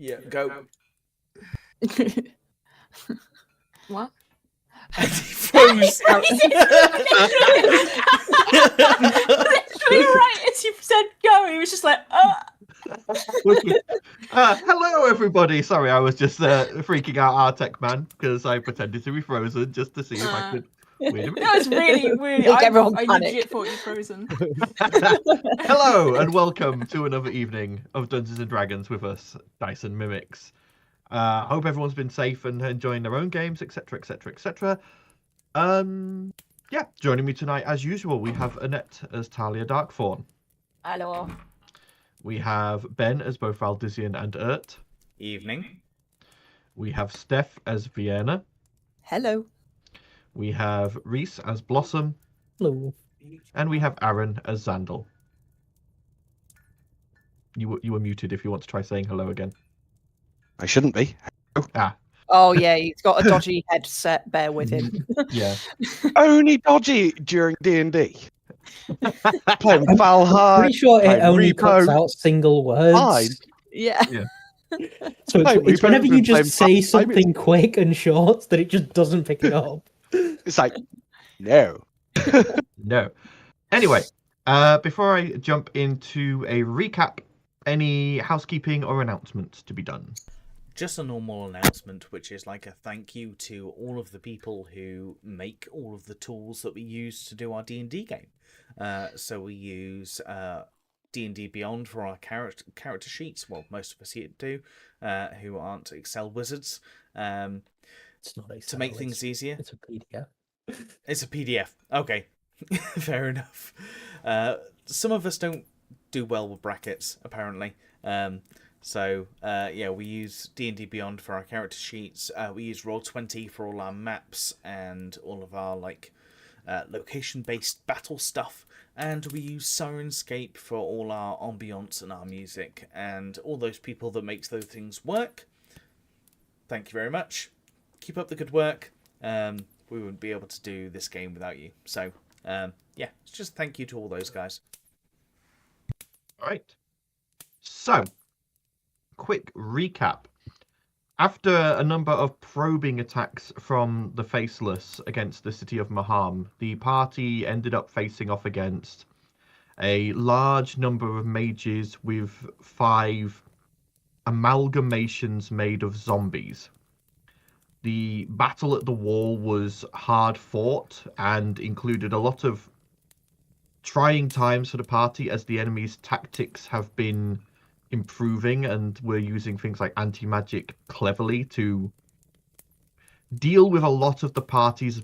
Yeah, go. What? He froze. Literally right as you said go, he was just like, Hello, everybody. Sorry, I was just freaking out our tech man because I pretended to be frozen just to see if I could. Wait a minute. That was really. Make everyone I panic. legit thought you frozen. Hello, and welcome to another evening of Dungeons and Dragons with us, Dyson Mimics. Hope everyone's been safe and enjoying their own games, etc., etc., etc. Yeah, joining me tonight, as usual, we have Annette as Talia Darkthorn. Hello. We have Ben as both Valdizian and Urt. Evening. We have Steph as Vienna. Hello. We have Reese as Blossom. Hello. And we have Aaron as Zandal. You were muted if you want to try saying hello again. I shouldn't be. Oh yeah, he's got a dodgy headset. Bear with him. Yeah. Only dodgy during D&D. Playing Valhalla. Pretty sure it playing only Repo. cuts out single words. Fine. Yeah. So Hey, it's Repo's whenever you been just playing say something quick and short that it just doesn't pick it up. It's like, no. No. Anyway, before I jump into a recap, any housekeeping or announcements to be done? Just a normal announcement, which is like a thank you to all of the people who make all of the tools that we use to do our D&D game. So we use D&D Beyond for our character sheets. Well, most of us here do, who aren't Excel wizards. It's not Excel, to make things easier. It's a PDF. It's a PDF. Okay, fair enough. Some of us don't do well with brackets, apparently. So we use D&D Beyond for our character sheets. We use Roll20 for all our maps and all of our location-based battle stuff. And we use Sirenscape for all our ambience and our music. And all those people that makes those things work, thank you very much. Keep up the good work. We wouldn't be able to do this game without you. So, it's just thank you to all those guys. All right. So, quick recap. After a number of probing attacks from the Faceless against the city of Maham, the party ended up facing off against a large number of mages with 5 amalgamations made of zombies. The battle at the wall was hard fought and included a lot of trying times for the party as the enemy's tactics have been improving and we're using things like anti-magic cleverly to deal with a lot of the party's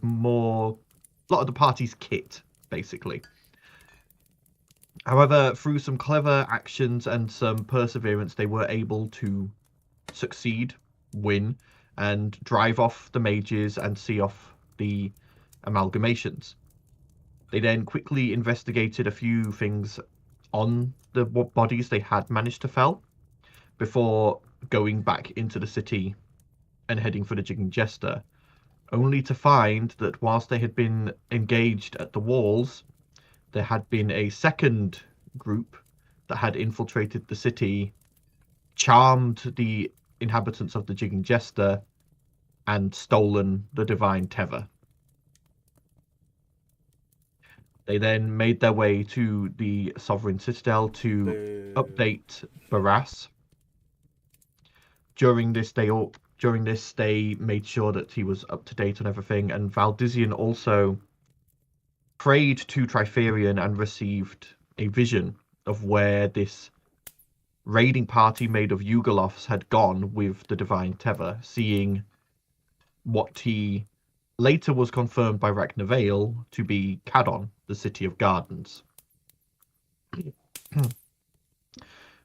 kit, basically. However, through some clever actions and some perseverance, they were able to succeed, win, and drive off the mages and see off the amalgamations. They then quickly investigated a few things on the bodies they had managed to fell before going back into the city and heading for the Jigging Jester, only to find that whilst they had been engaged at the walls, there had been a second group that had infiltrated the city, charmed the inhabitants of the Jigging Jester, and stolen the Divine Tether. They then made their way to the Sovereign Citadel to update Barras. During this, they made sure that he was up to date on everything, and Valdizian also prayed to Triferian and received a vision of where this raiding party made of Yugolovs had gone with the Divine Tether, seeing what he later was confirmed by Ragnavale to be Cadon, the City of Gardens.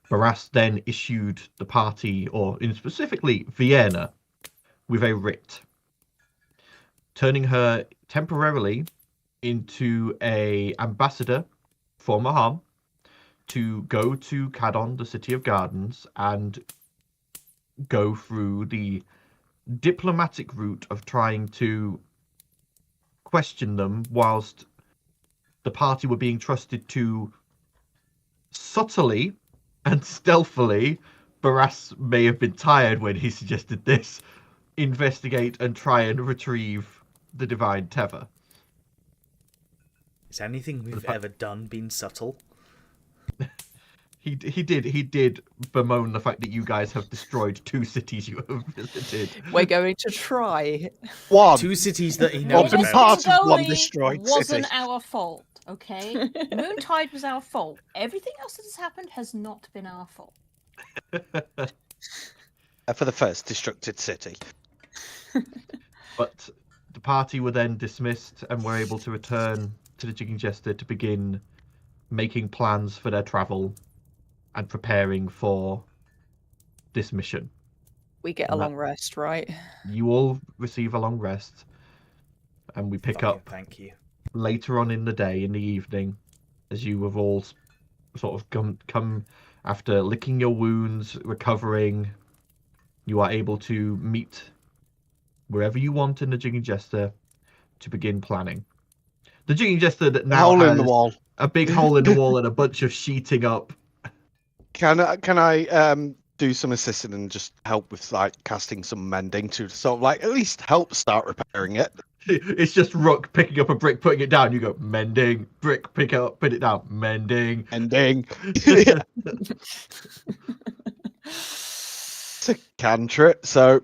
Barras then issued the party, or in specifically Vienna, with a writ, turning her temporarily into an ambassador for Maham to go to Cadon, the City of Gardens, and go through the diplomatic route of trying to question them whilst the party were being trusted to subtly and stealthily Barras may have been tired when he suggested this. Investigate and try and retrieve the divine tether. Is anything we've ever done been subtle? He did bemoan the fact that you guys have destroyed 2 cities you have visited. We're going to try. One. 2 cities that he Well, knows been about. part of one Only destroyed wasn't city. our fault, okay? Moontide was our fault. Everything else that has happened has not been our fault. For the first destructed city. But the party were then dismissed and were able to return to the Jigging Jester to begin making plans for their travel and preparing for this mission. We get a long rest, right? You all receive a long rest, and we pick up Thank you. later on in the day, in the evening, as you have all sort of come after licking your wounds, recovering. You are able to meet wherever you want in the Jigging Jester to begin planning. The Jigging Jester that now Hole has in the wall. a big hole in the wall and a bunch of sheeting up. Can I do some assisting and just help with like casting some mending to sort of like at least help start repairing it? It's just Rook picking up a brick, putting it down. You go, mending, brick, pick it up, put it down, mending. Mending. It's a cantrip, so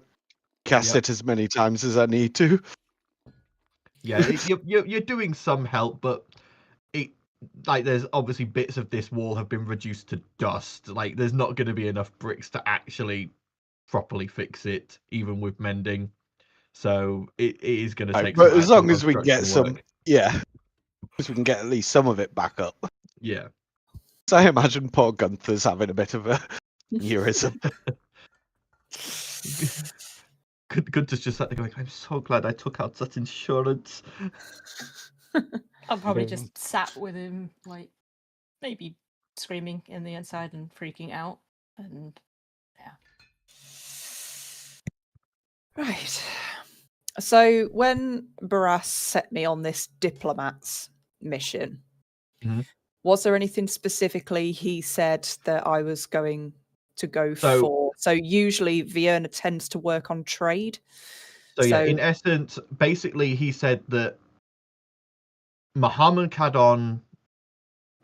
cast it as many times as I need to. Yeah, you're doing some help, but there's obviously bits of this wall have been reduced to dust. Like there's not going to be enough bricks to actually properly fix it, even with mending. So it is going to take. But some as long actual as we can get construction some, yeah, as we can get at least some of it back up. Yeah. So I imagine poor Gunther's having a bit of a neurism. Gunter's just sat there going, I'm so glad I took out that insurance. I'll probably just sat with him, like, maybe screaming in the inside and freaking out. And yeah. Right. So when Barras set me on this diplomat's mission, was there anything specifically he said that I was going to go for? So usually Vienna tends to work on trade. So yeah, in essence, basically he said that Muhammad Kadon,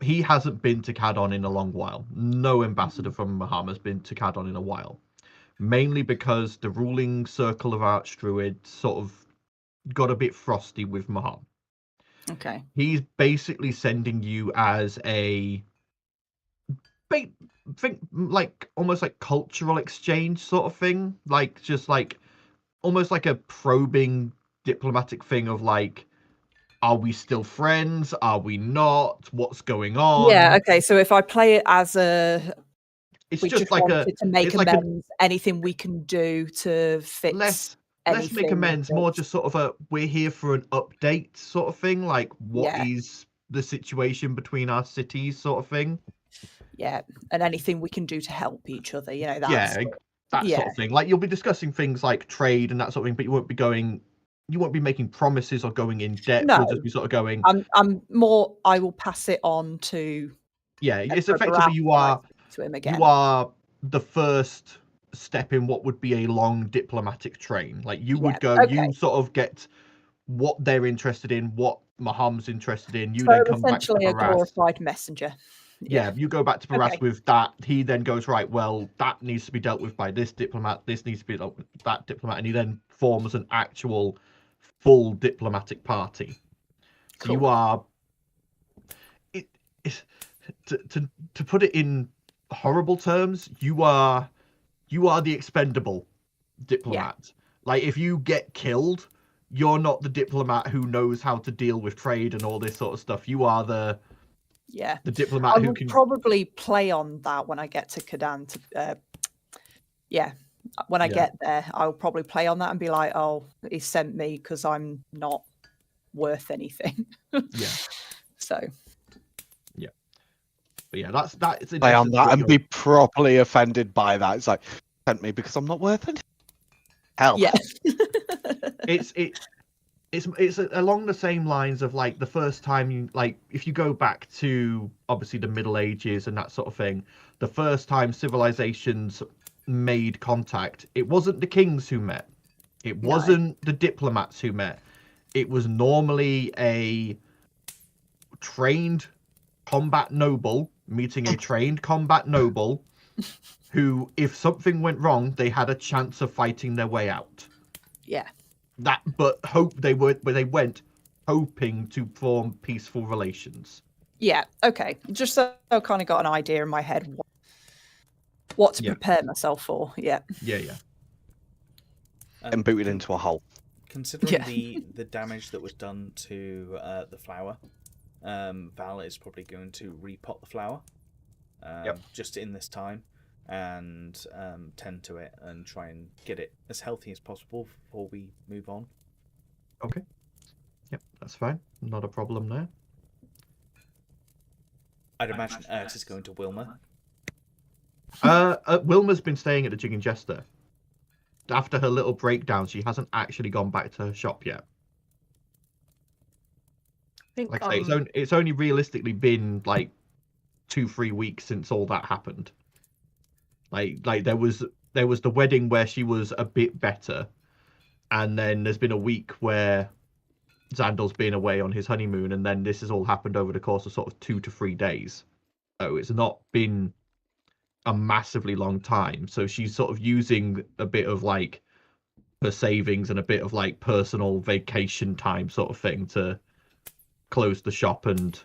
he hasn't been to Kadon in a long while. No ambassador from Muhammad's been to Kadon in a while. Mainly because the ruling circle of Archdruid sort of got a bit frosty with Muhammad. Okay. He's basically sending you as a think like almost like cultural exchange sort of thing, like just like almost like a probing diplomatic thing of like, are we still friends? Are we not? What's going on? Yeah. Okay. So if I play it as a, it's we just like wanted to make it's amends. Anything we can do to fix. Let's make amends. More just sort of a we're here for an update sort of thing. Like what is the situation between our cities sort of thing. Yeah, and anything we can do to help each other, you know, that sort of thing. Like you'll be discussing things like trade and that sort of thing, but you won't be making promises or going in depth. No. You'll just be sort of going. I'm more. I will pass it on to. Yeah, it's effectively you are to him again. You are the first step in what would be a long diplomatic train. Like you would go, you sort of get what they're interested in, what Maham's interested in. You then come back to essentially a Barras. glorified messenger. Yeah, you go back to Barras with that. He then goes, right, well, that needs to be dealt with by this diplomat. This needs to be dealt with that diplomat. And he then forms an actual full diplomatic party. So you are... To put it in horrible terms, you are the expendable diplomat. Yeah. Like, if you get killed, you're not the diplomat who knows how to deal with trade and all this sort of stuff. You are the diplomat who can probably play on that when I get to Kadan. When I get there, I'll probably play on that and be like, "Oh, he sent me because I'm not worth anything." Yeah. So. Yeah. But yeah, that's play on that and be properly offended by that. It's like, sent me because I'm not worth it. Hell. Yeah. It's along the same lines of like the first time you like if you go back to obviously the Middle Ages and that sort of thing, the first time civilizations made contact, it wasn't the kings who met. It wasn't the diplomats who met. It was normally a trained combat noble meeting a trained combat noble who, if something went wrong, they had a chance of fighting their way out. Yeah. But they went hoping to form peaceful relations. Yeah, okay. Just so I kind of got an idea in my head what to prepare myself for. Yeah. Yeah. And booted into a hole. Considering the damage that was done to the flower, Val is probably going to repot the flower just in this time and tend to it and try and get it as healthy as possible before we move on. Okay. Yep, that's fine. Not a problem there. I'd imagine Ert is going to Wilma. Wilma's been staying at the Jig and Jester. After her little breakdown, she hasn't actually gone back to her shop yet. Like I say, it's only realistically been like 2-3 weeks since all that happened. Like there was the wedding where she was a bit better, and then there's been a week where Xandel's been away on his honeymoon, and then this has all happened over the course of sort of 2 to 3 days. So it's not been a massively long time. So she's sort of using a bit of like her savings and a bit of like personal vacation time sort of thing to close the shop and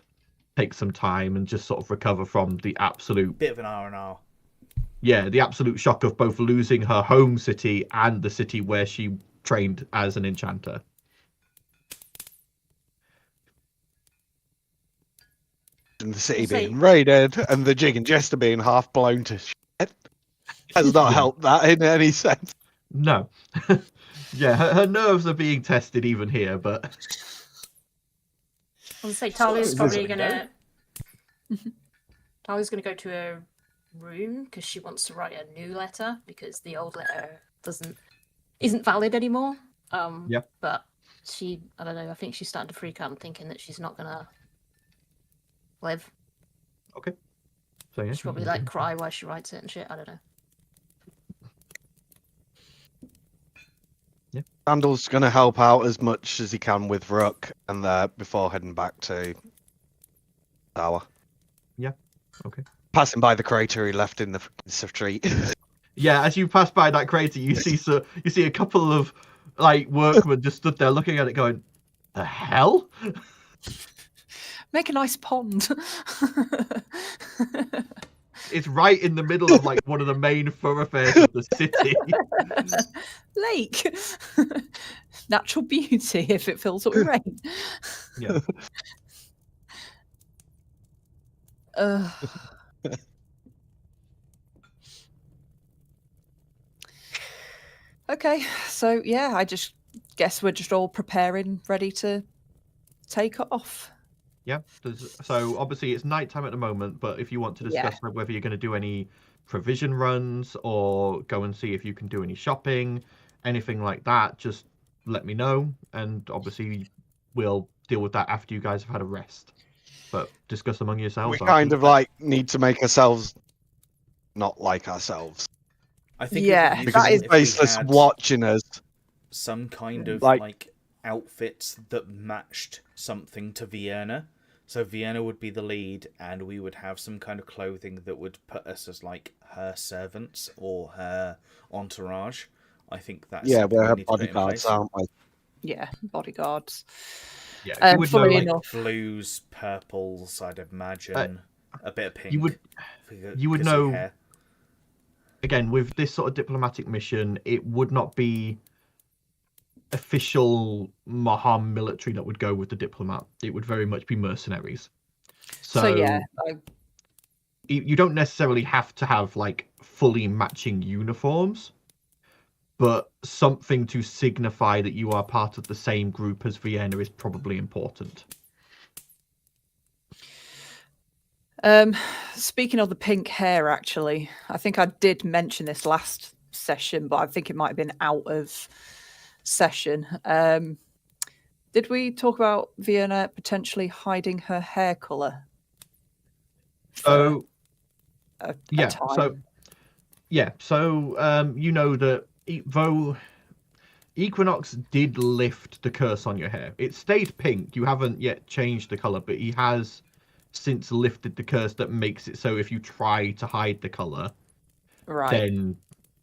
take some time and just sort of recover from the absolute bit of an R&R. Yeah, the absolute shock of both losing her home city and the city where she trained as an enchanter. And the city being raided and the Jig and Jester being half blown to shit has not helped that in any sense. No. Yeah, her nerves are being tested even here, but... I'll say Talia's probably gonna... Talia's gonna go to her room because she wants to write a new letter because the old letter isn't valid anymore. Yeah. But I don't know, I think she's starting to freak out and thinking that she's not gonna live. Okay. So yeah. She'll probably like cry while she writes it and shit. I don't know. Yeah. Randall's gonna help out as much as he can with Rook and before heading back to Tower. Yeah. Okay. Passing by the crater he left in the street. Yeah, as you pass by that crater, you see a couple of like workmen just stood there looking at it, going, "The hell." Make a nice pond. It's right in the middle of like one of the main thoroughfares of the city. Lake. Natural beauty if it fills up with rain. Yeah. Okay, so yeah, I just guess we're just all preparing, ready to take off. Yeah. So obviously it's nighttime at the moment, but if you want to discuss like, whether you're going to do any provision runs or go and see if you can do any shopping, anything like that, just let me know, and obviously we'll deal with that after you guys have had a rest. But discuss among yourselves. We kind of like need to make ourselves not like ourselves. I think because it's baseless watching us. Some kind of like outfits that matched something to Vienna. So Vienna would be the lead, and we would have some kind of clothing that would put us as like her servants or her entourage. I think that's we're her bodyguards, aren't we? Yeah, bodyguards. Yeah, you would know, like, enough. Blues, purples, I'd imagine. A bit of pink. You would know. Hair. Again, with this sort of diplomatic mission, it would not be official Maham military that would go with the diplomat. It would very much be mercenaries. So yeah, you don't necessarily have to have like fully matching uniforms, but something to signify that you are part of the same group as Vienna is probably important. Speaking of the pink hair, actually, I think I did mention this last session, but I think it might have been out of session. Did we talk about Vienna potentially hiding her hair colour? So, yeah. So Yeah, so you know that though Equinox did lift the curse on your hair, it stayed pink. You haven't yet changed the color, but he has since lifted the curse that makes it so if you try to hide the color, Right. then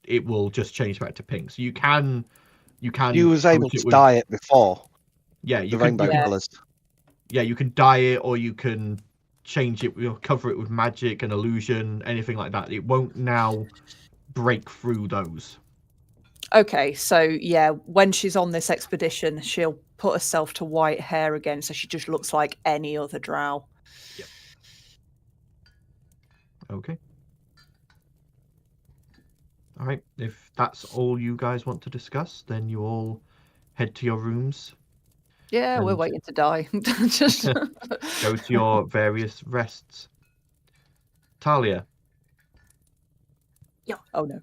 it will just change back to pink. So you can You was able coat it to with- dye it before. Yeah, The you rainbow can. colours. Yeah, you can dye it, or you can change it. You'll cover it with magic and illusion, anything like that. It won't now break through those. Okay, so yeah, when she's on this expedition, she'll put herself to white hair again, so she just looks like any other drow. Yep. Okay. All right. If that's all you guys want to discuss, then you all head to your rooms. Yeah, we're And- waiting to die. Just Go to your various rests. Talia, Oh no.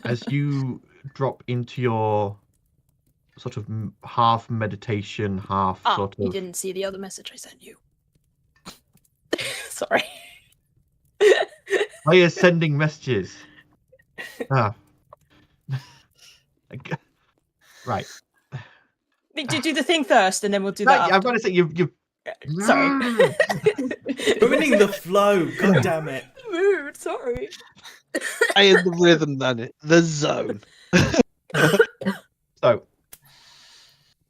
as you drop into your sort of half meditation, half sort You of. didn't see the other message I sent you. Sorry. Players sending messages. Ah. Right. Do the thing first, and then we'll do No, that. I'm going to say you. Sorry. Ruining the flow. God damn it. Mood. Sorry. I in the rhythm, then the zone. So,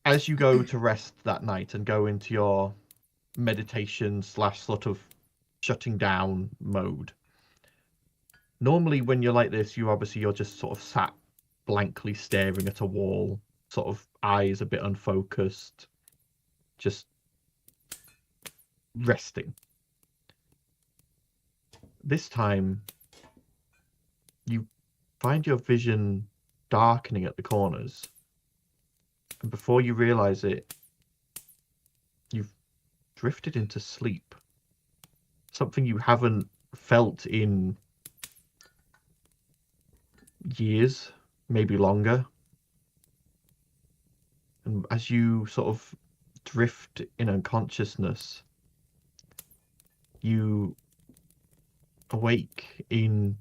as you go to rest that night and go into your meditation / sort of shutting down mode, normally when you're like this, you're just sort of sat blankly staring at a wall, sort of eyes a bit unfocused, just resting. This time, you find your vision darkening at the corners, and before you realize it, you've drifted into sleep. Something you haven't felt in years, maybe longer. And as you sort of drift in unconsciousness, you awake in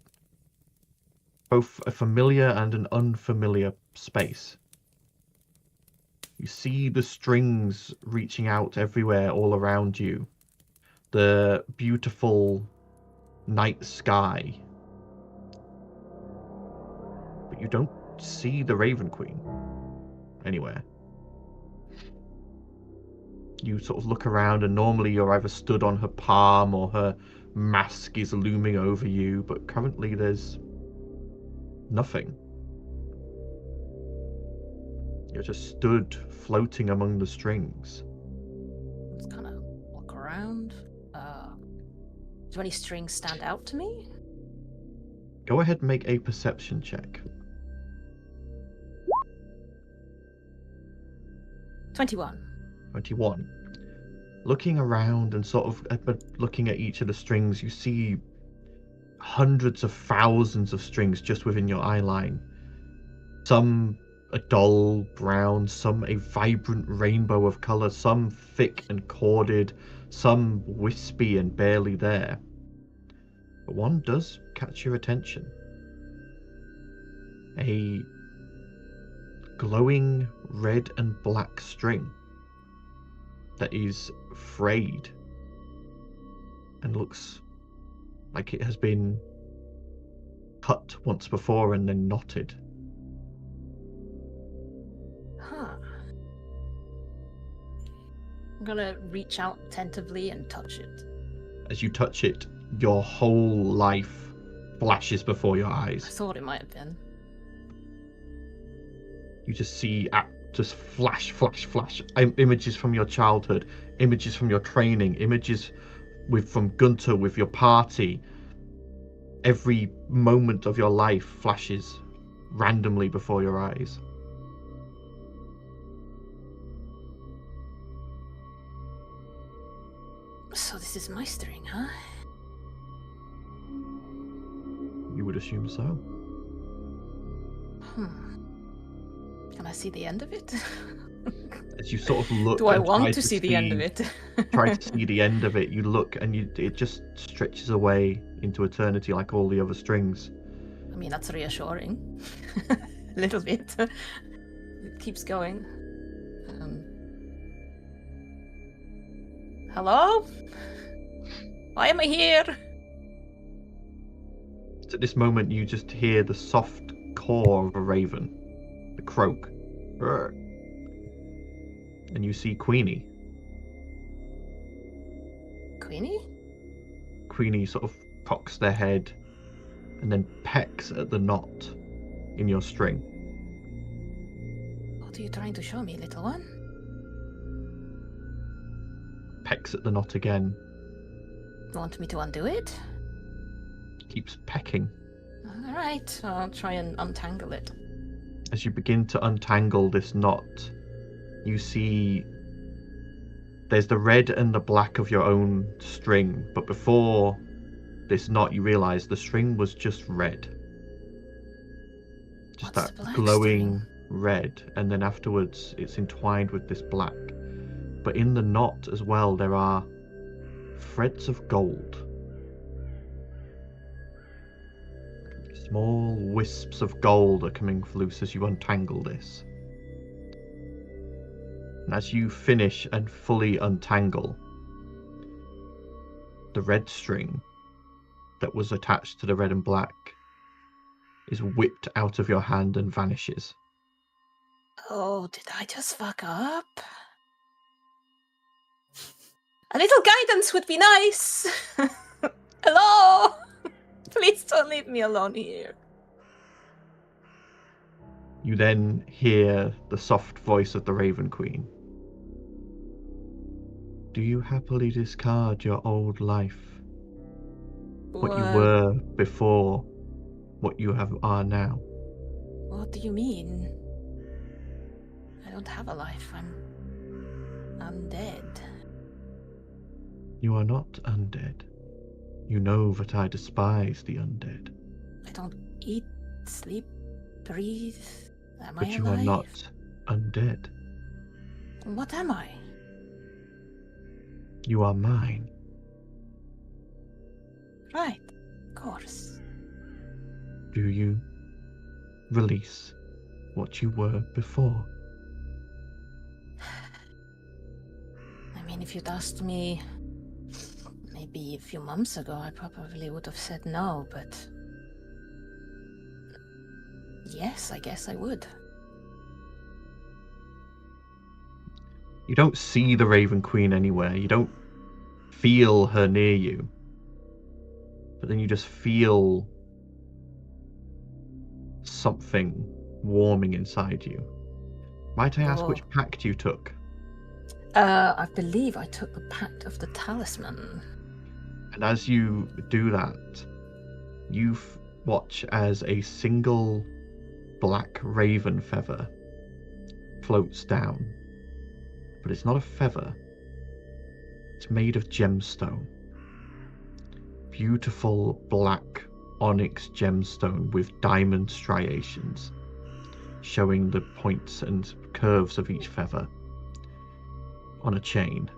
both a familiar and an unfamiliar space. You see the strings reaching out everywhere all around you. The beautiful night sky. But you don't see the Raven Queen anywhere. You sort of look around, and normally you're either stood on her palm or her mask is looming over you, but currently there's nothing. You're just stood floating among the strings. Let's kind of look around. Do any strings stand out to me? Go ahead and make a perception check. 21. 21. Looking around and sort of looking at each of the strings, you see hundreds of thousands of strings just within your eye line. Some a dull brown, some a vibrant rainbow of colour, some thick and corded, some wispy and barely there. But one does catch your attention. A glowing red and black string that is frayed and looks like it has been cut once before and then knotted. Huh. I'm gonna reach out tentatively and touch it. As you touch it, your whole life flashes before your I eyes. thought it might have been. You just see just flash, images from your childhood, images from your training, images from Gunter with your party. Every moment of your life flashes randomly before your eyes. So this is my string, huh? You would assume so. Can I see the end of it? As you sort of look, Do I and try want to see the end of it? Try to see the end of it. You look, and it just stretches away into eternity like all the other strings. I mean, that's reassuring. A little bit. It keeps going. Hello? Why am I here? At this moment, you just hear the soft caw of a raven, the croak. Rrr. And you see Queenie. Queenie? Queenie sort of cocks their head and then pecks at the knot in your string. What are you trying to show me, little one? Pecks at the knot again. Want me to undo it? Keeps pecking. Alright, I'll try and untangle it. As you begin to untangle this knot, you see there's the red and the black of your own string, but before this knot you realize the string was just red. Just What's that the black glowing string? red, and then afterwards it's entwined with this black. But in the knot as well there are threads of gold. Small wisps of gold are coming loose as you untangle this. And as you finish and fully untangle, the red string that was attached to the red and black is whipped out of your hand and vanishes. Oh, did I just fuck up? A little guidance would be nice. Hello? Please don't leave me alone here. You then hear the soft voice of the Raven Queen. Do you happily discard your old life? What you were before, what you are now? What do you mean? I don't have a life. I'm undead. You are not undead. You know that I despise the undead. I don't eat, sleep, breathe. Am But I you alive? are not undead. What am I? You are mine. Right, of course. Do you release what you were before? I mean, if you'd asked me maybe a few months ago, I probably would have said no, but yes, I guess I would. You don't see the Raven Queen anywhere. You don't feel her near you. But then you just feel something warming inside you. Might I ask Oh. which pact you took? I believe I took the Pact of the Talisman. And as you do that, you watch as a single black raven feather floats down. But it's not a feather. It's made of gemstone. Beautiful black onyx gemstone with diamond striations, showing the points and curves of each feather on a chain.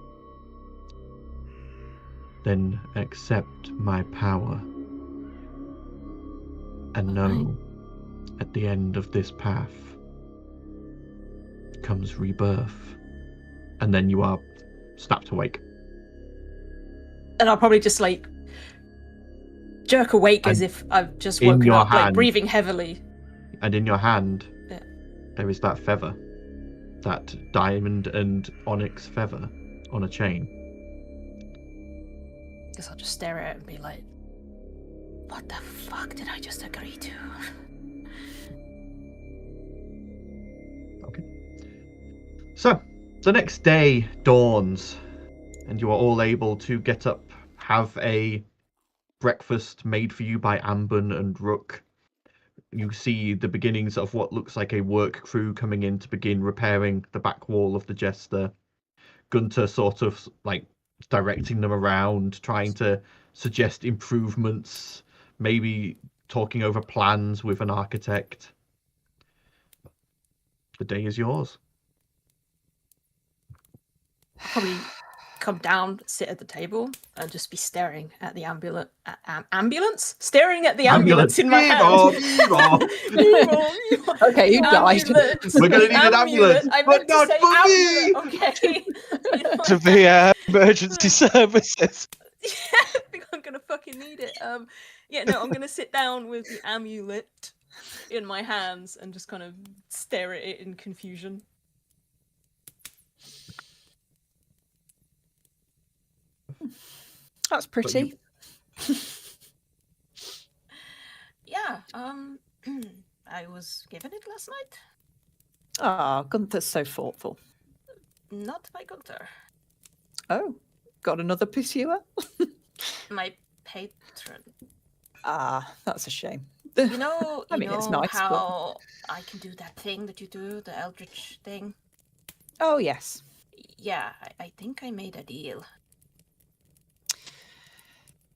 Then accept my power and know at the end of this path comes rebirth. And then you are snapped awake. And I'll probably just like jerk awake as if I've just in woken your up, like hand- breathing heavily. And in your hand, Yeah. there is that feather, that diamond and onyx feather on a chain. Guess I'll just stare at it and be like, what the fuck did I just agree to? So, the next day dawns, and you are all able to get up, have a breakfast made for you by Ambon and Rook. You see the beginnings of what looks like a work crew coming in to begin repairing the back wall of the Jester. Gunter sort of like directing them around, trying to suggest improvements, maybe talking over plans with an architect. The day is yours. Probably come down, sit at the table, and just be staring at the ambulance? Staring at the ambulance in my hand. Okay, you died. We're going to need an ambulance, I but meant to not say for me! Okay. You know, To the emergency services. I think I'm gonna fucking need it. Yeah, no, I'm gonna sit down with the amulet in my hands and just kind of stare at it in confusion. That's pretty. Yeah, I was given it last night. Ah, Gunther's so thoughtful. Not by Gunther. Oh, got another pursuer? My patron. Ah, that's a shame. You know, I mean, it's nice, how I can do that thing that you do, the Eldritch thing? Oh, yes. Yeah, I think I made a deal.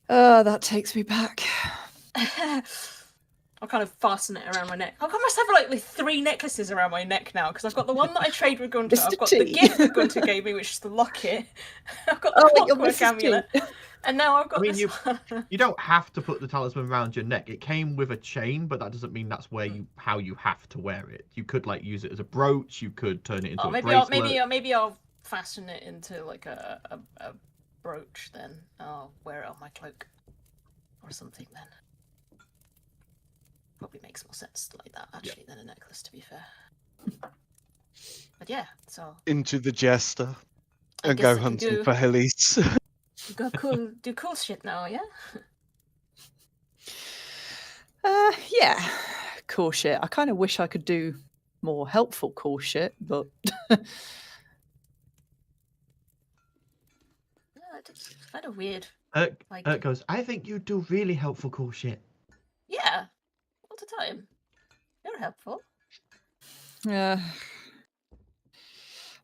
That takes me back. I'll kind of fasten it around my neck. I must have like 3 necklaces around my neck now, because I've got the one that I trade with Gunter. Mr. I've got T. the gift that Gunter gave me, which is the locket. I've got the clockwork amulet. And now I've got this one. You don't have to put the talisman around your neck. It came with a chain, but that doesn't mean that's where how you have to wear it. You could like use it as a brooch. You could turn it into a bracelet. Maybe I'll fasten it into like a brooch then. I'll wear it on my cloak or something then. Probably makes more sense like that actually than a necklace, to be fair. But yeah, so Into the jester I and guess go I can hunting for Hillies. do cool shit now, yeah? Yeah, cool shit. I kind of wish I could do more helpful cool shit, but Yeah, it's kind of weird. Erk goes, I think you do really helpful cool shit. Yeah, all the time. You're helpful. yeah.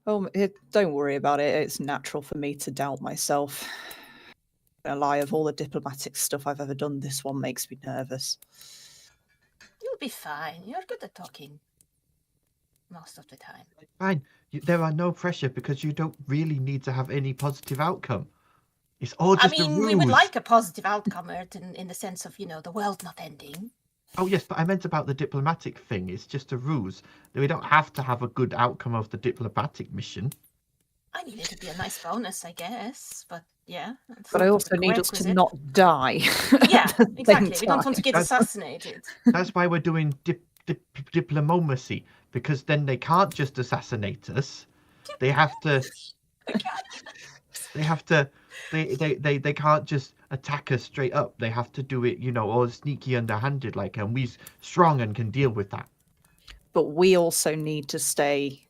Oh, don't worry about it. It's natural for me to doubt myself. A lie, of all the diplomatic stuff I've ever done, this one makes me nervous. You'll be fine. You're good at talking. Most of the time. Fine. There are no pressure because you don't really need to have any positive outcome. It's all just a ruse. We would like a positive outcome, Erton, in the sense of, the world not ending. Oh, yes, but I meant about the diplomatic thing. It's just a ruse. We don't have to have a good outcome of the diplomatic mission. I mean, it'd be a nice bonus, I guess, but yeah. But I also need us to not die. Yeah, exactly. We don't want to get assassinated. That's why we're doing diplomacy, because then they can't just assassinate us. They have to... They can't just attack us straight up. They have to do it, all sneaky, underhanded, and we're strong and can deal with that. But we also need to stay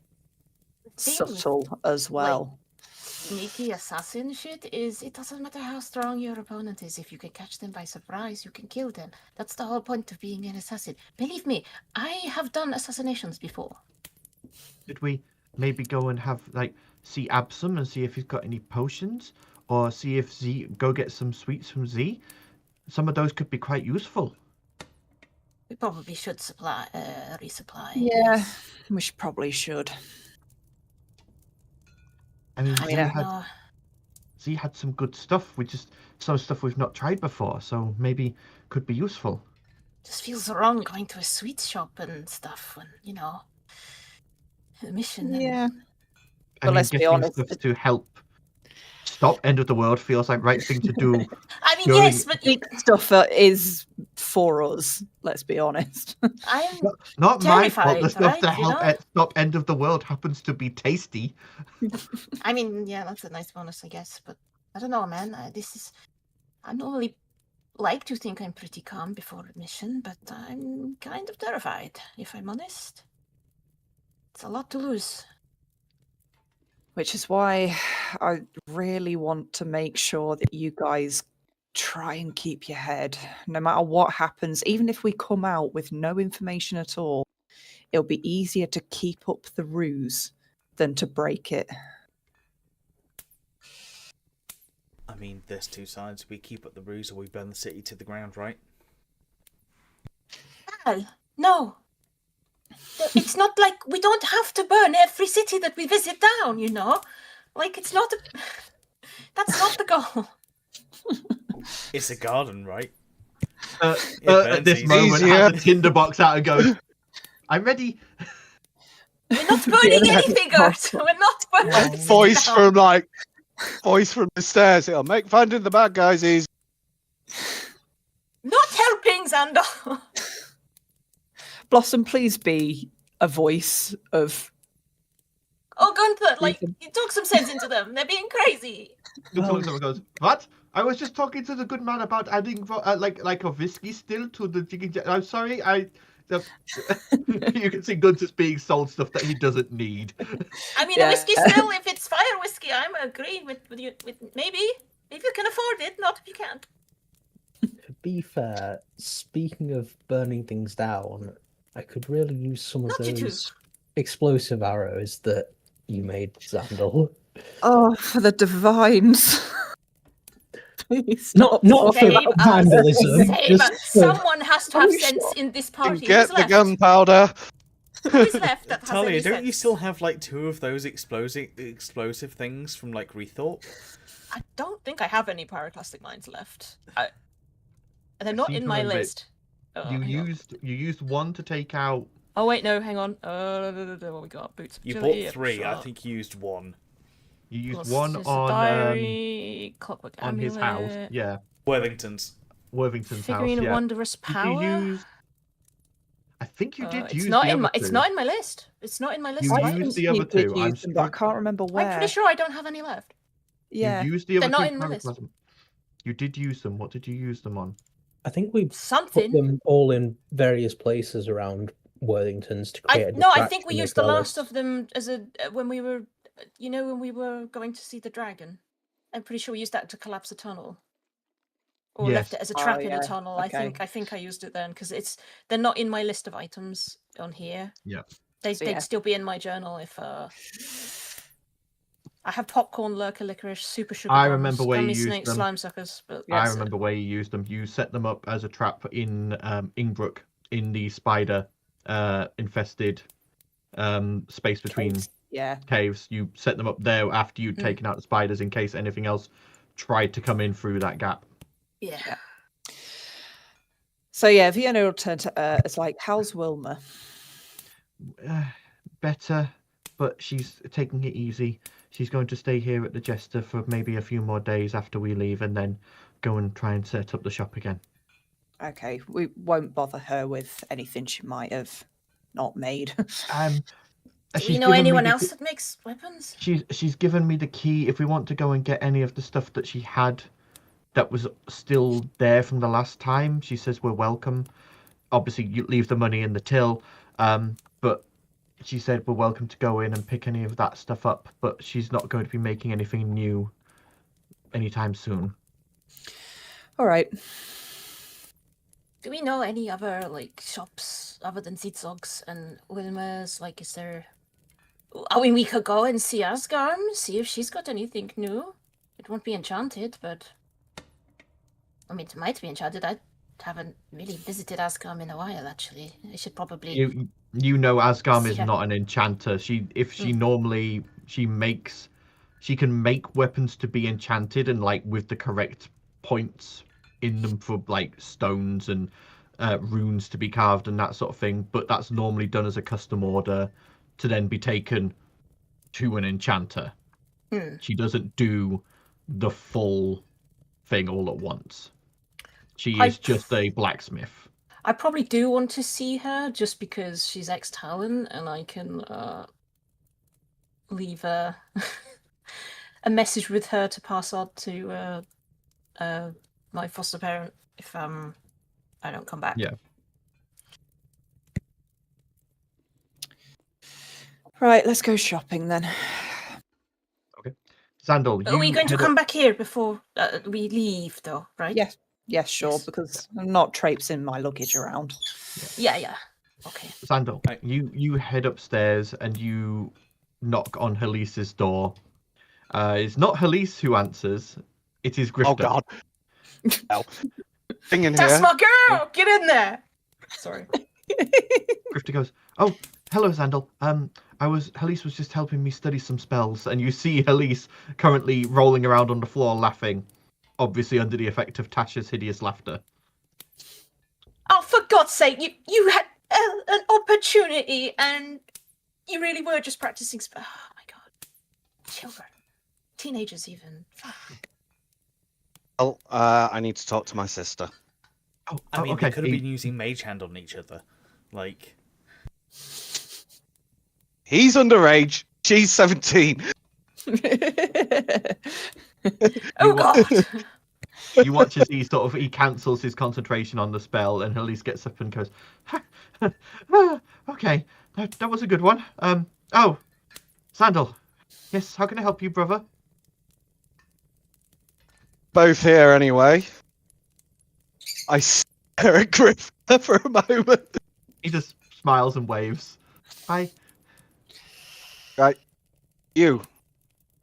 subtle as well. Sneaky assassin shit is, it doesn't matter how strong your opponent is. If you can catch them by surprise, you can kill them. That's the whole point of being an assassin. Believe me, I have done assassinations before. Did we maybe go and have, see Absum and see if he's got any potions? Or see if go get some sweets from Z? Some of those could be quite useful. We probably should resupply. Yeah, we probably should. I mean, I Z had some good stuff. Some stuff we've not tried before, so maybe could be useful. Just feels wrong going to a sweet shop and stuff when, a mission. Yeah. But let's be honest. Stuff to help stop end of the world feels like right thing to do. I mean, yes, but stuff is for us. Let's be honest. I'm not my fault. The stuff right? to help stop end of the world happens to be tasty. I mean, yeah, that's a nice bonus, I guess. But I don't know, man. I normally like to think I'm pretty calm before a mission, but I'm kind of terrified, if I'm honest. It's a lot to lose. Which is why I really want to make sure that you guys try and keep your head. No matter what happens, even if we come out with no information at all, it'll be easier to keep up the ruse than to break it. I mean, there's two sides. We keep up the ruse or we burn the city to the ground, right? Well, no. It's not like we don't have to burn every city that we visit down, Like, it's not a... That's not the goal. It's a garden, right? At this moment, has a tinderbox out and goes, "I'm ready." We're not burning anything, Gert. We're not burning. Voice from the stairs. It'll make finding the bad guys easy. Not helping, Xandor. Blossom, please be a voice of. Oh, Gunther, like, you talk some sense into them. They're being crazy. Someone goes, "What? I was just talking to the good man about adding like a whiskey still to the jigging. I'm sorry, you can see Gunter's being sold stuff that he doesn't need." I mean, a whiskey still, if it's fire whiskey, I'm agreeing with you. With maybe if you can afford it, not if you can't. To be fair, speaking of burning things down, I could really use some of those explosive arrows that you made, Xandor. Oh, for the divines. Please. Not for vandalism. Someone has to have sense in this party. Get the gunpowder. Who's left that has Talia, any don't sense? you still have like 2 of those explosive things from like Rethorpe? I don't think I have any pyroclastic mines left. They're not in my list. You used one to take out. Oh wait, no, hang on. What we got? Boots. You bought 3. I think you used 1. You used one on diary, clockwork on his house. Yeah. Worthington's Worthington's Figurine house. of Yeah. wondrous power. I think you did it's use not the in other my. two. It's not in my list. It's not in my list. You of used items. the other two. But I can't remember where. I'm pretty sure I don't have any left. Yeah. You used the other They're not two in my list. pyroclasm. You did use them. What did you use them on? I think we put Something. them all in various places around Worthington's to create. I think we used the last of them as a when we were, when we were going to see the dragon. I'm pretty sure we used that to collapse the tunnel, or left it as a trap in a tunnel. Okay. I think I used it then because they're not in my list of items on here. Yeah, they'd still be in my journal if. I have popcorn, lurker, licorice, super sugar. I remember where you used snake, them. slime suckers. But I remember where you used them. You set them up as a trap in Ingbrook in the spider infested space between caves. You set them up there after you'd taken out the spiders in case anything else tried to come in through that gap. Yeah. So yeah, Vienna will turn to it's like, how's Wilma? Better, but she's taking it easy. She's going to stay here at the Jester for maybe a few more days after we leave, and then go and try and set up the shop again. Okay, we won't bother her with anything she might have not made. Do you know anyone else that makes weapons? She's given me the key if we want to go and get any of the stuff that she had that was still there from the last time. She says we're welcome. Obviously, you leave the money in the till, but she said we're welcome to go in and pick any of that stuff up, but she's not going to be making anything new anytime soon. All right. Do we know any other shops other than Zitzog's and Wilma's? Is there? I mean, we could go and see Asgarm, see if she's got anything new. It won't be enchanted, but I mean, it might be enchanted. I haven't really visited Asgarm in a while, actually. I should probably. You know, Asgarm is not an enchanter. She can make weapons to be enchanted and with the correct points in them for stones and runes to be carved and that sort of thing. But that's normally done as a custom order to then be taken to an enchanter. She doesn't do the full thing all at once. She is just a blacksmith. I probably do want to see her just because she's ex-Talon and I can leave a message with her to pass on to my foster parent if I don't come back. Yeah. Right, let's go shopping then. Okay. Sandal, Are we going to come back here before we leave, though, right? Yes, sure, because I'm not traipsing my luggage around. Yeah. Okay. Sandal, you head upstairs and you knock on Helise's door. It's not Helise who answers. It is Grifter. Oh, God. No. Thing in That's here. my girl! Get in there! Sorry. Grifter goes, "Oh, Hello, Zandal. Helise was just helping me study some spells, and you see Helise currently rolling around on the floor laughing, obviously under the effect of Tasha's hideous laughter. Oh, for God's sake, you had an opportunity and you really were just practicing Oh my God. Children. Teenagers even. Well, I need to talk to my sister. Oh, I mean, okay. they could have been using Mage Hand on each other. Like, He's underage. She's 17. Oh God. You watch as he cancels his concentration on the spell, and Helise gets up and goes, okay, that was a good one. Oh, Sandal. Yes, how can I help you, brother? Both here anyway. I stare at Griff for a moment. He just smiles and waves. Hi. Right. You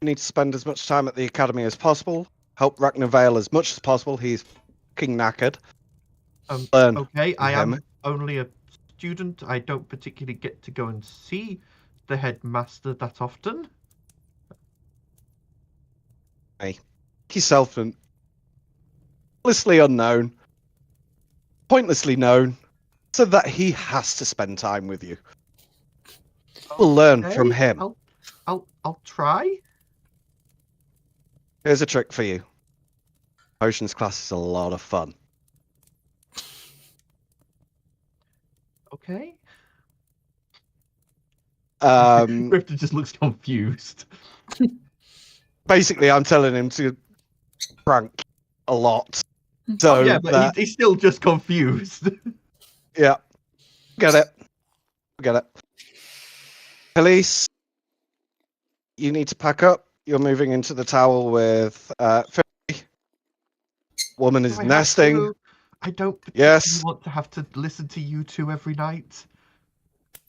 need to spend as much time at the academy as possible. Help Ragnar Vale as much as possible. He's fucking knackered. Learn. Okay, I him. am only a student. I don't particularly get to go and see the headmaster that often. Hey, yourself and pointlessly unknown, pointlessly known, so that he has to spend time with you. We'll learn from him. I'll try. Here's a trick for you. Potions class is a lot of fun. Okay. Basically, just looks confused. I'm telling him to prank a lot. So yeah, but he's still just confused. Yeah, get it. Police, you need to pack up. You're moving into the tower with Philly. Woman is nesting. I don't Yes. want to have to listen to you two every night.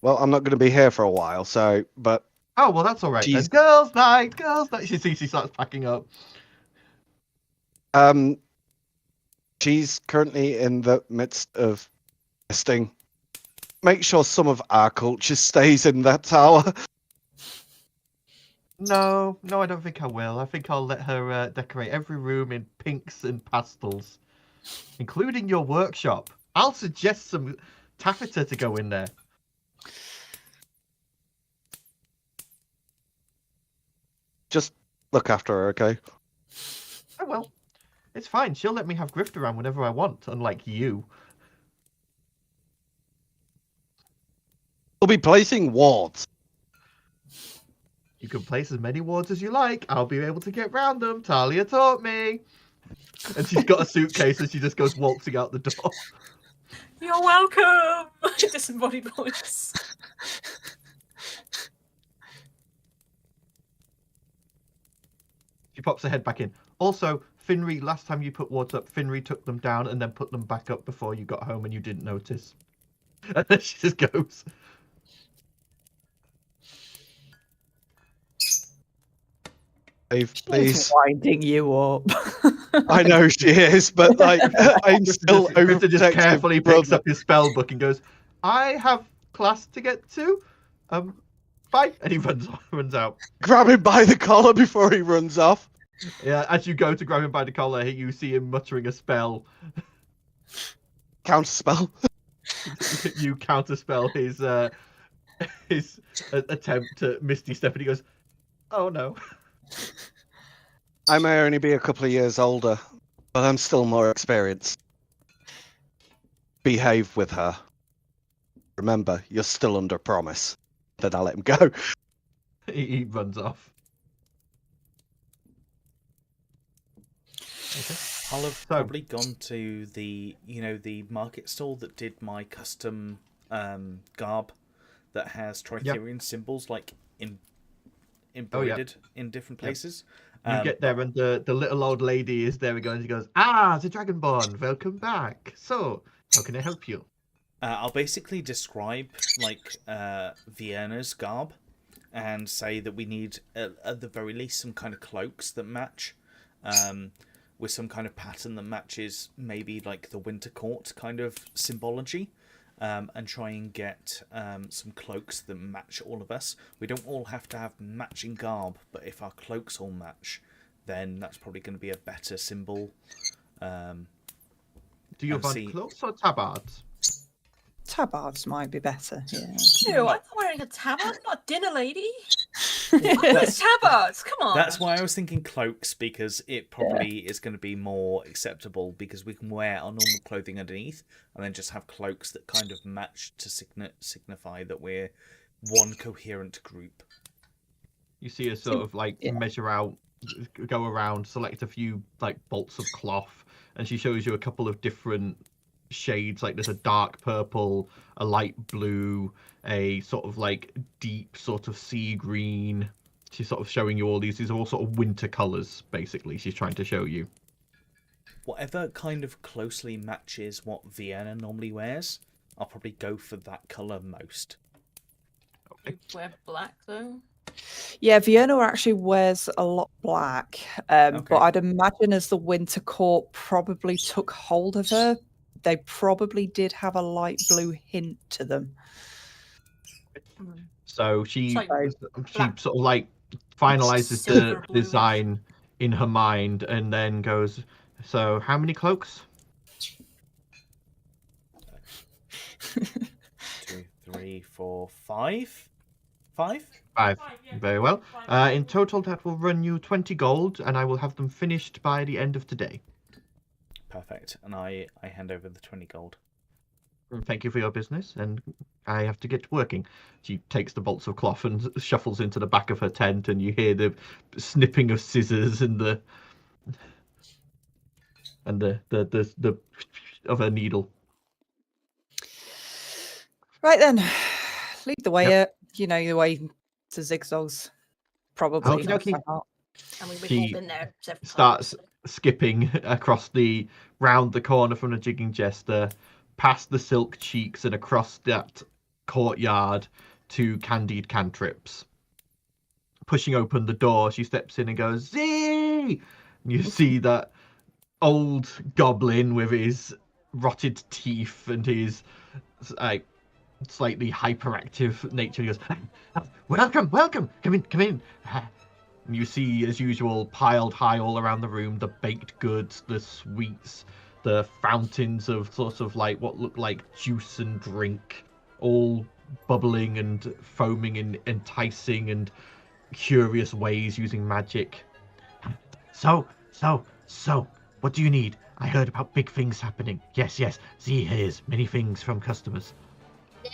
Well, I'm not going to be here for a while, so, but... Oh, well, that's all right then. Girls' night! She starts packing up. She's currently in the midst of nesting. Make sure some of our culture stays in that tower. No, I don't think I will. I think I'll let her decorate every room in pinks and pastels, including your workshop. I'll suggest some taffeta to go in there. Just look after her, okay? Oh, well. It's fine. She'll let me have Grift around whenever I want, unlike you. We'll be placing wards. You can place as many wards as you like. I'll be able to get round them. Talia taught me. And she's got a suitcase and she just goes waltzing out the door. You're welcome. Disembodied voice. She pops her head back in. Also, Finri, last time you put wards up, Finri took them down and then put them back up before you got home and you didn't notice. And then she just goes. Dave, please. She's winding you up. I know she is, but like I'm still Grifter just carefully picks up his spell book and goes, I have class to get to. Bye. And he runs out. Grab him by the collar before he runs off. Yeah, as you go to grab him by the collar, you see him muttering a spell. Counterspell. You counterspell his attempt to Misty Step, and he goes, "Oh no." I may only be a couple of years older, but I'm still more experienced. Behave with her. Remember, you're still under promise. Then I'll let him go. He runs off. Okay. I'll have probably gone to the market stall that did my custom garb that has Tritherian symbols like embroidered in different places. You get there and the little old lady is there again. She goes, "Ah, the Dragonborn, welcome back. So, how can I help you?" I'll basically describe like Vienna's garb and say that we need at the very least some kind of cloaks that match. With some kind of pattern that matches maybe like the Winter Court kind of symbology. and try and get some cloaks that match all of us. We don't all have to have matching garb, but if our cloaks all match, then that's probably going to be a better symbol. Do you want cloaks or tabards? Tabards might be better. Yeah. Ew, I'm not wearing a tabard. I'm not a dinner lady. That's tabards. Come on. That's why I was thinking cloaks, because it probably is going to be more acceptable, because we can wear our normal clothing underneath and then just have cloaks that kind of match to signify that we're one coherent group. You see us sort of like measure out, go around, select a few like bolts of cloth, and she shows you a couple of different shades. Like there's a dark purple, a light blue, a sort of like deep sort of sea green. She's sort of showing you all these. These are all sort of winter colors, basically. She's trying to show you. Whatever kind of closely matches what Vienna normally wears, I'll probably go for that color most. You wear black though. Yeah, Vienna actually wears a lot black, but I'd imagine as the Winter Court probably took hold of her, they probably did have a light blue hint to them. So she Like sort of like finalizes the design in her mind and then goes, so how many cloaks? 2, 3, 4, 5? 5? 5. Very well. In total, that will run you 20 gold, and I will have them finished by the end of today. Perfect. And I hand over the 20 gold. Thank you for your business, and I have to get working. She takes the bolts of cloth and shuffles into the back of her tent, and you hear the snipping of scissors and the of her needle. Right then, lead the way up. You know the way to Zigzag's probably. Okay. And we've She all been there several starts times. skipping across round the corner from the jigging jester, past the silk cheeks and across that courtyard to Candied Cantrips. Pushing open the door, she steps in and goes, "Zee!" And you see that old goblin with his rotted teeth and his slightly hyperactive nature. He goes, welcome, come in. And you see, as usual, piled high all around the room, the baked goods, the sweets, the fountains of sort of like what look like juice and drink, all bubbling and foaming in enticing and curious ways using magic. So, what do you need? I heard about big things happening. Yes, Z hears many things from customers.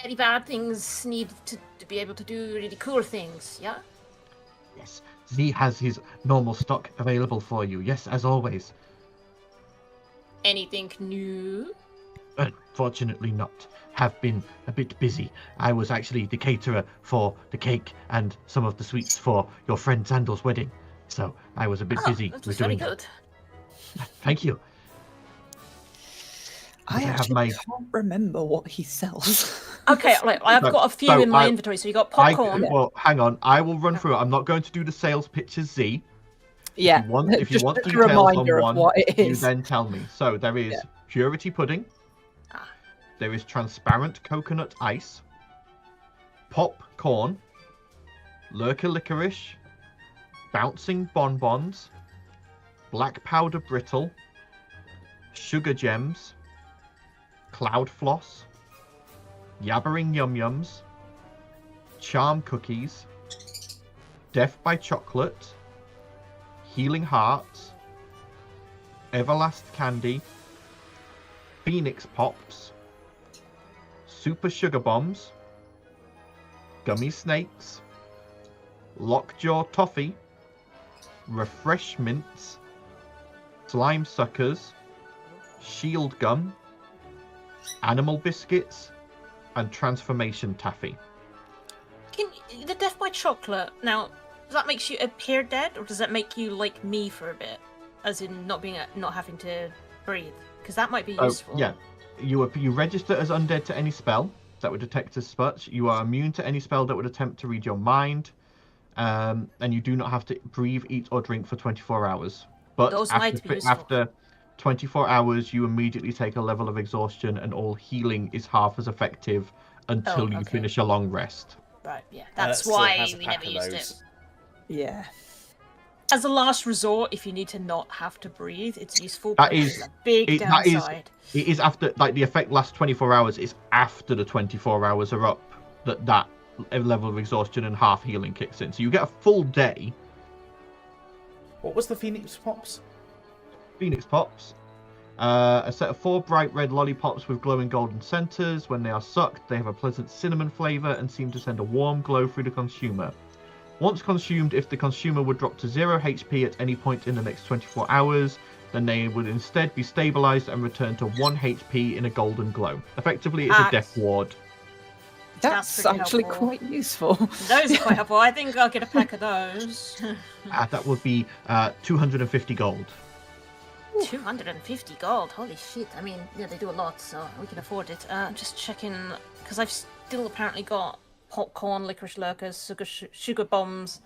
Very bad things need to be able to do really cool things, yeah? Yes, Z has his normal stock available for you. Yes, as always. Anything new? Unfortunately not. Have been a bit busy. I was actually the caterer for the cake and some of the sweets for your friend Sandal's wedding. So I was a bit busy That with was doing very that. good. Thank you. I actually can't remember what he sells. Okay, right, I've got a few in my inventory. So you got popcorn. Well, hang on. I will run through it. I'm not going to do the sales pitches, Z. Yeah. If you want a details reminder on of one, what it you is. then tell me. So there is purity pudding. There is transparent coconut ice. Popcorn. Lurker licorice. Bouncing bonbons. Black powder brittle. Sugar gems. Cloud floss. Yabbering yum yums. Charm cookies. Death by chocolate. Healing hearts. Everlast candy. Phoenix pops. Super sugar bombs. Gummy snakes. Lockjaw toffee. Refreshmints. Slime suckers. Shield gum. Animal biscuits. And transformation taffy. The death by chocolate. Now, does that make you appear dead, or does that make you like me for a bit, as in not having to breathe? Because that might be useful. Yeah, you register as undead to any spell that would detect as such. You are immune to any spell that would attempt to read your mind, and you do not have to breathe, eat, or drink for 24 hours. But those might be useful. after 24 hours, you immediately take a level of exhaustion, and all healing is half as effective until you finish a long rest. Right, yeah. That's still why has a we pack never of used those. it. Yeah. As a last resort, if you need to not have to breathe, it's useful. That but is- it's a big that is- downside. It is after, like, the effect lasts 24 hours. It's after the 24 hours are up that level of exhaustion and half healing kicks in. So you get a full day. What was the Phoenix Pops? Phoenix Pops. A set of 4 bright red lollipops with glowing golden centers. When they are sucked, they have a pleasant cinnamon flavor and seem to send a warm glow through the consumer. Once consumed, if the consumer would drop to 0 HP at any point in the next 24 hours, then they would instead be stabilized and return to 1 HP in a golden glow. Effectively, it's a death ward. That's pretty actually helpful. quite useful. Those are quite helpful. I think I'll get a pack of those. That would be 250 gold. 250 gold. Holy shit. I mean, yeah, they do a lot, so we can afford it. Just checking, because I've still apparently got popcorn, licorice lurkers, sugar bombs.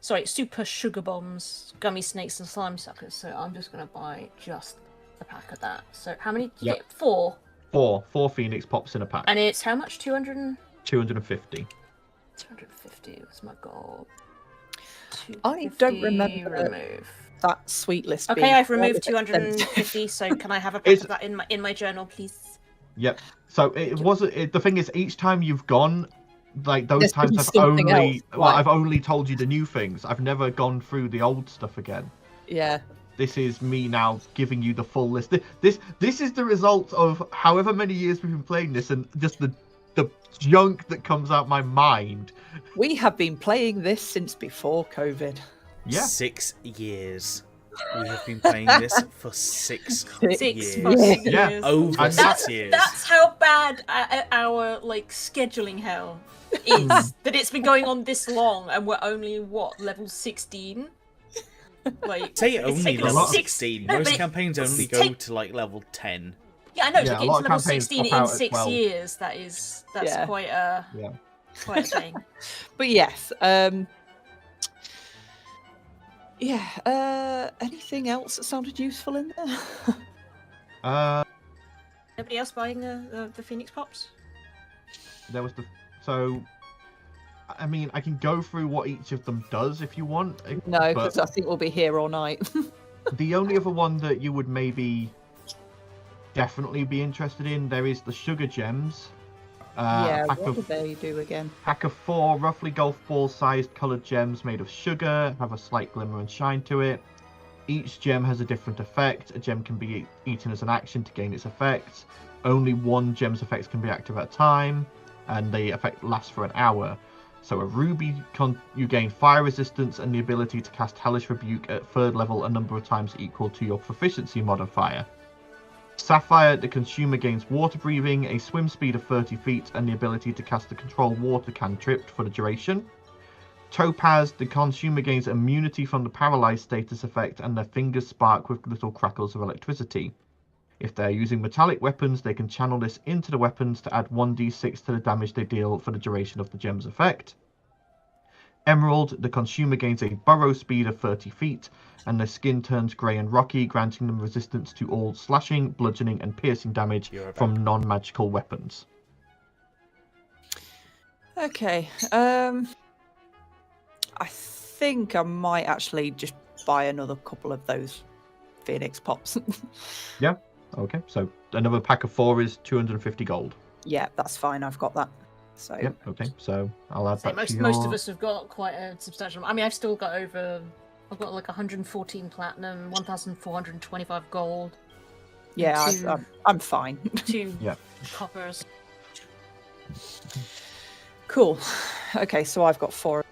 Sorry, super sugar bombs, gummy snakes, and slime suckers. So I'm just going to buy just a pack of that. So how many? Yep. Yeah, 4. 4 Phoenix Pops in a pack. And it's how much? 200? 250. 250 was my goal. I don't 250 remember remove. that sweet list. Okay, being I've removed quite expensive. 250. So can I have a pack It's- of that in my journal, please? Yep. So it wasn't. The thing is, each time you've gone, like those There's times, been I've something only else, well, right. I've only told you the new things. I've never gone through the old stuff again. Yeah. This is me now giving you the full list. This is the result of however many years we've been playing this, and just the junk that comes out my mind. We have been playing this since before COVID. Yeah. 6 years. We have been playing this for 6 6 years. fucking Yeah. years. Over And 6 years. That's how bad our like scheduling hell is. That it's been going on this long, and we're only level 16. Like Say it's only taken us level six- 16. No, Most but campaigns only go take- to like level 10. Yeah, I know. Yeah, to a get lot to of level campaigns 16 top out in at 6 12. years. That's Yeah. quite a Yeah. quite a thing. But yes, yeah. Anything else that sounded useful in there? Nobody else buying the Phoenix Pops? There was so. I mean, I can go through what each of them does if you want. No, but because I think we'll be here all night. the only other one that you would maybe definitely be interested in, there is the sugar gems. Yeah, A pack what of do they do again? Pack of 4 roughly golf ball-sized coloured gems made of sugar, have a slight glimmer and shine to it. Each gem has a different effect. A gem can be eaten as an action to gain its effects. Only one gem's effects can be active at a time, and the effect lasts for an hour. So a ruby, you gain fire resistance and the ability to cast Hellish Rebuke at 3rd level a number of times equal to your proficiency modifier. Sapphire, the consumer gains water breathing, a swim speed of 30 feet, and the ability to cast the control water cantrip for the duration. Topaz, the consumer gains immunity from the paralyzed status effect, and their fingers spark with little crackles of electricity. If they're using metallic weapons, they can channel this into the weapons to add 1d6 to the damage they deal for the duration of the gem's effect. Emerald, the consumer gains a burrow speed of 30 feet, and their skin turns grey and rocky, granting them resistance to all slashing, bludgeoning, and piercing damage from non-magical weapons. Okay. I think I might actually just buy another couple of those Phoenix Pops. Yeah. Okay. So another pack of 4 is 250 gold. Yeah, that's fine. I've got that. So Yep. Okay. So I'll add So that to most your... of us have got quite a substantial. I mean, I've still got I've got like 114 platinum, 1,425 gold. yeah, two- I'm fine. 2 Yeah. coppers. Cool. Okay, so I've got 4.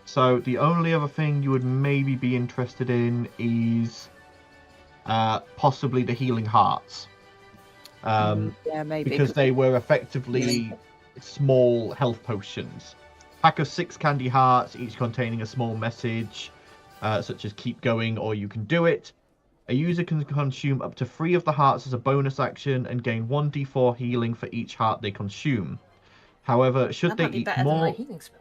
So the only other thing you would maybe be interested in is possibly the healing hearts. Yeah, maybe. Because they were effectively small health potions. Pack of 6 candy hearts, each containing a small message, such as keep going or you can do it. A user can consume up to 3 of the hearts as a bonus action and gain 1d4 healing for each heart they consume. However, should That they might be eat better than my more... healing spell.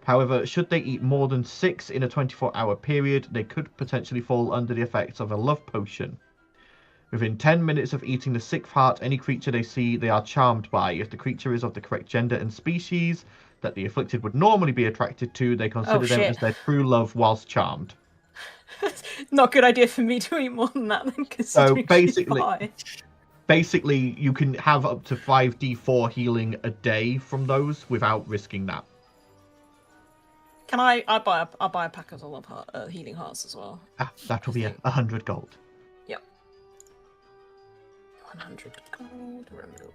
However, should they eat more than 6 in a 24-hour period, they could potentially fall under the effects of a love potion. Within 10 minutes of eating the 6th heart, any creature they see, they are charmed by. If the creature is of the correct gender and species that the afflicted would normally be attracted to, they consider them as their true love whilst charmed. Not a good idea for me to eat more than that, then, So considering basically, you can have up to 5d4 healing a day from those without risking that. Can I'll buy a pack of the healing hearts as well. That will be 100 gold. Yep. 100 gold, remove.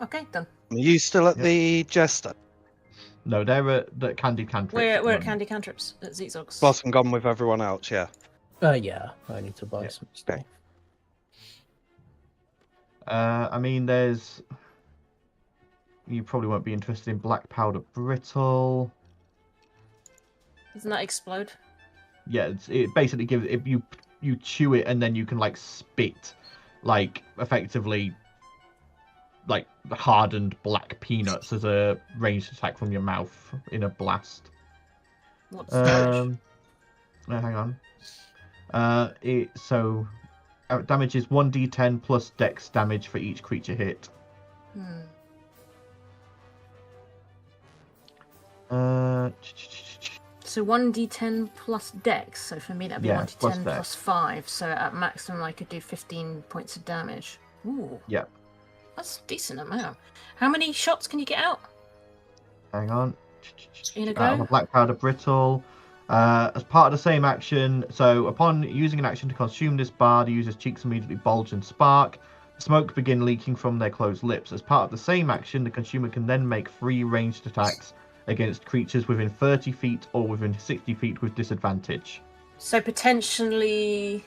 Okay, done. Are you still at the Jester? No, they're at the Candy Cantrips. We're at Candy Cantrips at Zigzog's. Boss and gone with everyone else, yeah. Yeah, I need to buy some stuff. Okay. I mean, there's... You probably won't be interested in Black Powder Brittle. Doesn't that explode? Yeah, it basically gives... If you chew it and then you can, like, spit, like, effectively, like, hardened black peanuts as a ranged attack from your mouth in a blast. What's hang on. So damage is 1d10 plus dex damage for each creature hit. So 1d10 plus dex. So for me that'd be 1d10 plus 5. So at maximum I could do 15 points of damage. Ooh. Yeah. That's a decent amount. How many shots can you get out? Hang on. In a go? Black Powder Brittle. As part of the same action, so upon using an action to consume this bar, the user's cheeks immediately bulge and spark. Smoke begin leaking from their closed lips. As part of the same action, the consumer can then make 3 ranged attacks against creatures within 30 feet or within 60 feet with disadvantage. So potentially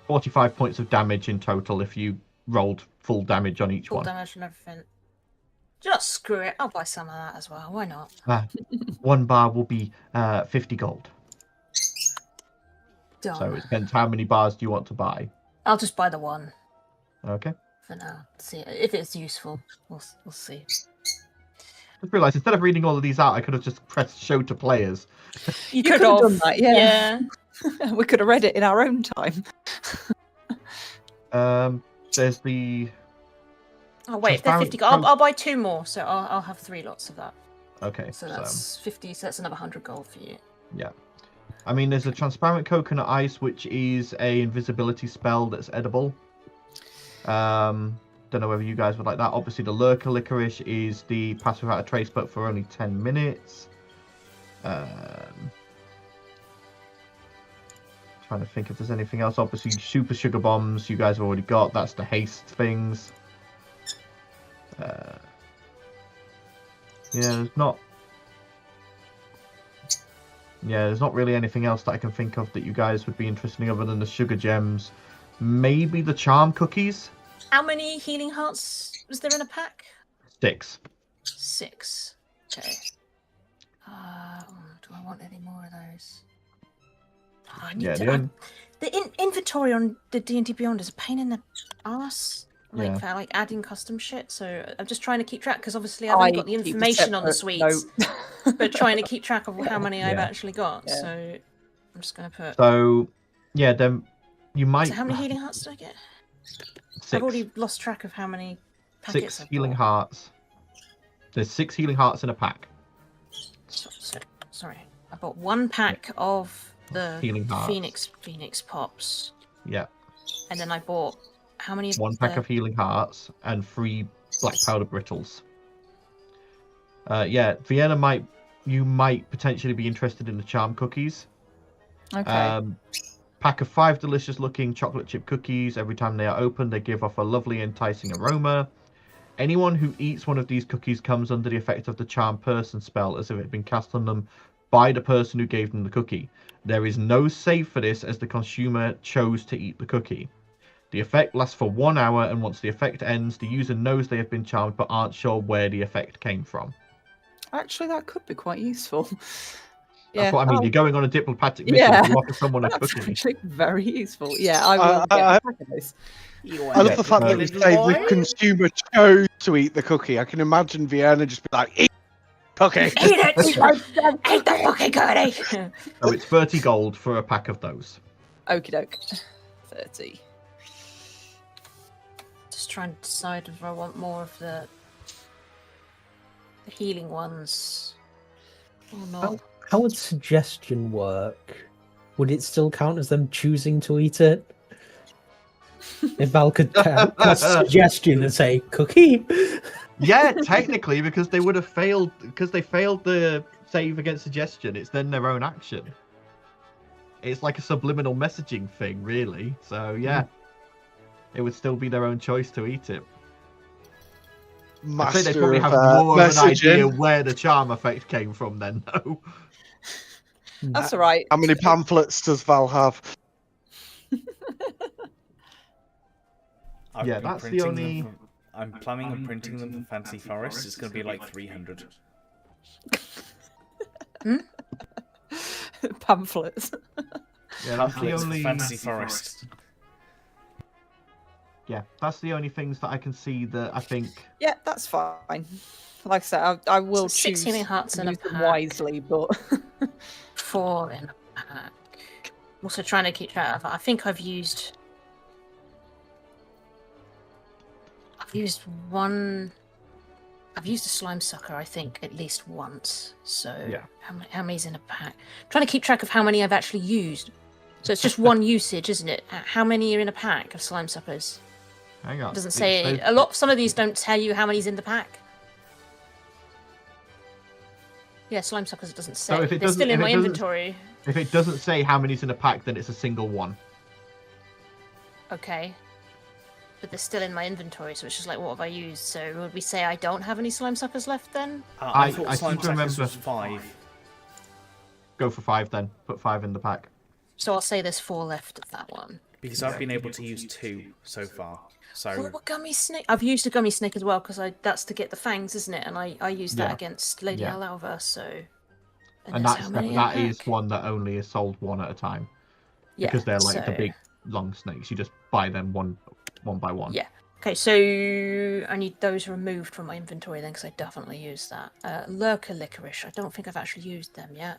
45 points of damage in total if you rolled full damage on each one. Full damage and everything. Just screw it. I'll buy some of that as well. Why not? 1 bar will be 50 gold. Done. So it depends how many bars do you want to buy. I'll just buy the 1. Okay. For now. See if it's useful. We'll see. I just realised instead of reading all of these out, I could have just pressed show to players. You could have done that, yeah. We could have read it in our own time. There's the... Oh wait, if they're 50 gold, I'll buy 2 more, so I'll have 3 lots of that. Okay. So that's 50, so that's another 100 gold for you. Yeah. I mean, there's a transparent coconut ice, which is a invisibility spell that's edible. Don't know whether you guys would like that. Obviously, the lurker licorice is the pass without a trace, but for only 10 minutes. Trying to think if there's anything else. Obviously, super sugar bombs you guys have already got. That's the haste things. There's not really anything else that I can think of that you guys would be interested in other than the sugar gems. Maybe the charm cookies. How many healing hearts was there in a pack? 6. 6. Okay. Do I want any more of those? Oh, I need the inventory on the D&D Beyond is a pain in the ass. For like adding custom shit, so I'm just trying to keep track because obviously I've got the information on the suites, but trying to keep track of how many I've actually got. Yeah. So I'm just gonna put. So then you might. So how many healing hearts did I get? 6. I've already lost track of how many packets. 6 healing hearts. There's 6 healing hearts in a pack. Sorry, I bought 1 pack of the healing hearts. Phoenix pops. Yeah. And then I bought. How many? 1 pack of healing hearts and 3 black powder brittles. Vienna might potentially be interested in the charm cookies. Okay. Pack of 5 delicious looking chocolate chip cookies. Every time they are opened, they give off a lovely enticing aroma. Anyone who eats one of these cookies comes under the effect of the charm person spell as if it had been cast on them by the person who gave them the cookie. There is no save for this as the consumer chose to eat the cookie. The effect lasts for 1 hour, and once the effect ends, the user knows they have been charmed but aren't sure where the effect came from. Actually, that could be quite useful. That's what I mean. You're going on a diplomatic mission to offer someone a cookie. That's actually very useful. Yeah, I will get a pack of those. I love the fact that you say the consumer chose to eat the cookie. I can imagine Vienna just be like, eat cookie. Eat it! Eat the fucking cookie! So it's 30 gold for a pack of those. Okie doke. 30. Just trying to decide if I want more of the healing ones or not. How would suggestion work? Would it still count as them choosing to eat it? If Val could cast suggestion and say cookie. Yeah, technically, because they would have failed because they failed the save against suggestion. It's then their own action. It's like a subliminal messaging thing, really. So yeah, it would still be their own choice to eat it. I'd say they probably have more of an idea where the charm effect came from then, though. That's all right. How many pamphlets does Val have? I've Yeah, been that's the printing only- them I'm planning on printing them for Fancy Forest. It's going to be like 300. Pamphlets. Yeah, that's the Pamphlets for only. Fancy Forest. Yeah, that's the only things that I can see that I think. Yeah, that's fine. Like I said, I will So 6 choose healing hearts to in a use them pack. wisely, but 4 in a pack. I'm also trying to keep track of. I think I've used one. I've used a slime sucker, I think, at least once. So Yeah. how many's in a pack? I'm trying to keep track of how many I've actually used. So it's just one usage, isn't it? How many are in a pack of slime suckers? Hang on. It doesn't say a lot. Some of these don't tell you how many's in the pack. Yeah, slime suckers. It doesn't say. So if it They're doesn't- still in if my it doesn't- inventory. If it doesn't say how many's in a pack, then it's a single one. Okay. But they're still in my inventory, so it's just like, what have I used? So would we say I don't have any slime suckers left then? I thought I Slime seem to Suckers remember- was 5. Go for 5 then. Put 5 in the pack. So I'll say there's 4 left of that one. Because I've been able to use 2 so far. So What gummy snake? I've used a gummy snake as well because that's to get the fangs, isn't it? And I used that Yeah. against Lady Yeah. Alauva, so. And there's that's how many in that a is pack? one that only is sold one at a time. Yeah, Because they're like the so- big long snakes. You just buy them one by one. Yeah. Okay, so I need those removed from my inventory then, because I definitely used that. Lurker licorice. I don't think I've actually used them yet.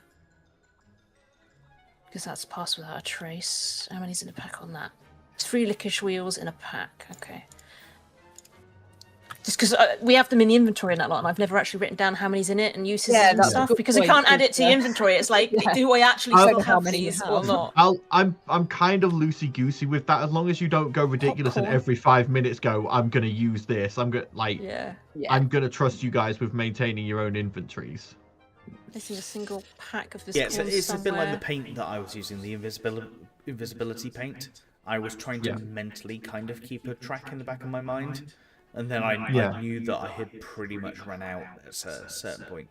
Because that's passed without a trace. How many's in a pack on that? It's 3 licorice wheels in a pack. Okay. Just because we have them in the inventory in that lot, and I've never actually written down how many's in it and uses Yeah, and that's a stuff, good because I point, can't add it to yeah. your inventory. It's like, Yeah. do I actually I'll- still How have many you these or have. not? I'm kind of loosey goosey with that. As long as you don't go ridiculous and Popcorn. every 5 minutes go, I'm gonna use this. I'm gonna Yeah. yeah. I'm gonna trust you guys with maintaining your own inventories. This is a single pack of this. yeah, so corn it's a bit like the somewhere. paint that I was using, the invisibility paint. I was trying to Yeah. mentally kind of keep a track in the back of my mind, and then I Yeah. knew that I had pretty much run out at a certain point.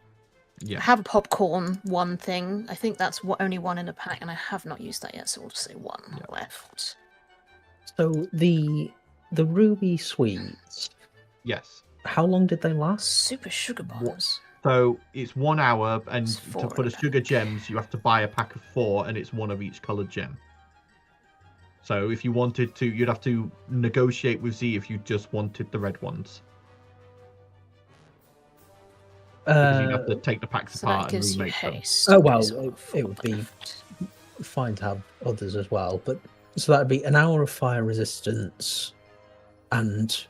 I Yeah. have a popcorn one thing. I think that's only 1 in a pack, and I have not used that yet, so we'll just say 1 left. So the ruby sweets, Yes. how long did they last? Super sugar bombs. So it's 1 hour, and It's to 4 put a in that. sugar gems, you have to buy a pack of 4, and it's 1 of each coloured gem. So if you wanted to, you'd have to negotiate with Z if you just wanted the red ones. Because you'd have to take the packs So that apart and gives you remake them. haste. Oh, Okay, well, so it- four it would be- left. fine to have others as well, but so that'd be an hour of fire resistance and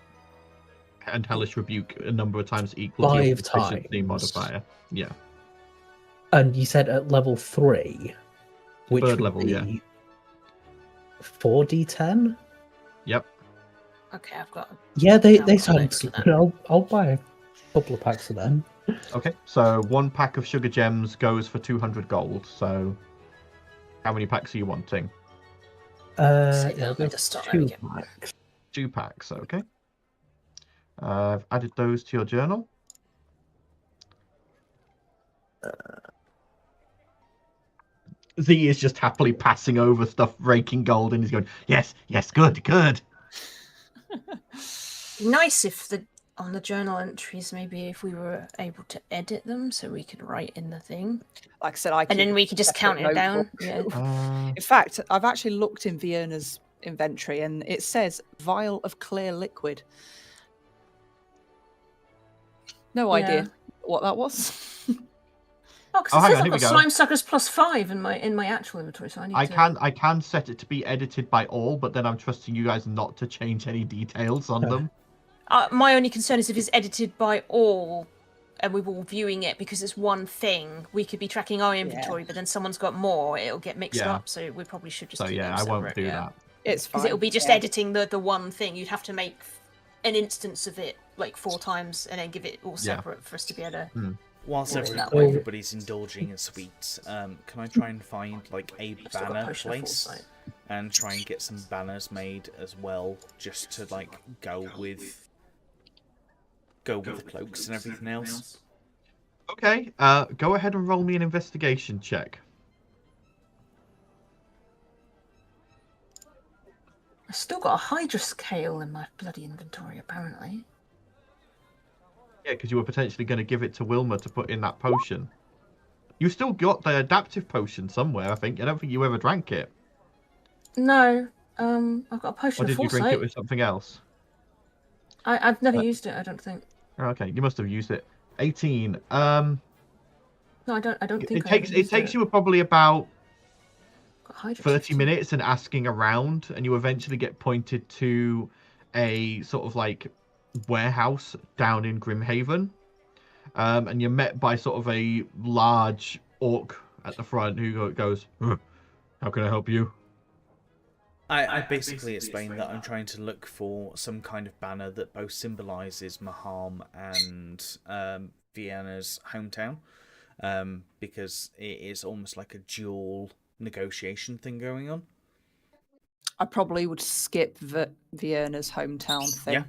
And Hellish Rebuke a number of times equals 5 your proficiency times. modifier. Yeah. you said at level 3, which Third would level, be yeah. 4d10. Yep. Okay, I've got. Yeah, they I'll sound collect good. that. I'll buy a couple of packs of them. Okay. So 1 pack of sugar gems goes for 200 gold. So how many packs are you wanting? Say Yeah, that, go just start there 2 again. packs. 2 packs. Okay. I've added those to your journal. Z is just happily passing over stuff, raking gold, and he's going, yes, yes, good, good. Nice if on the journal entries, maybe if we were able to edit them so we could write in the thing, Like I said, I and then keep we could just count separate it down. notebook. Yeah. In fact, I've actually looked in Vienna's inventory and it says vial of clear liquid. No Yeah. idea what that was. Oh, because it says I've got slime suckers +5 in my actual inventory, so I can set it to be edited by all, but then I'm trusting you guys not to change any details on them. My only concern is if it's edited by all, and we're all viewing it because it's one thing. We could be tracking our inventory, but then someone's got more. It'll get mixed up, so we probably should just. Keep them I won't do that. It's fine. Because it'll be just editing the one thing. You'd have to make an instance of it like 4 times and then give it all separate for us to be able to. Whilst everybody's indulging in sweets, can I try and find like a banner place and try and get some banners made as well, just to like go with the cloaks and everything else? Okay, go ahead and roll me an investigation check. I've still got a Hydra scale in my bloody inventory, apparently. Yeah, because you were potentially going to give it to Wilma to put in that potion. You still got the adaptive potion somewhere, I think. I don't think you ever drank it. No, I've got a potion of foresight. Or did you drink it with something else? I've never used it, I don't think. Okay, you must have used it. 18. No, I don't think it takes you probably about 30 minutes and asking around, and you eventually get pointed to a sort of like warehouse down in Grimhaven, and you're met by sort of a large orc at the front who goes, "How can I help you?" I basically explained that I'm trying to look for some kind of banner that both symbolises Maham and Vienna's hometown, because it is almost like a dual negotiation thing going on. I probably would skip Vienna's hometown thing. Yeah.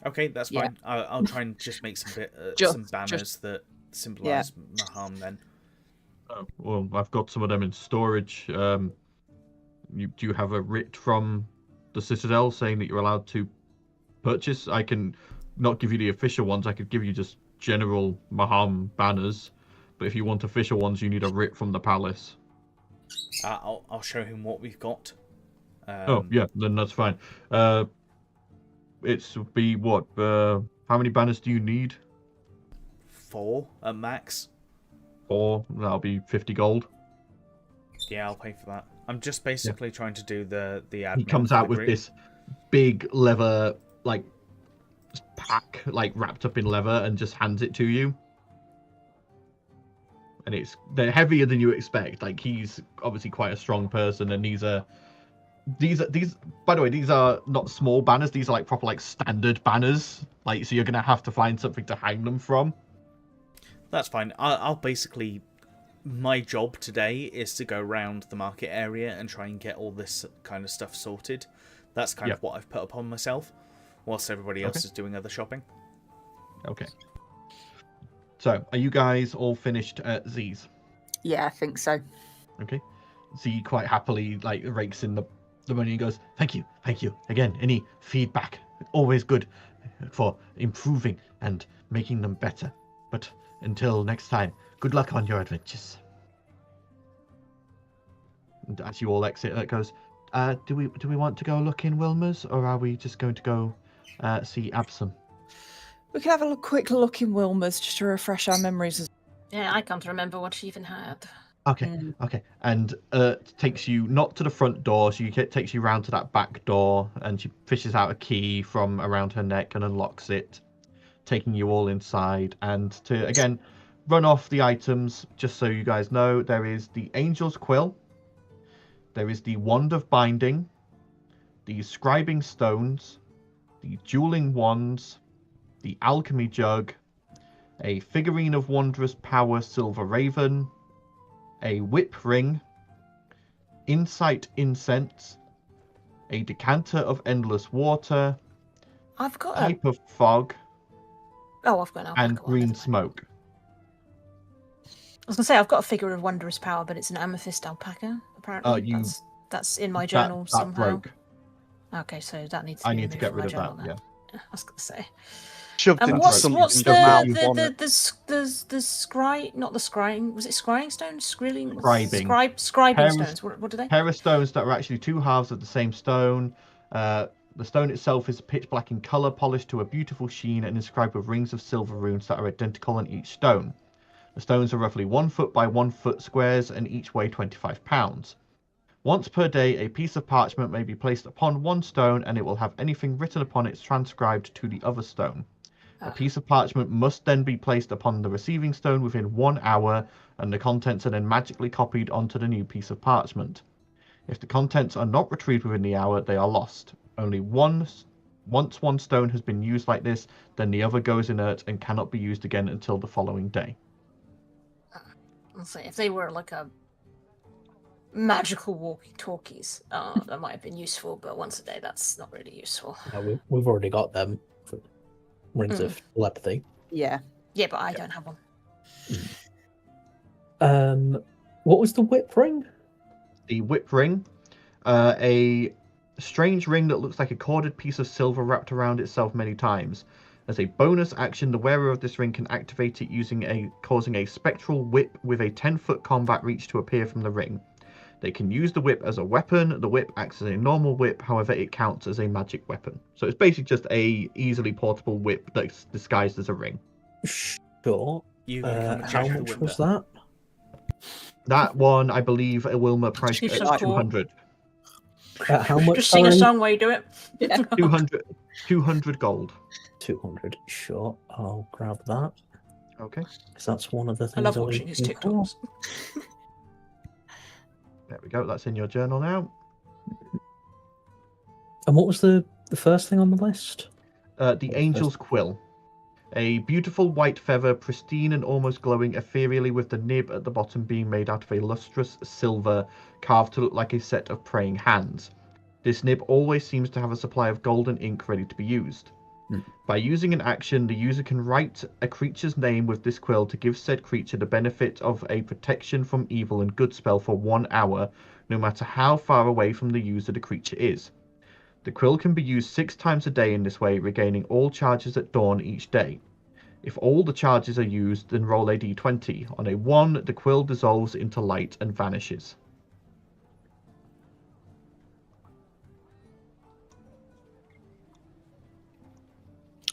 Okay, that's fine. I'll try and just make some banners that symbolise Maham then. Oh, well, I've got some of them in storage. Do you have a writ from the Citadel saying that you're allowed to purchase? I can not give you the official ones. I could give you just general Maham banners. But if you want official ones, you need a writ from the palace. I'll show him what we've got. Oh, yeah, then that's fine. It's be what? How many banners do you need? 4 at max. 4. That'll be 50 gold. Yeah, I'll pay for that. I'm just basically trying to do the admin. He comes out with this big leather like pack, like wrapped up in leather, and just hands it to you. And they're heavier than you expect. Like, he's obviously quite a strong person, and these by the way, these are not small banners. These are like proper like standard banners. Like, so you're gonna have to find something to hang them from. That's fine. I'll basically, my job today is to go around the market area and try and get all this kind of stuff sorted. That's kind of what I've put upon myself, whilst everybody else is doing other shopping. Okay. So, are you guys all finished at Z's? Yeah, I think so. Okay. Z quite happily like rakes in the money and goes, thank you. Again, any feedback, always good for improving and making them better. But until next time, good luck on your adventures. And as you all exit, it goes, do we want to go look in Wilma's, or are we just going to go see Absam? We can have a quick look in Wilma's just to refresh our memories. Yeah, I can't remember what she even had. Okay. And takes you not to the front door, so takes you round to that back door, and she fishes out a key from around her neck and unlocks it, taking you all inside. And to, again, run off the items, just so you guys know, there is the Angel's Quill, there is the Wand of Binding, the Scribing Stones, the Dueling Wands, the Alchemy Jug, a Figurine of Wondrous Power Silver Raven, a Whip Ring, Insight Incense, a Decanter of Endless Water, I've got Pipe of Fog, I've got and Green Smoke. I was going to say, I've got a Figure of Wondrous Power, but it's an Amethyst Alpaca, apparently. That's in my journal somehow. Broke. Okay, so that needs I need to get rid of that, then. I was going to say. What's the scry? Not the scrying. Was it scrying stones? Scribing stones. What are they? Pair of stones that are actually 2 halves of the same stone. The stone itself is pitch black in color, polished to a beautiful sheen, and inscribed with rings of silver runes that are identical on each stone. The stones are roughly 1 foot by 1 foot squares and each weigh 25 pounds. Once per day, a piece of parchment may be placed upon one stone and it will have anything written upon it transcribed to the other stone. A piece of parchment must then be placed upon the receiving stone within 1 hour, and the contents are then magically copied onto the new piece of parchment. If the contents are not retrieved within the hour, they are lost. Once one stone has been used like this, then the other goes inert and cannot be used again until the following day. Let's say if they were like a magical walkie-talkies, that might have been useful, but once a day, that's not really useful. No, we've already got them for rings of telepathy. Yeah. Yeah, but I don't have one. What was the whip ring? The whip ring, a strange ring that looks like a corded piece of silver wrapped around itself many times. As a bonus action, the wearer of this ring can activate it causing a spectral whip with a 10-foot combat reach to appear from the ring. They can use the whip as a weapon. The whip acts as a normal whip, however, it counts as a magic weapon. So it's basically just a easily portable whip that's disguised as a ring. Sure. How much was that? That one, I believe, Wilma priced at 200. How much? Just sing a song while you do it. Yeah. 200 gold. 200. Sure, I'll grab that. Okay. Because that's one of the things I love watching his TikToks. There we go. That's in your journal now. And what was the first thing on the list? The Angel's Quill. A beautiful white feather, pristine and almost glowing ethereally, with the nib at the bottom being made out of a lustrous silver carved to look like a set of praying hands. This nib always seems to have a supply of golden ink ready to be used. By using an action, the user can write a creature's name with this quill to give said creature the benefit of a protection from evil and good spell for 1 hour, no matter how far away from the user the creature is. The quill can be used 6 times a day in this way, regaining all charges at dawn each day. If all the charges are used, then roll a d20. On a 1, the quill dissolves into light and vanishes.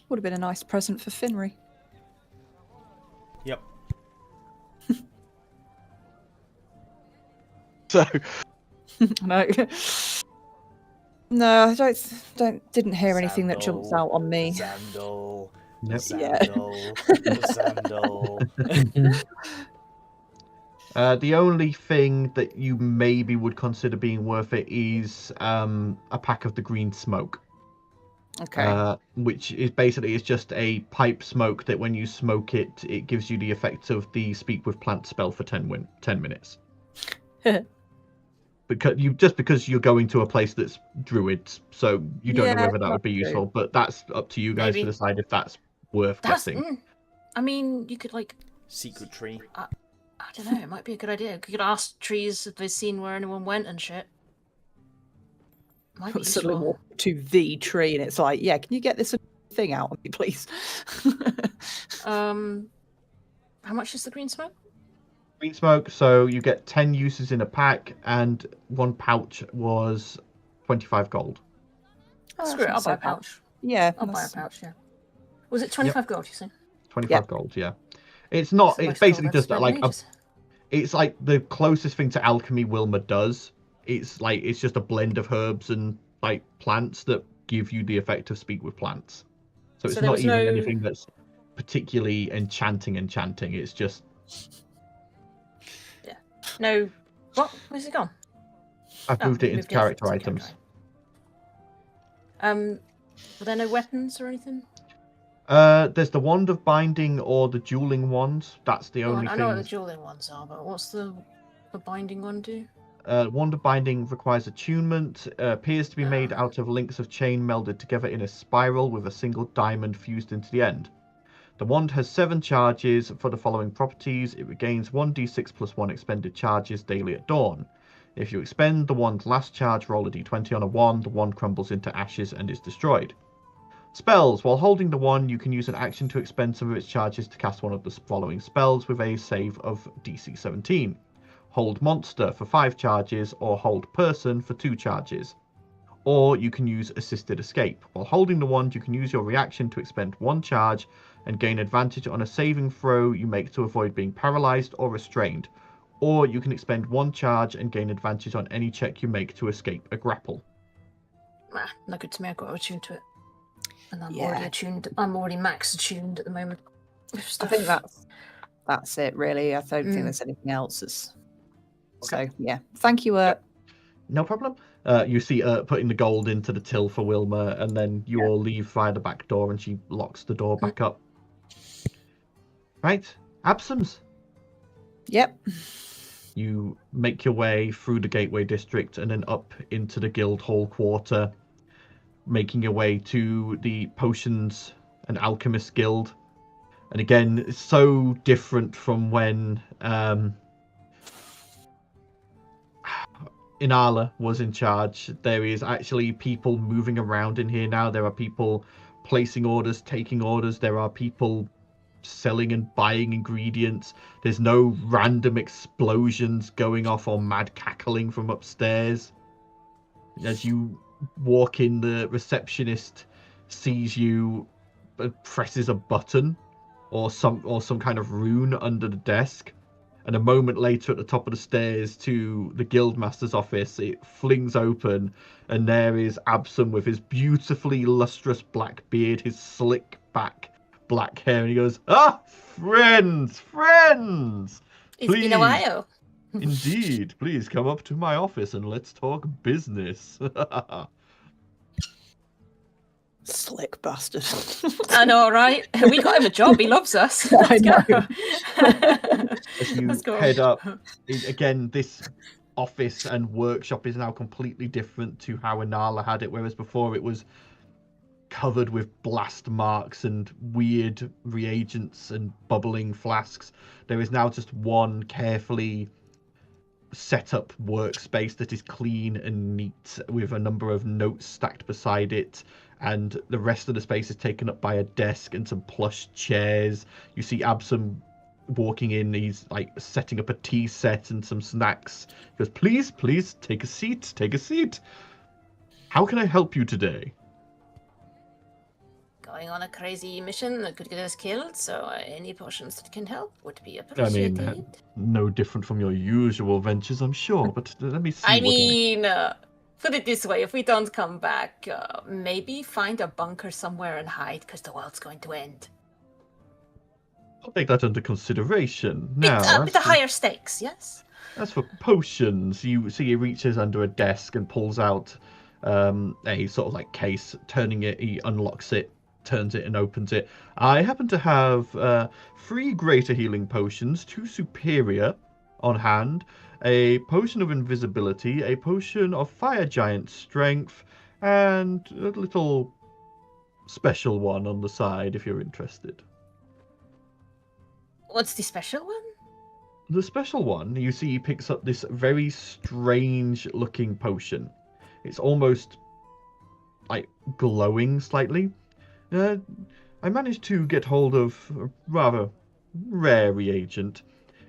Would have been a nice present for Finry. Yep. So, No. No, I didn't hear anything that jumps out on me. Sandal. Nope. Sandal. The only thing that you maybe would consider being worth it is a pack of the green smoke. Okay. Which is basically it's just a pipe smoke that when you smoke it, it gives you the effect of the speak with plant spell for 10 minutes. Because you're going to a place that's druids, so you don't know whether that would be useful. But that's up to you guys to decide if that's worth getting. I mean, you could like secret tree. I don't know. It might be a good idea. You could ask trees if they've seen where anyone went and shit. Might be Suddenly useful. walk to the tree and it's like, yeah, can you get this thing out on me, please? How much is the green smoke? Green smoke, so you get 10 uses in a pack, and 1 pouch was 25 gold. Screw it, I'll buy a pouch. Yeah, I'll buy a pouch, yeah. Was it 25 gold, you said? 25 gold, yeah. It's not, it's basically just like it's like the closest thing to alchemy Wilma does. It's just a blend of herbs and like plants that give you the effect of speak with plants. So it's not even anything that's particularly enchanting. It's just No. What? Where's it gone? I've moved it into character items. Were there no weapons or anything? There's the wand of binding or the dueling wand. That's the only thing. I know what the dueling ones are, but what's the binding one do? Wand of binding requires attunement. Appears to be made out of links of chain melded together in a spiral with a single diamond fused into the end. The wand has 7 charges for the following properties. It regains 1d6 plus 1 expended charges daily at dawn. If you expend the wand's last charge, roll a d20 on a 1. The wand crumbles into ashes and is destroyed. Spells. While holding the wand, you can use an action to expend some of its charges to cast one of the following spells with a save of DC 17. Hold Monster for 5 charges, or Hold Person for 2 charges. or you can use assisted escape. While holding the wand, you can use your reaction to expend 1 charge and gain advantage on a saving throw you make to avoid being paralyzed or restrained, or you can expend 1 charge and gain advantage on any check you make to escape a grapple. Not good to me. I've got attuned to it, and I'm Yeah. already attuned. I'm already max attuned at the moment. I think that's it, really. I don't think Mm. there's anything else. Okay. So, yeah. Thank you, No problem. You see putting the gold into the till for Wilma, and then you all leave via the back door, and she locks the door back up. Right, Absams. Yep. You make your way through the Gateway District and then up into the Guildhall Quarter, making your way to the Potions and Alchemist Guild. And again, it's so different from when Inala was in charge. There is actually people moving around in here now. There are people placing orders, taking orders. There are people selling and buying ingredients. There's no random explosions going off or mad cackling from upstairs. As you walk in, the receptionist sees you, presses a button or some kind of rune under the desk, and a moment later at the top of the stairs to the Guildmaster's office, it flings open, and there is Absam with his beautifully lustrous black beard, his slick back black hair, and he goes, friends! It's been a while. Indeed, please come up to my office and let's talk business. Slick bastard. I know, right? We got him a job. He loves us. I know. As you Let's go. head up, again, this office and workshop is now completely different to how Inala had it, whereas before it was covered with blast marks and weird reagents and bubbling flasks. There is now just one carefully set up workspace that is clean and neat, with a number of notes stacked beside it, and the rest of the space is taken up by a desk and some plush chairs. You see Absam walking in, he's like setting up a tea set and some snacks. He goes, please take a seat. How can I help you today? Going on a crazy mission that could get us killed, so any potions that can help would be appreciated. No different from your usual ventures, I'm sure, but let me see. Put it this way, if we don't come back, maybe find a bunker somewhere and hide, because the world's going to end. I'll take that under consideration. Now, With the higher stakes, yes? As for potions, you see he reaches under a desk and pulls out a sort of like case, turning it, he unlocks it, turns it and opens it. I happen to have 3 greater healing potions, 2 superior on hand, a potion of invisibility, a potion of fire giant strength, and a little special one on the side if you're interested. What's the special one? The special one, you see he picks up this very strange looking potion. It's almost like glowing slightly. I managed to get hold of a rather rare reagent.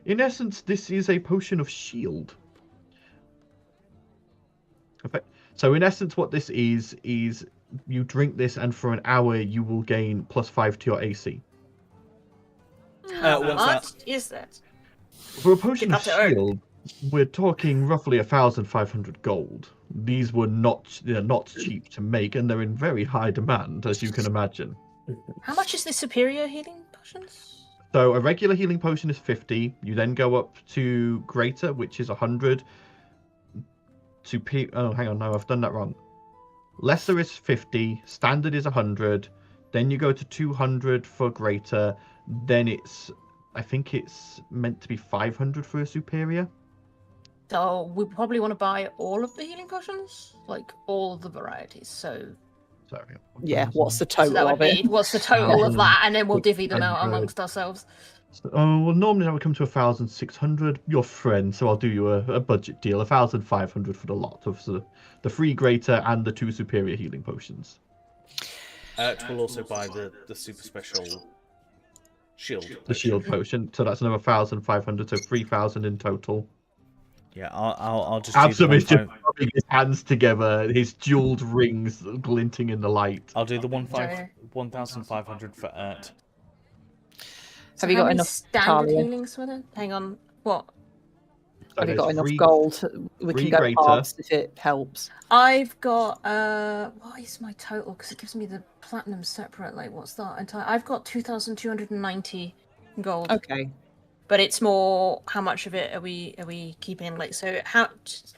In essence, this is a potion of shield. Okay. So in essence, what this is you drink this, and for an hour you will gain +5 to your AC. How what's much that? is that? For a potion of Get up to shield, we're talking roughly 1,500 gold. These were not cheap to make, and they're in very high demand, as you can imagine. How much is the superior healing potions? So a regular healing potion is 50. You then go up to greater, which is 100. Oh, hang on, no, I've done that wrong. Lesser is 50. Standard is 100. Then you go to 200 for greater. Then I think it's meant to be 500 for a superior. So we probably want to buy all of the healing potions, like all of the varieties. So Sorry. Yeah, what's the So total that would of it? be what's the total of that, and then we'll divvy them out 100. amongst ourselves. Well, normally I would come to 1,600. Your friend, so I'll do you a budget deal, 1,500 for the lot of the 3 greater and the 2 superior healing potions. We'll also buy the super special shield. The shield potion, so that's another 1,500, so 3,000 in total. Yeah, I'll just. Absum is just 1,500. rubbing his hands together, his jeweled rings glinting in the light. I'll do the 1,500 for Ert. So Have you how got many enough standard Talia? healings for them? Hang on. What? So Have you there's got enough three- gold? We three can go greater. halves if it helps. I've got what is my total? Because it gives me the platinum separate. Like, what's that entire? I've got 2,290 gold. Okay. But it's more how much of it are we keeping? Like, so how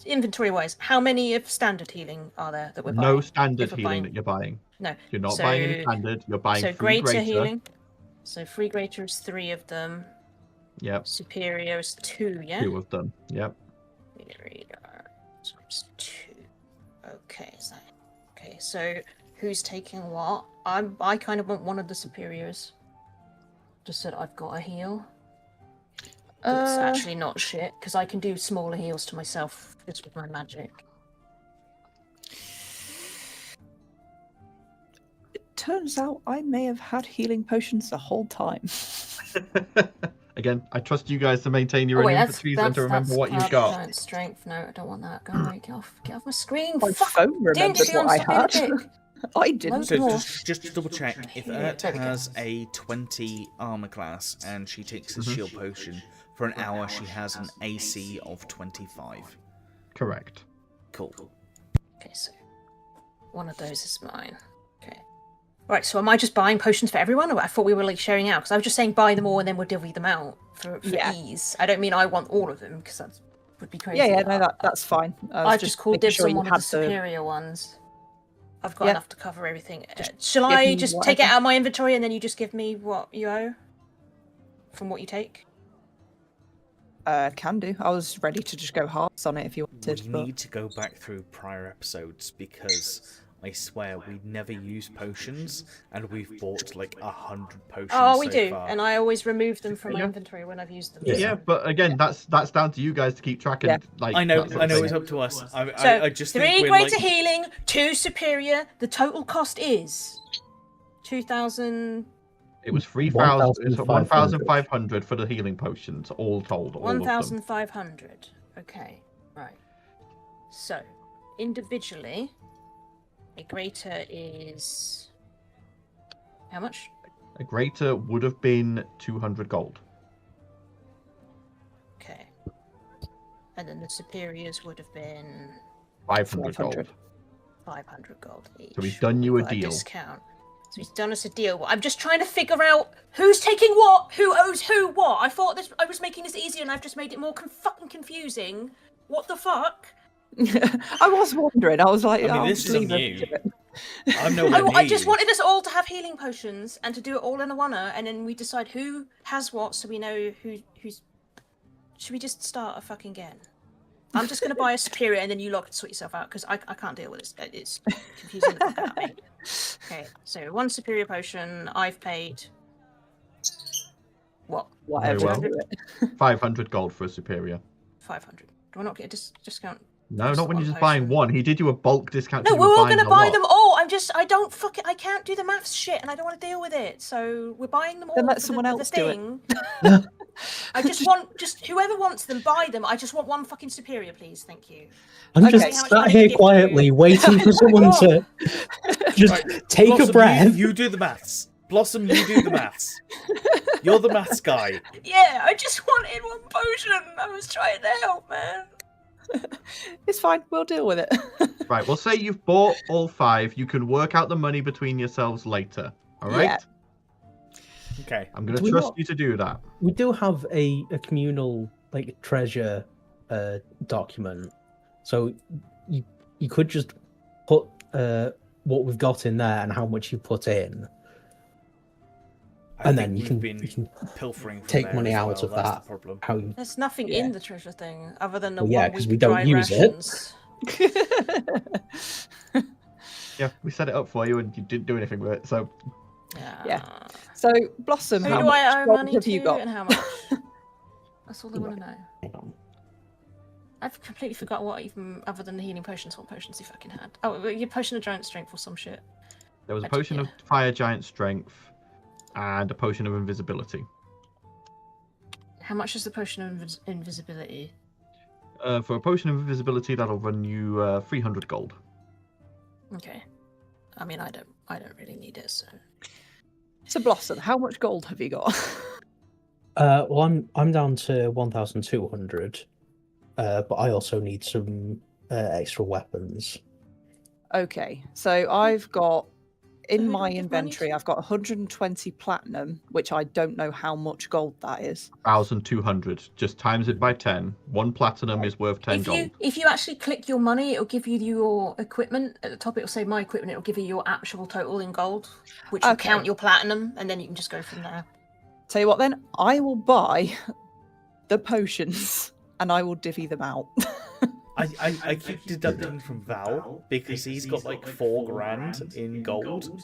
inventory wise, how many of standard healing are there that we're buying? No standard If we're healing buying- that you're buying. No. You're not So- buying any standard. You're buying So free greater greater. healing. So free greater is 3 of them. Yep. Superior is 2. Yeah. 2 of them. Yep. Superior, so it's 2. Okay. So who's taking what? I kind of want one of the superiors. Just so that I've got a heal. It's actually not shit, because I can do smaller heals to myself just with my magic. It turns out I may have had healing potions the whole time. Again, I trust you guys to maintain your own inventories and to remember what you've got. Giant strength. No, I don't want that. Go away. Get off my screen. My Fuck. phone remembered D&D what I Beyond, stop being a had. dick. I didn't. So More. just to double check, if Ert There we go. has a 20 armor class and she takes a shield potion, for an hour she has an AC of 25. Correct. Cool. Okay, so one of those is mine. Okay. Right, so am I just buying potions for everyone? Or I thought we were like sharing out, because I was just saying buy them all and then we'll divvy them out for ease. I don't mean I want all of them, because that would be crazy. Yeah, no, that's fine. I've just called making dibs sure on you one of had the superior ones. I've got Yeah. enough to cover everything. Shall give I me just take it whatever. out of my inventory and then you just give me what you owe from what you take? Can do. I was ready to just go halves on it if you We wanted. But... need to go back through prior episodes because I swear we never use potions and we've bought like 100 potions. Oh, we so do, far. and I always remove them from my Yeah. inventory when I've used them. Yeah, but again, that's down to you guys to keep track. Yeah. And, like, I know, that sort of thing. it's up to us. So I just 3 think we're greater like... healing, 2 superior. The total cost is 2,000. It was 3,000. It's 1,500. 1,500 for the healing potions, all told. All of them. 1,500. Okay, right. So, individually, a greater is how much? A greater would have been 200 gold. Okay. And then the superiors would have been 500 gold. 500. 500 gold each. So he's done you a Got deal. Discount. So he's done us a deal. I'm just trying to figure out who's taking what, who owes who what. I thought I was making this easier, and I've just made it more fucking confusing. What the fuck? I was wondering. I was like, I mean, I'll this isn't leave new. it. I'm nowhere near I just you. wanted us all to have healing potions and to do it all in a one-er, and then we decide who has what, so we know who's. Should we just start a fucking game? I'm just going to buy a superior, and then you lot can sort yourself out, because I can't deal with this. It's confusing the fuck out of me. Okay, so 1 superior potion. I've paid what? Whatever. Very well. do it. 500 gold for a superior. 500. Do I not get a discount? No, Just not when one you're just potion. buying one. He did you a bulk discount. No, 'cause you we're were all buying going to a buy lot. them all. I can't do the maths shit, and I don't want to deal with it. So we're buying them all. Then let for someone the else do it. thing. I just want whoever wants them, buy them. I just want 1 fucking superior, please. Thank you. I'm Okay. just How much sat money here to give quietly you? waiting for someone to just Right, take Blossom, a breath. You do the maths. Blossom, you do the maths. You're the maths guy. Yeah, I just wanted 1 potion. I was trying to help, man. It's fine. We'll deal with it. Right, well, say you've bought all 5. You can work out the money between yourselves later. All right? Yeah. Okay. I'm going Do to we trust not- you to do that. We do have a communal like treasure document, so you could just put what we've got in there and how much you put in, I and think then you we've can been pilfering from take there money as out well. of That's that. the problem. How you There's nothing Yeah. in the treasure thing other than the Well, yeah, 1 'cause week we don't dry use it. rations. Yeah, we set it up for you and you didn't do anything with it. So Yeah. So, Blossom, Who how do much I owe gold money have to you got? and how much? That's all I want to know. hang on. I've completely forgot what even other than the healing potions, what potions you fucking had. Oh, your potion of giant strength or some shit. there was a I did- potion of fire giant strength and a potion of invisibility. How much is the potion of invisibility? For a potion of invisibility, that'll run you 300 gold. Okay. I mean, I don't really need it, so. So Blossom, how much gold have you got? Well, I'm down to 1,200, but I also need some extra weapons. Okay, so I've got in Who do my I give money inventory, to? I've got 120 platinum, which I don't know how much gold that is. 1,200. Just times it by 10. 1 platinum is worth 10 gold. If you actually click your money, it'll give you your equipment. At the top, it'll say my equipment. It'll give you your actual total in gold, which will Okay. count your platinum, and then you can just go from there. Tell you what, then I will buy the potions and I will divvy them out. I keep deducting from Val because he's got like 4 grand in gold.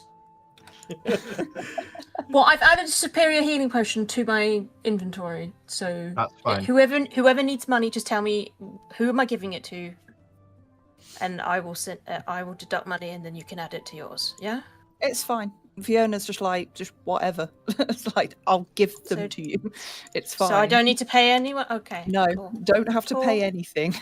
Well, I've added a superior healing potion to my inventory, so That's fine. whoever needs money, just tell me who am I giving it to, and I will deduct money, and then you can add it to yours. Yeah. It's fine. Fiona's just whatever. It's like, I'll give them So- to you. It's fine. So I don't need to pay anyone. Okay. No, Cool. don't have to pay Cool. anything.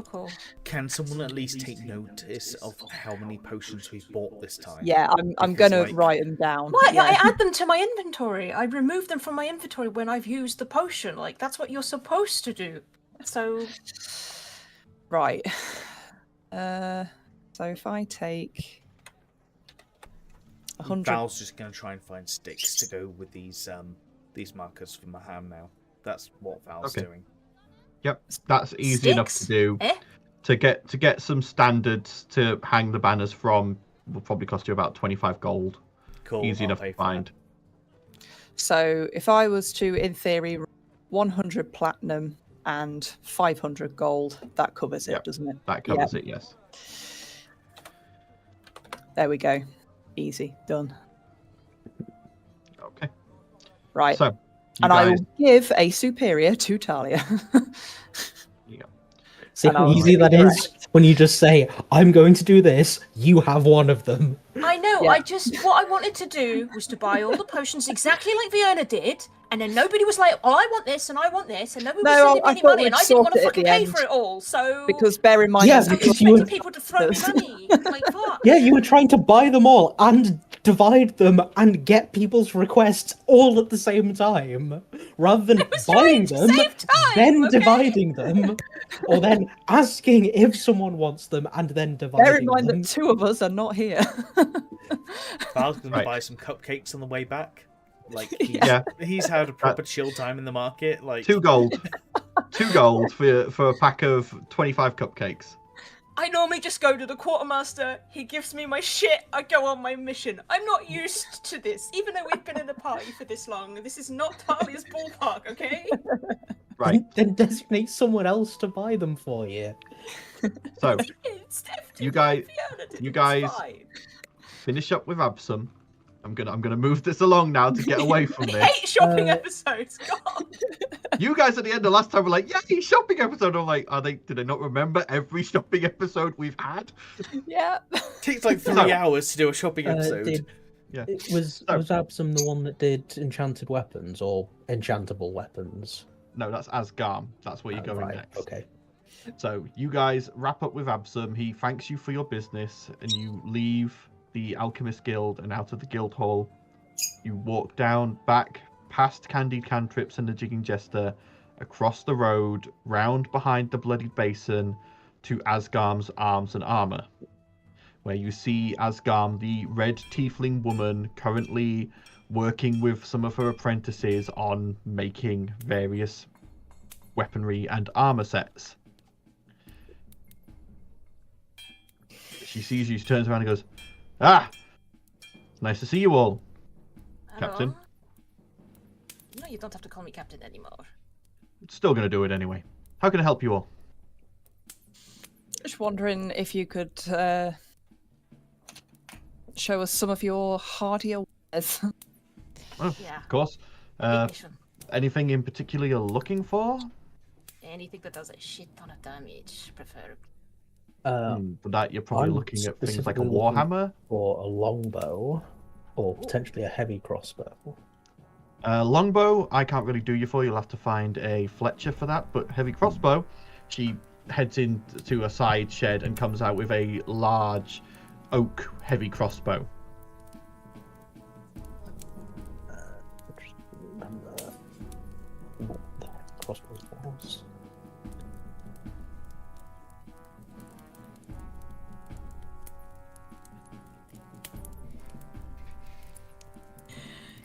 Cool. Can someone at least take notice of how many potions we've bought this time? Yeah, I'm Because, gonna like- write them down. Well, Yeah. I add them to my inventory. I remove them from my inventory when I've used the potion. Like, that's what you're supposed to do. So, Right. So if I take 100. Val's just going to try and find sticks to go with these markers for Maham now. That's what Val's Okay. doing. Yep, that's easy enough to Sticks? do. eh? To get some standards to hang the banners from will probably cost you about 25 gold. Cool. Easy I'll enough pay to for find. So if I was to, in theory, 100 platinum and 500 gold, that covers it, Yep. doesn't it? That covers it, yes. There we go. Easy. Done. Okay. Right. So, you and I guys, will give a superior to Talia. See And how I'll easy that redirect. is? When you just say, I'm going to do this, you have one of them. I know. Yeah. What I wanted to do was to buy all the potions exactly like Fiona did, and then nobody was like, "Oh, I want this and I want this," and nobody was No, sending I me any thought money, and we'd I didn't want to sort it at fucking the pay end. for it all. So Because bear in mind, Yeah, there's I was because you expecting were- people to throw me money. Like, fuck. Yeah, you were trying to buy them all and divide them and get people's requests all at the same time, rather than was buying trying to them, save time, then okay? dividing them, or then asking if someone wants them and then dividing bear in mind them. that 2 of us are not here. Val's going to Right. buy some cupcakes on the way back. Like, Yeah. he's had a proper chill time in the market. Like, 2 gold. 2 gold for a pack of 25 cupcakes. I normally just go to the quartermaster. He gives me my shit. I go on my mission. I'm not used to this, even though we've been in a party for this long. This is not Talia's ballpark, okay? Right. Then designate someone else to buy them for you. So, It's definitely You guys- Fiona did. you It's guys- fine. finish up with Absum. I'm gonna move this along now to get away from I this. hate shopping episodes. God. You guys at the end of last time were like, "Yay, shopping episode!" I'm like, did they not remember every shopping episode we've had? Yeah. takes like 3 hours to do a shopping episode. Yeah. Was So- Absum the one that did enchanted weapons or enchantable weapons? No, that's Asgarm. That's where you're going Right, next. okay. So you guys wrap up with Absum. He thanks you for your business, and you leave the Alchemist Guild and out of the guild hall. You walk down back past Candied Cantrips and the Jigging Jester, across the road, round behind the Bloodied Basin, to Asgarm's Arms and Armor, where you see Asgarm, the red tiefling woman, currently working with some of her apprentices on making various weaponry and armor sets. She sees you, she turns around and goes, "Ah! Nice to see you all, Captain." Hello? No, you don't have to call me Captain anymore. Still going to do it anyway. How can I help you all? Just wondering if you could show us some of your hardier wares. Oh, Yeah. of course. Big mission. Anything in particular you're looking for? Anything that does a shit ton of damage, preferably. For that, you're probably I'm looking at things like a specifically looking- warhammer. Or a longbow, or potentially a heavy crossbow. Longbow, I can't really do you for. You'll have to find a Fletcher for that. But heavy crossbow, she heads into a side shed and comes out with a large oak heavy crossbow. Just remember what the crossbow was.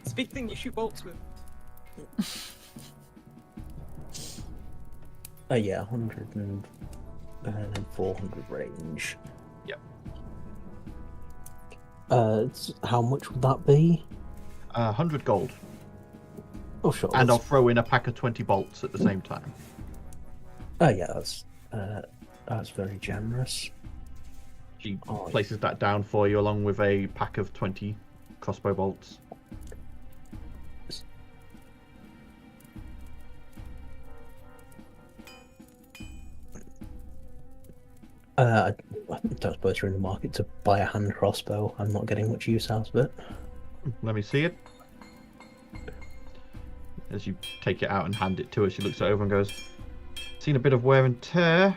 It's a big thing you shoot bolts with. Yeah, 100 and 400 range. Yep. How much would that be? 100 gold. Oh, sure. And I'll throw in a pack of 20 bolts at the same time. Oh, yeah, that's very generous. She places that down for you along with a pack of 20 crossbow bolts. I don't suppose you're in the market to buy a hand crossbow. I'm not getting much use out of it. Let me see it. As you take it out and hand it to her, she looks it over and goes, "Seen a bit of wear and tear.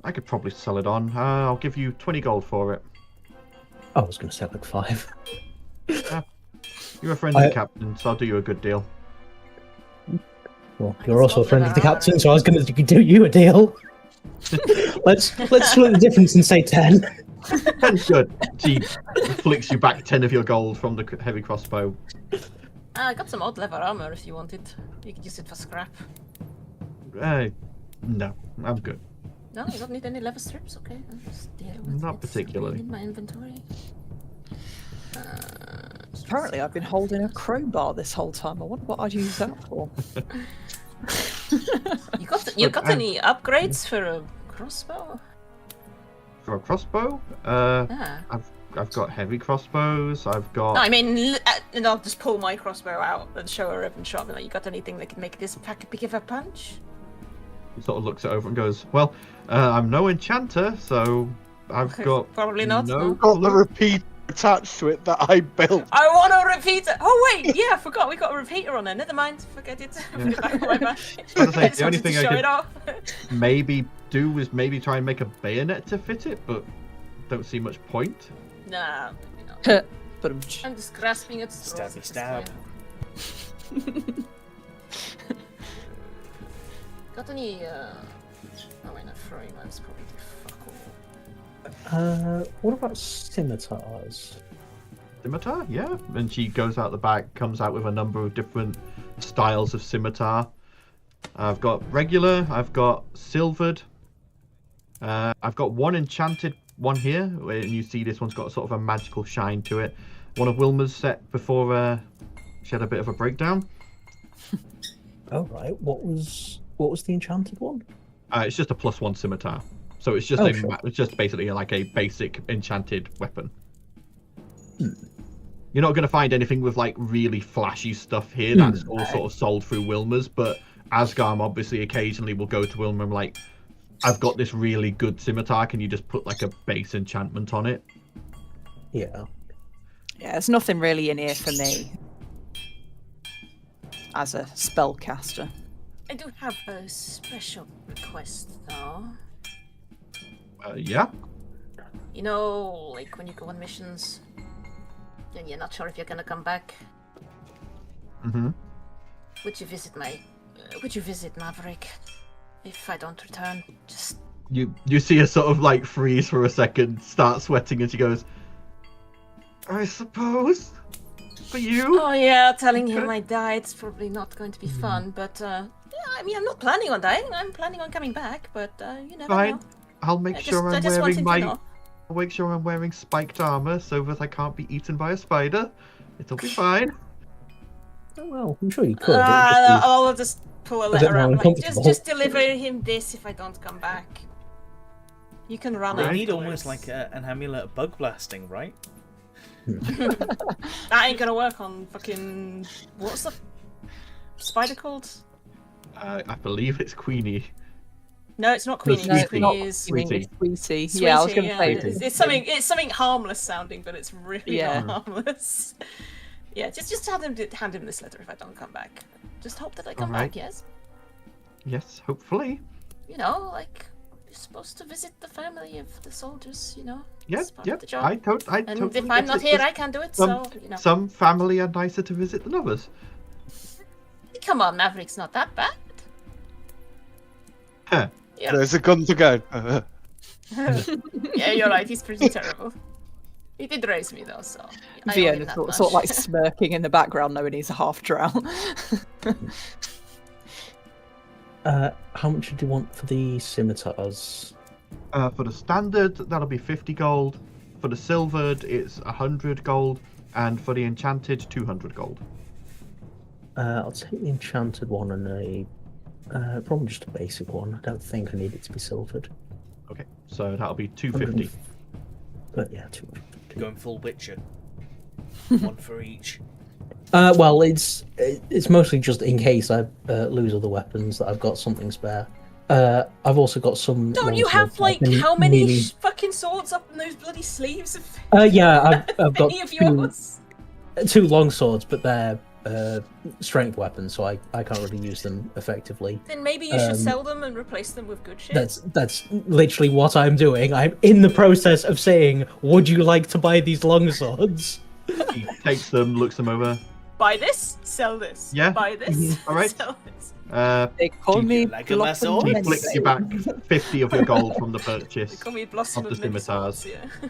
I could probably sell it on. I'll give you 20 gold for it." I was going to say like 5. You're a friend of the captain, so I'll do you a good deal. Well, you're also a friend of the captain, so I was going to do you a deal. let's split the difference and say 10. 10's good. She flicks you back 10 of your gold from the heavy crossbow. I got some odd leather armor if you want it. You could use it for scrap. No, I'm good. No, you don't need any leather strips, okay? I'll just deal with Not it. particularly. In my inventory. Apparently, I've been holding a crowbar this whole time. I wonder what I'd use that for. You got any upgrades for a crossbow? For a crossbow? I've got heavy crossbows. I've got. No, I mean, and I'll just pull my crossbow out and show her ribbon shot. Like, you got anything that can make this pack a big of a punch? He sort of looks it over and goes, "Well, I'm no enchanter, so I've got Probably not. no." Got the repeater attached to it that I built. I want a repeater. Oh wait, yeah, I forgot we got a repeater on there. Never mind, forget it. Put it back on my back. I was gonna say, just the only wanted thing to I show could it off. maybe do is maybe try and make a bayonet to fit it, but don't see much point. Nah, maybe not. But I'm just grasping at straws. Stabby stab. Got any? Oh wait, not throwing ones. Probably do fuck all. What about scimitars? Scimitar, yeah. And she goes out the back, comes out with a number of different styles of scimitar. I've got regular, I've got silvered, I've got one enchanted one here, and you see this one's got sort of a magical shine to it. One of Wilma's set before she had a bit of a breakdown. Oh right, what was the enchanted one? It's just a +1 scimitar, so it's just it's just basically like a basic enchanted weapon. You're not going to find anything with like really flashy stuff here. That's all sort of sold through Wilma's, but Asgarm obviously occasionally will go to Wilma and like, "I've got this really good scimitar, can you just put like a base enchantment on it?" Yeah. yeah, there's nothing really in here for me as a spellcaster. I do have a special request though. Yeah. You know, like when you go on missions, and you're not sure if you're gonna come back. Mm-hmm. Would you visit Maverick if I don't return? Just You see her sort of like freeze for a second, start sweating, and she goes, "I suppose for you." oh yeah, telling him I died's probably not going to be fun, but yeah, I mean I'm not planning on dying. I'm planning on coming back, but you never Fine. know. I'll make sure I just wanted to know. I'll make sure I'm wearing spiked armor so that I can't be eaten by a spider. It'll be fine. Oh well, I'm sure you could. I'll just pull a bit letter more out. Like, uncomfortable. just deliver him this if I don't come back. You can run We afterwards. need almost like an amulet of bug blasting, right? That ain't gonna work on fucking... What's the spider called? I believe it's Queenie. No, it's not Queenie. No, It's it's Queenie not. is... Sweetie. Sweetie. Yeah, I was going to say Sweetie, it's something harmless sounding, but it's really not harmless. Yeah, just hand him this letter if I don't come back. Just hope that I come back, yes? Yes, hopefully. You know, like, you're supposed to visit the family of the soldiers, you know? Yeah, It's part yeah. of the job. I totally And if get I'm not it. here, I can't do it, so, you know. Some family are nicer to visit than others. Come on, Maverick's not that bad. Huh. Yeah. There's a gun to go. Yeah, you're right, he's pretty terrible. He did raise me, though, so... I owe him Fiona that sort much. of like smirking in the background, knowing he's a half drow. How much do you want for the scimitars? For the standard, that'll be 50 gold. For the silvered, it's 100 gold. And for the enchanted, 200 gold. I'll take the enchanted one and probably just a basic one. I don't think I need it to be silvered. Okay, so that'll be 250. But yeah, 200. Going full Witcher. One for each. Well, it's mostly just in case I lose other weapons that I've got something spare. I've also got some. Don't you have like how many fucking swords up in those bloody sleeves? Yeah, I've got Any of yours? two long swords, but they're strength weapons, so I can't really use them effectively. Then maybe you should sell them and replace them with good shit. That's literally what I'm doing. I'm in the process of saying, would you like to buy these long swords? He takes them, looks them over. Buy this, sell this. Yeah. Buy this, All right. sell this. They call me like a less Blossom sword? He Mensa. flicks you back 50 of your gold from the They purchase. call me Blossom Of the of many scimitars. swords, yeah.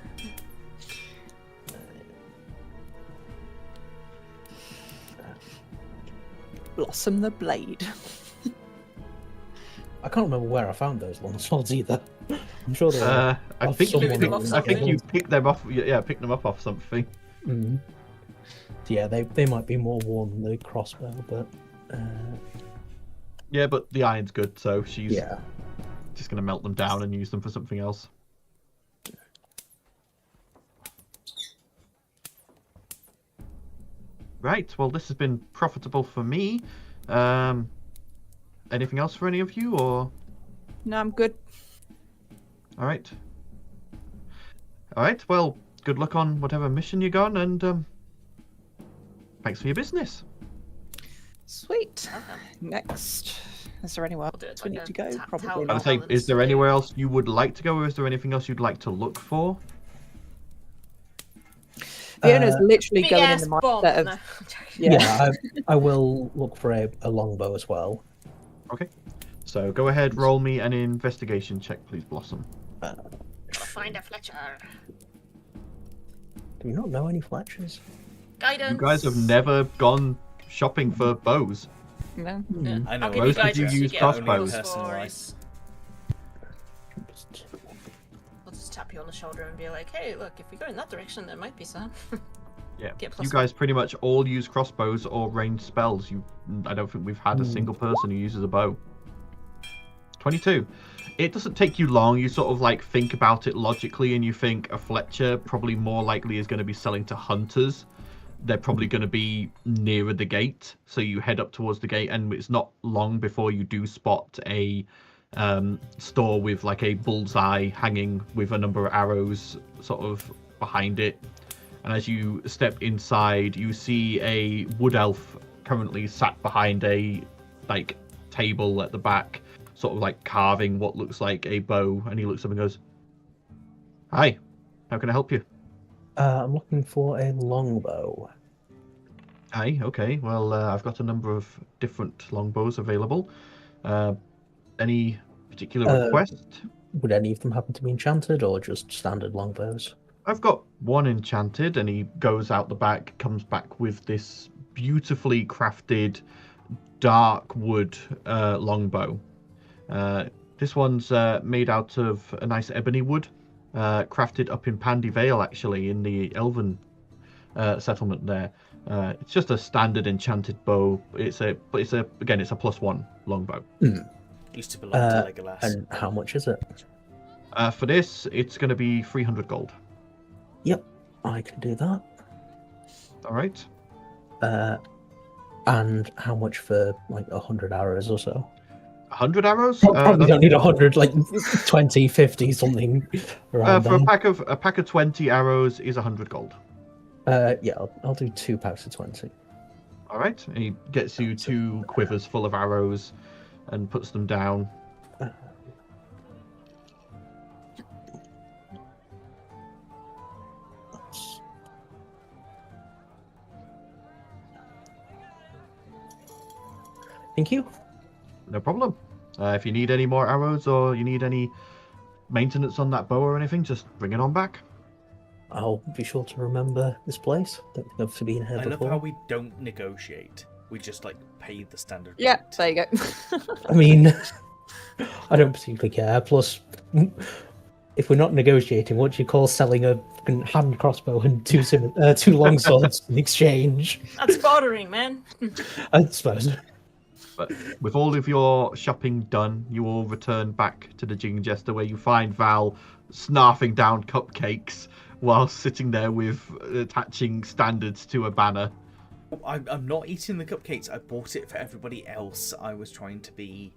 Blossom the Blade. I can't remember where I found those long swords either. I'm sure they were. I Of think you someone picked, else. I think you picked them off. Yeah, picked them up off something. Mm. Yeah, they might be more worn than the crossbow, but Yeah, but the iron's good, so she's yeah. just gonna melt them down and use them for something else. Right. Well, this has been profitable for me. Anything else for any of you, or? No, I'm good. All right. All right. Well, good luck on whatever mission you're on, and thanks for your business. Sweet. Next. Is there anywhere We'll do it else we like need a to go? tap Probably towel. I would not. say, is there anywhere else you would like to go, or is there anything else you'd like to look for? Fiona's literally Big going in ass the bomb. mindset of No. Yeah, I will look for a longbow as well. Okay. So go ahead, roll me an investigation check, please, Blossom. Find a Fletcher. Do you not know any Fletchers? Guidance. You guys have never gone shopping for bows. No. Yeah. I know. I'll give Most you of you guidance. use get crossbows. those Personal stories. I'll just tap you on the shoulder and be like, hey, look, if we go in that direction, there might be some. Yeah. Get You plus guys pretty much all use crossbows or ranged spells. I don't think we've had a single person who uses a bow. 22. It doesn't take you long. You sort of like think about it logically, and you think a Fletcher probably more likely is going to be selling to hunters. They're probably going to be nearer the gate, so you head up towards the gate, and it's not long before you do spot a store with like a bullseye hanging with a number of arrows sort of behind it. And as you step inside, you see a wood elf currently sat behind a like table at the back, sort of like carving what looks like a bow. And he looks up and goes, "Hi, how can I help you?" I'm looking for a longbow. Hi, okay. Well, I've got a number of different longbows available. Any particular request? Would any of them happen to be enchanted or just standard longbows? I've got one enchanted, and he goes out the back, comes back with this beautifully crafted dark wood longbow. This one's made out of a nice ebony wood, crafted up in Pandy Vale, actually, in the Elven settlement there. It's just a standard enchanted bow. It's a +1 longbow. Used to belong to Legolas. And how much is it? For this, it's going to be 300 gold. Yep, I can do that. All right. And how much for like 100 arrows or so? 100 arrows? Probably don't need 100, like 20, 50, something around for there. a pack of 20 arrows is 100 gold. Yeah, I'll do 2 packs of 20. All right. And he gets you 2 quivers full of arrows. and puts them down. Thank you. No problem. If you need any more arrows or you need any maintenance on that bow or anything, just bring it on back. I'll be sure to remember this place. Don't think I've been here I before. love how we don't negotiate. We just like pay the standard Yeah, rate. there you go. I mean, I don't particularly care. Plus, if we're not negotiating, what do you call selling a fucking hand crossbow and two long swords in exchange? That's bartering, man. I suppose. But with all of your shopping done, you all return back to the Jigging Jester, where you find Val snarfing down cupcakes while sitting there with attaching standards to a banner. I'm not eating the cupcakes. I bought it for everybody else. I was trying to be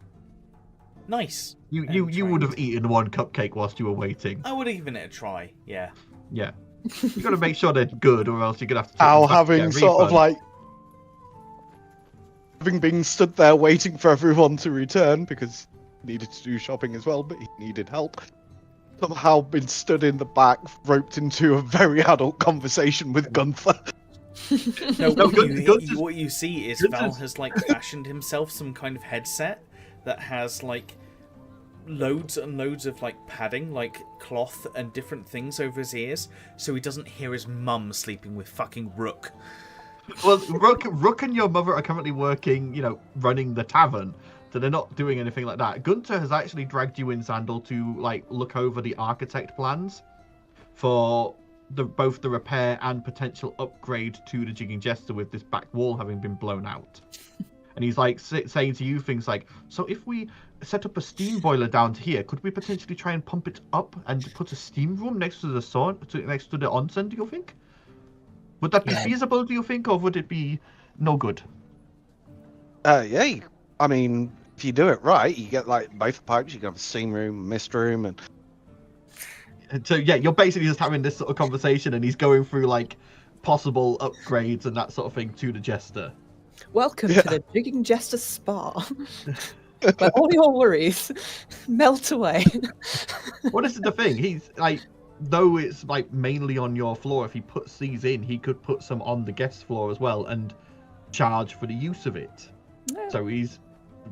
nice. You would have eaten one cupcake whilst you were waiting. I would have given it a try. Yeah. Yeah. You got to make sure they're good, or else you're gonna have to. Al take them back to having get a sort of refund. like having been stood there waiting for everyone to return because he needed to do shopping as well, but he needed help. Somehow been stood in the back, roped into a very adult conversation with Gunther. No, No, what you see is Val has like fashioned himself some kind of headset that has like loads and loads of like padding, like cloth and different things over his ears, so he doesn't hear his mum sleeping with fucking Rook. Well, Rook and your mother are currently working, running the tavern, so they're not doing anything like that. Gunther has actually dragged you in, Sandal, to like look over the architect plans for both the repair and potential upgrade to the Jigging Jester, with this back wall having been blown out. And he's like saying to you things like, so if we set up a steam boiler down here, could we potentially try and pump it up and put a steam room next to the onsen, do you think? Would that be feasible, do you think, or would it be no good? Yeah. I mean, if you do it right, you get like both pipes. You can have a steam room, a mist room, and So yeah, you're basically just having this sort of conversation, and he's going through like possible upgrades and that sort of thing to the Jester. Welcome to the Jigging Jester Spa, where all your worries melt away. What is the thing? He's like, though it's like mainly on your floor, if he puts these in, he could put some on the guest floor as well and charge for the use of it. Yeah. So he's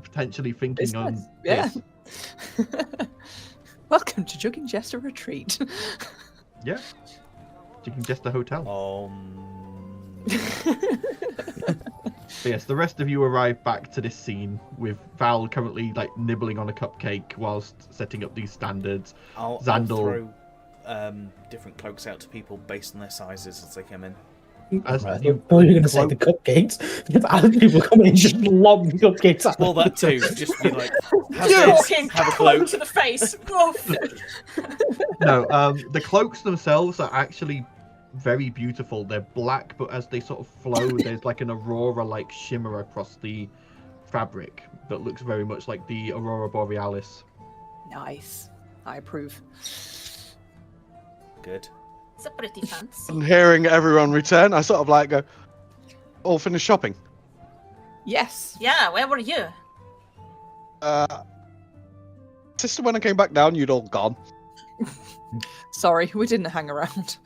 potentially thinking on Yeah. this. Welcome to Jigging Jester Retreat. Yeah. Jigging Jester Hotel. But yes, the rest of you arrive back to this scene with Val currently like nibbling on a cupcake whilst setting up these standards. I'll Xandal. throw different cloaks out to people based on their sizes as they come in. As Right, you you're going to say the cupcakes. If other people come in, just lob the cupcakes at Well, them. that too. Just be like, have You this, walk in, have a cloak cloak. to the face. Woof. No, the cloaks themselves are actually very beautiful. They're black, but as they sort of flow, there's like an aurora-like shimmer across the fabric that looks very much like the Aurora Borealis. Nice. I approve. Good. It's a pretty fancy. and hearing everyone return, I sort of like go, all finished shopping. Yes. Yeah, where were you? Sister, when I came back down, you'd all gone. Sorry, we didn't hang around.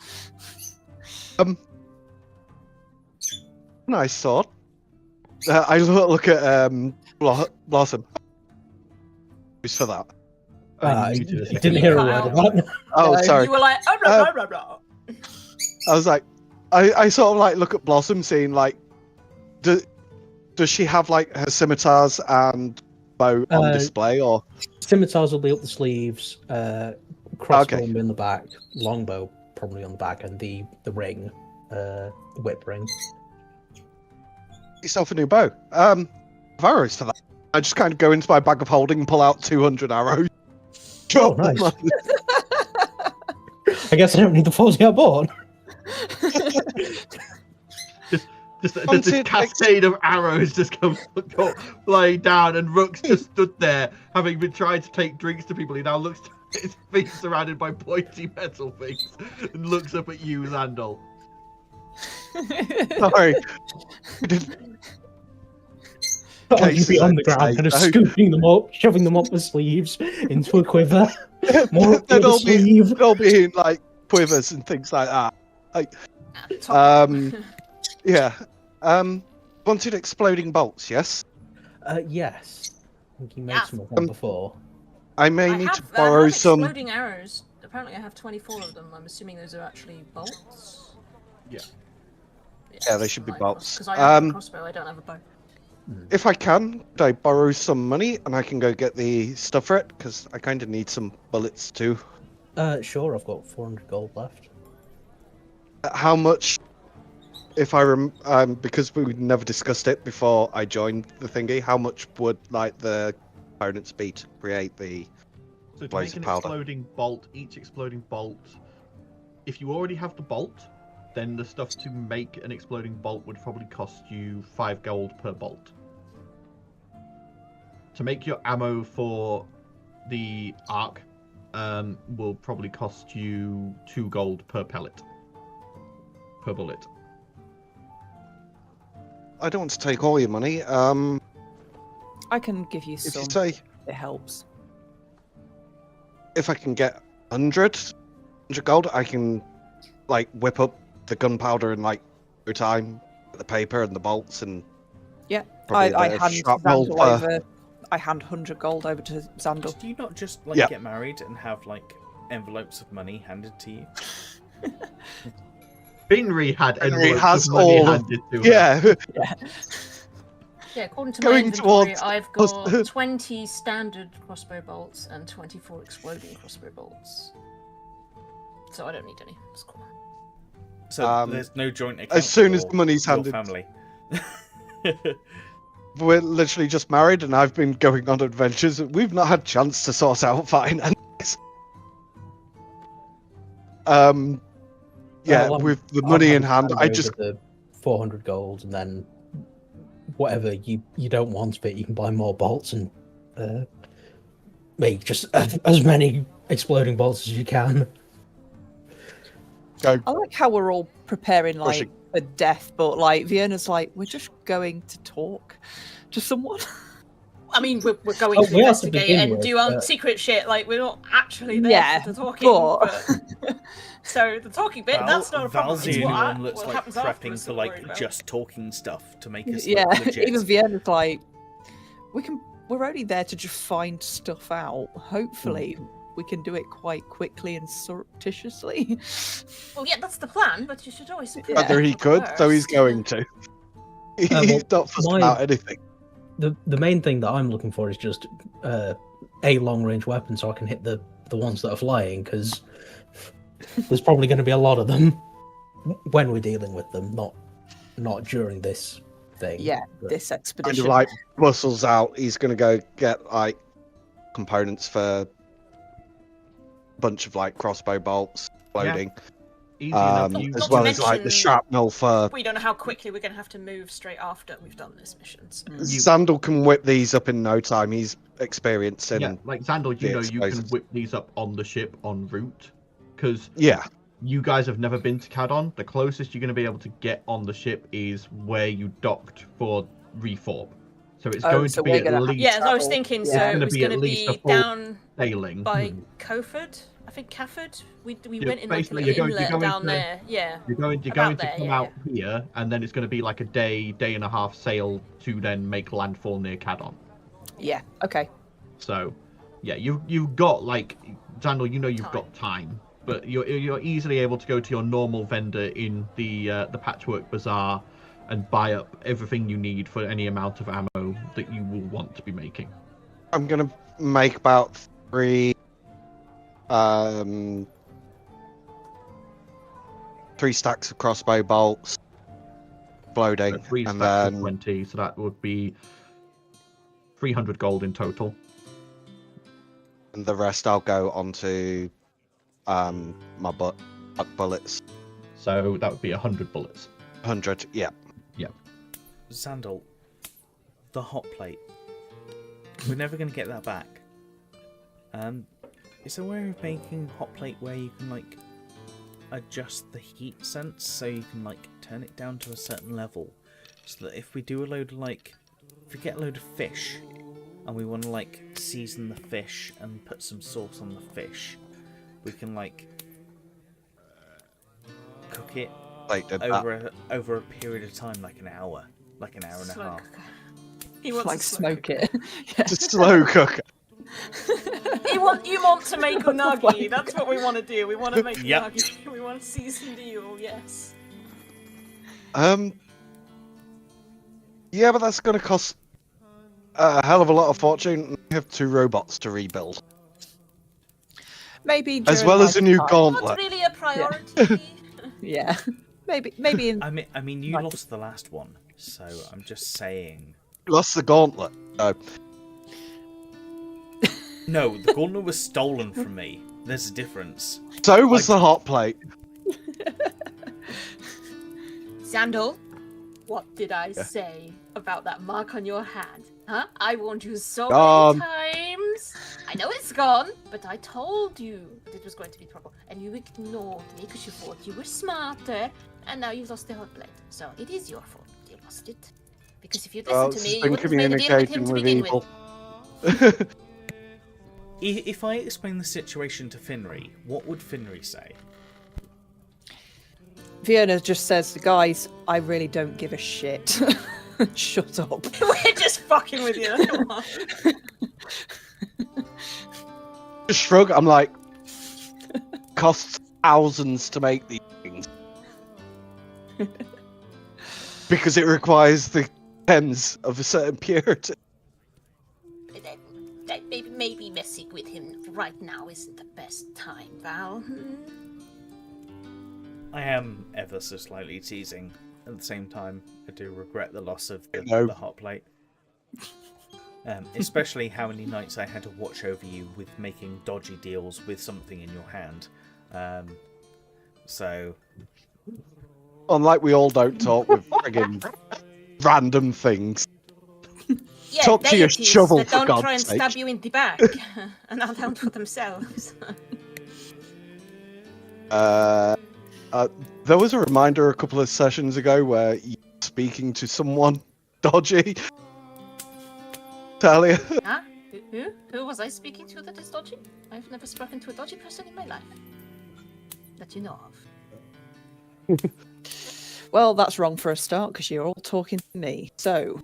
Nice sword. I look at Blossom. Who's for that? You did a You second didn't hear a there. word of that. Oh, sorry. You were like, oh, blah, blah, blah, blah. I was like, I sort of like look at Blossom, seeing like, does she have like her scimitars and bow on display, or Scimitars will be up the sleeves, crossbow Okay. will be in the back, longbow probably on the back, and the ring, whip ring. yourself a new bow? Arrows for that. I just kind of go into my bag of holding and pull out 200 arrows. Oh, nice. I guess I don't need the 40 I bought. Just this cascade of arrows just go flying down, and Rook's just stood there, having been trying to take drinks to people. He now looks at his feet surrounded by pointy metal things, and looks up at you, Xandal. Sorry. You'd be on the ground, kind of scooping them up, shoving them up the sleeves into a quiver. More up the other sleeve. They'd all be in like quivers and things like that. Like, yeah. Wanted exploding bolts, yes? Yes. I think you made some of them before. I need to borrow some. Exploding arrows. Apparently, I have 24 of them. I'm assuming those are actually bolts. Yeah. Yeah, they should be bolts. Because I have a crossbow, I don't have a bow. If I can, could I borrow some money and I can go get the stuff for it? Because I kind of need some bullets too. Sure, I've got 400 gold left. How much? If I because we never discussed it before I joined the thingy, how much would like the components be to create the So to make an exploding bolt, each exploding bolt, if you already have the bolt, then the stuff to make an exploding bolt would probably cost you 5 gold per bolt. To make your ammo for the arc will probably cost you 2 gold per pellet. Per bullet. I don't want to take all your money. I can give you If some. you say It helps. if I can get 100 gold, I can like whip up the gunpowder in like no time, the paper and the bolts and Yeah, probably I a bit of hand shrapnel Xandal per- over. I hand 100 gold over to Xandal. Do you not just like Yeah. get married and have like envelopes of money handed to you? Binri had Binri envelopes has of money all- handed to her. Yeah. Yeah, according to Going my inventory, towards- I've got 20 standard crossbow bolts and 24 exploding crossbow bolts. So I don't need any. That's cool. So there's no joint account. as soon as for the money's your handed- family. We're literally just married and I've been going on adventures. We've not had chance to sort out finances. Yeah, Well, with the I'm money in happy to hand, hand I over just the 400 gold, and then whatever you don't want, but you can buy more bolts and make just as many exploding bolts as you can. go. I like how we're all preparing like Pushing. for death, but like Vienna's like, we're just going to talk to someone. I mean, we're going Oh, to we are to investigate begin and with, do secret shit. Like, we're not actually there Yeah, for the talking. but- So the talking bit, that's not a problem. Val's It's the what, only one that's what like happens after prepping us for that we're worried like about. just talking stuff to make us Yeah, look legit. even Vienna's like, we're only there to just find stuff out. Hopefully, we can do it quite quickly and surreptitiously. Well, yeah, that's the plan, but you should always prepare Whether he for the could, so he's worst. going to. He's well, not fussed my- about anything. The main thing that I'm looking for is just a long range weapon, so I can hit the ones that are flying, because there's probably going to be a lot of them when we're dealing with them, not during this thing. Yeah, but- this Kind expedition. of like bustles out. He's going to go get like components for a bunch of like crossbow bolts, loading, Easy enough. Not You as to well as like the mention- shrapnel for. We don't know how quickly we're going to have to move straight after we've done this mission. So. Xandal can whip these up in no time. He's experienced in. Yeah, like Xandal, you the know you can explosives. whip these up on the ship en route, because Yeah. you guys have never been to Cadon. The closest you're going to be able to get on the ship is where you docked for reform. So it's going so to be we're at gonna- least Yeah, as I was thinking, Yeah. so It's it gonna was be going at to least a be full down sailing. by Coford. I think Cafford. We Yeah, went in like basically an you're going- inlet you're going down to- there. Yeah. You're going to About there, come yeah, out here, and then it's going to be like a day and a half sail to then make landfall near Cadon. Yeah, okay. So, yeah, you've got like Xandal, you know you've got time, but you're easily able to go to your normal vendor in the Patchwork Bazaar and buy up everything you need for any amount of ammo that you will want to be making. I'm gonna make about 3 stacks of crossbow bolts, loading, So 3 and stacks of then 20, so that would be 300 gold in total. and the rest I'll go onto my butt bullets. So that would be 100 bullets. 100, yeah. Xandal, the hot plate. We're never going to get that back. Is there a way of making hot plate where you can like adjust the heat sense so you can like turn it down to a certain level, so that if we do a load of like if we get a load of fish, and we want to like season the fish and put some sauce on the fish, we can like cook it over a period of time, like an hour and a half. He wants Like to smoke it. Yeah. Just slow cook. You want to make unagi. That's what we want to do. We want to make Yep. unagi. We want to season the eel. Yes. Yeah, but that's going to cost a hell of a lot of fortune. We have 2 robots to rebuild, Maybe as during well as a new time. gauntlet. Not really a priority. Yeah. Maybe in I mean, you Like- lost the last one, so I'm just saying. Lost the gauntlet. No, the gauntlet was stolen from me. There's a difference. So was the hot plate. Sandal, what did I say about that mark on your hand? Huh? I warned you so many times. I know it's gone, but I told you that it was going to be trouble, and you ignored me because you thought you were smarter, and now you've lost the hot plate. So it is your fault you lost it. Because if you'd listened to me, you wouldn't have made a deal with him to begin with. If I explain the situation to Finri, what would Finri say? Fiona just says, guys, I really don't give a shit. Shut up. We're just fucking with you. Come on. Just shrug. I'm like, costs thousands to make these things. Because it requires the tens of a certain purity. Maybe messing with him right now isn't the best time, Val. I am ever so slightly teasing. At the same time, I do regret the loss of the hot plate. Especially how many nights I had to watch over you with making dodgy deals with something in your hand. So... Unlike we all don't talk with friggin' random things. Yeah, Talk to your deities shovel, that for don't God's try and sake. stab you in the back and not down for themselves. There was a reminder a couple of sessions ago where you were speaking to someone dodgy. Talia. Huh? Who was I speaking to that is dodgy? I've never spoken to a dodgy person in my life. That you know of. Well, that's wrong for a start, because you're all talking to me. So...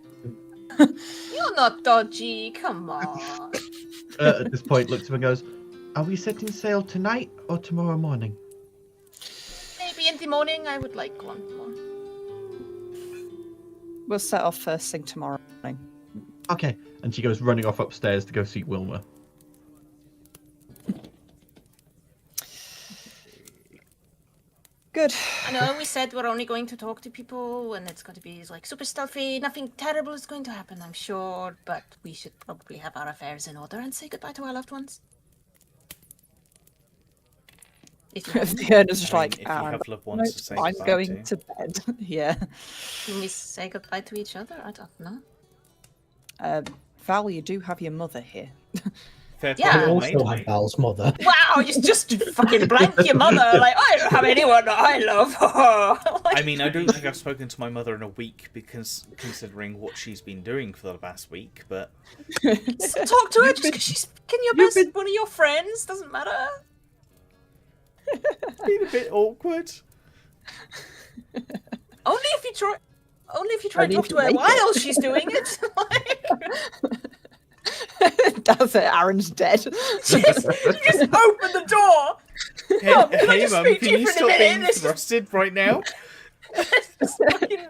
You're not dodgy, come on. At this point, looks at him and goes, "Are we setting sail tonight or tomorrow morning?" Maybe in the morning I would like one more. We'll set off first thing tomorrow morning. Okay. And she goes running off upstairs to go see Wilma. Good. I know we said we're only going to talk to people and it's going to be like super stealthy. Nothing terrible is going to happen, I'm sure. But we should probably have our affairs in order and say goodbye to our loved ones. Fiona's just like, if you have loved ones to say I'm goodbye going to. to bed. Yeah. Can we say goodbye to each other? I don't know. Val, you do have your mother here. Fair Yeah. play, I well also made, have mate. Val's mother. Wow, you just fucking blank your mother. Like, I don't have anyone that I love. I mean, I don't think I've spoken to my mother in a week because considering what she's been doing for the past week, but... Talk to her just because she's one of your friends. Doesn't matter. been a bit awkward. Only if you try and Only talk if to you her make while she's doing it. That's it, Aaron's dead. Just open the door. Hey, Mum, can I hey just Mum, speak to can you you for a stop minute? being This is- thrusted right now? Just fucking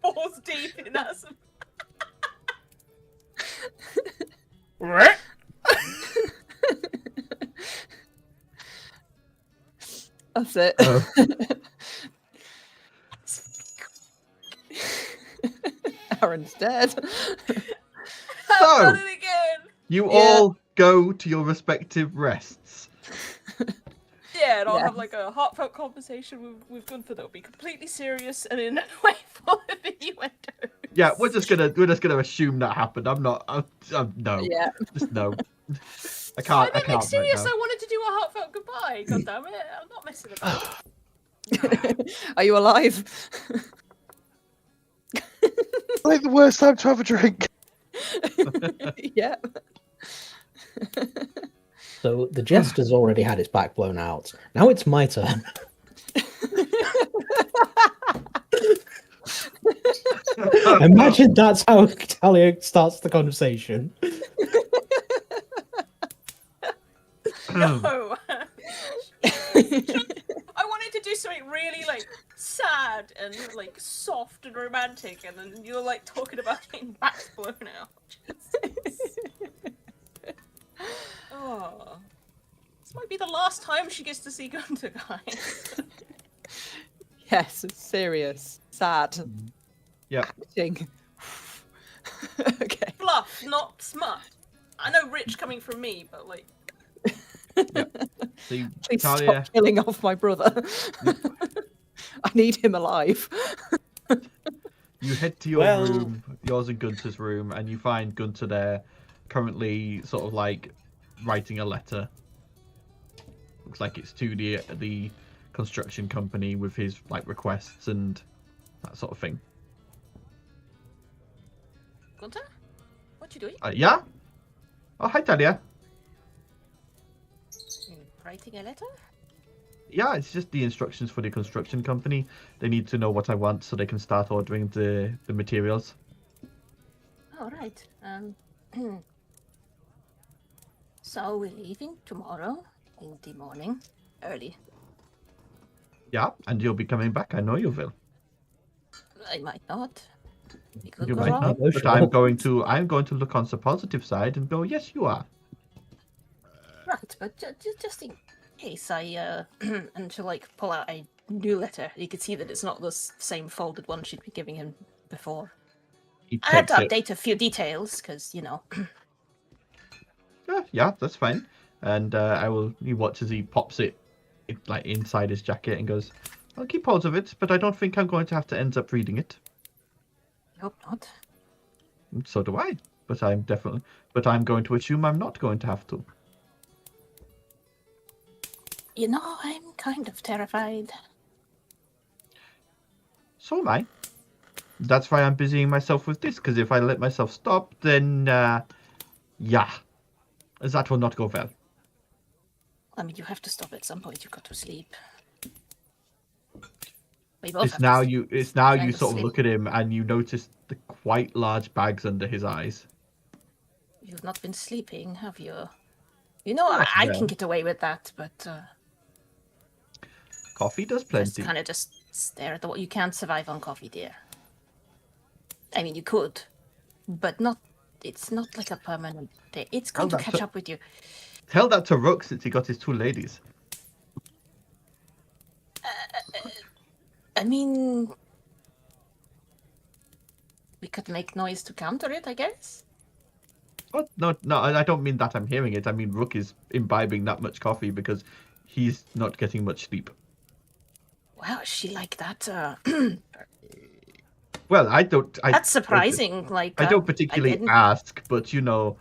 balls deep in us. That's it. Aaron's dead. I've done it again. You all go to your respective rests. Yeah, and I'll have Yes. like a heartfelt conversation with Gunther that'll be completely serious and in a way full of innuendos. Yeah, we're just gonna assume that happened. I'm no. Yeah. Just no. I I can't. I meant can't. serious. Right now. I wanted to do a heartfelt goodbye. God damn it! I'm not messing about. Are you alive? Like the worst time to have a drink. Yeah. So the jester's already had its back blown out. Now it's my turn. Imagine that's how Talia starts the conversation. No. I wanted to do something really like sad and like soft and romantic, and then you're like talking about getting backs blown out. Oh, this might be the last time she gets to see Gunter, guys. Yes, it's serious, sad. Yeah. Acting. Okay. Fluff, not smut. I know rich coming from me, but like. So Please Talia, stop killing off my brother. I need him alive. you head to your Well- room, yours and Gunter's room, and you find Gunter there, currently sort of like writing a letter. Looks like it's to the construction company with his like requests and that sort of thing. Gunter? What you doing? Yeah? Oh, hi, Talia. Writing a letter? Yeah, it's just the instructions for the construction company. They need to know what I want so they can start ordering the materials. All right. So we're leaving tomorrow in the morning, early. Yeah, and you'll be coming back. I know you will. I might not. We could You go might wrong. not, but I'm going to look on the positive side and go, yes, you are. Right, but just in case I and she'll like pull out a new letter. You could see that it's not the same folded one she'd been giving him before. He I had to takes it. update a few details because you know. Yeah, that's fine. And he watches, he pops it like inside his jacket and goes, I'll keep hold of it, but I don't think I'm going to have to end up reading it. Hope not. So do I. But I'm going to assume I'm not going to have to. You know, I'm kind of terrified. So am I. That's why I'm busying myself with this, because if I let myself stop, then, yeah, that will not go well. I mean, you have to stop at some point. You got to sleep. We both It's have now to you kind of sort of sleep. look at him and you notice the quite large bags under his eyes. You've not been sleeping, have you? You know, Not I well. can get away with that, but Coffee does just plenty. kind of just stare at the wall. You can't survive on coffee, dear. I mean, you could, but not. It's not like a permanent thing. It's going to that's catch a- up with you. Tell that to Rook since he got his two ladies. I mean, we could make noise to counter it, I guess. What? No, I don't mean that I'm hearing it. I mean Rook is imbibing that much coffee because he's not getting much sleep. Wow, is she like that? Well, I don't. That's surprising. Like I don't particularly didn't- ask, but you know,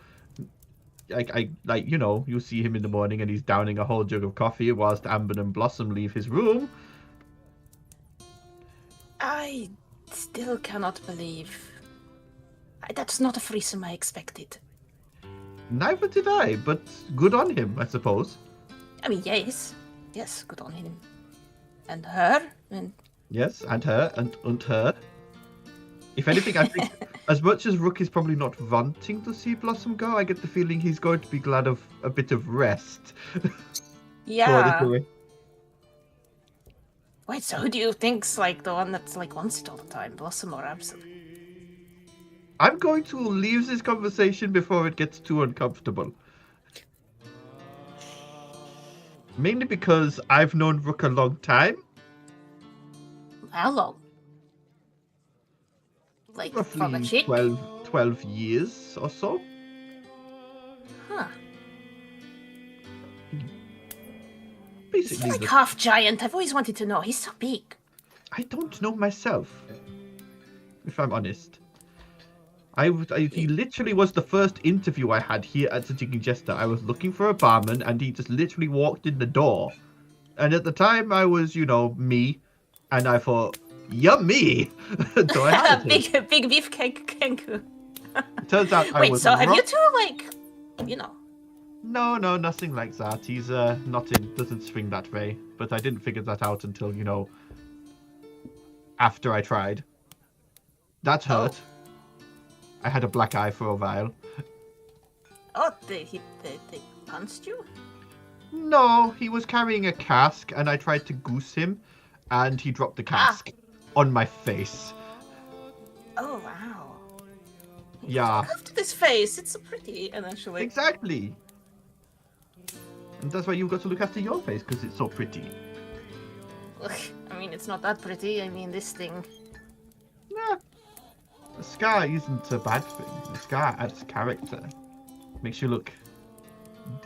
you see him in the morning and he's downing a whole jug of coffee whilst Amber and Blossom leave his room. I still cannot believe. That's not a threesome I expected. Neither did I, but good on him, I suppose. I mean, yes, good on him, and her, and Yes, and her, and her. If anything, I think, as much as Rook is probably not wanting to see Blossom go, I get the feeling he's going to be glad of a bit of rest. yeah. Put it away. Wait, so who do you think's like the one that's like wants it all the time, Blossom or Absol? I'm going to leave this conversation before it gets too uncomfortable. Mainly because I've known Rook a long time. How long? Like from a Roughly chick? 12 years or so. Huh. He's Basically, like half giant. I've always wanted to know. He's so big. I don't know myself, if I'm honest. He literally was the first interview I had here at the Jigging Jester. I was looking for a barman, and he just literally walked in the door. And at the time, I was, me, and I thought, yummy! So I hired him. Big beefcake kangaroo. It turns out I Wait, was so have wrong. you two, like, you know? No, nothing like that. He's doesn't swing that way. But I didn't figure that out until, after I tried. That hurt. I had a black eye for a while. Oh, they punched you? No, he was carrying a cask, and I tried to goose him, and he dropped the cask on my face. Oh, wow. Yeah. Look after this face. It's so pretty. And then she like... Exactly. And that's why you've got to look after your face, because it's so pretty. Look, I mean, it's not that pretty. I mean, this thing... Nah. A scar isn't a bad thing. A scar adds character. Makes you look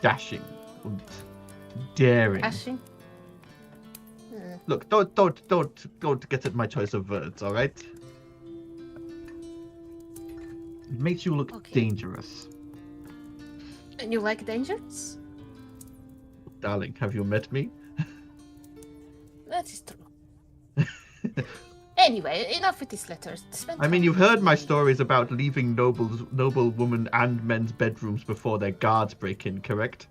dashing and daring. Dashing? Look, don't get at my choice of words, all right? It makes you look dangerous. And you like dangers? Darling, have you met me? That is true. Anyway, enough with these letters. I mean, you've heard my stories about leaving noble women and men's bedrooms before their guards break in, correct?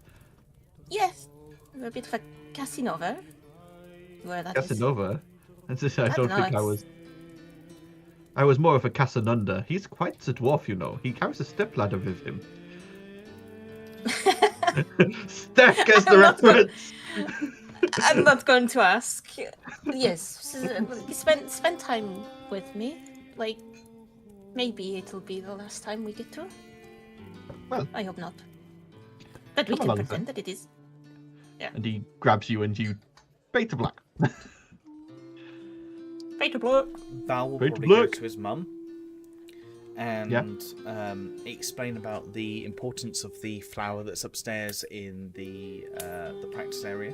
Yes. We're a bit of a Casanova. Where that is. Casanova? I don't know, think I was. I was more of a Casanunda. He's quite a dwarf, you know. He carries a stepladder with him. Stack as the reference. I'm not going to ask. Yes, spend time with me. Like, maybe it'll be the last time we get to. Well, I hope not. But we can pretend that it is. Yeah. And he grabs you and you fade to black. Fade to black. Val will Fade to probably go black. to his mum and explain about the importance of the flower that's upstairs in the practice area,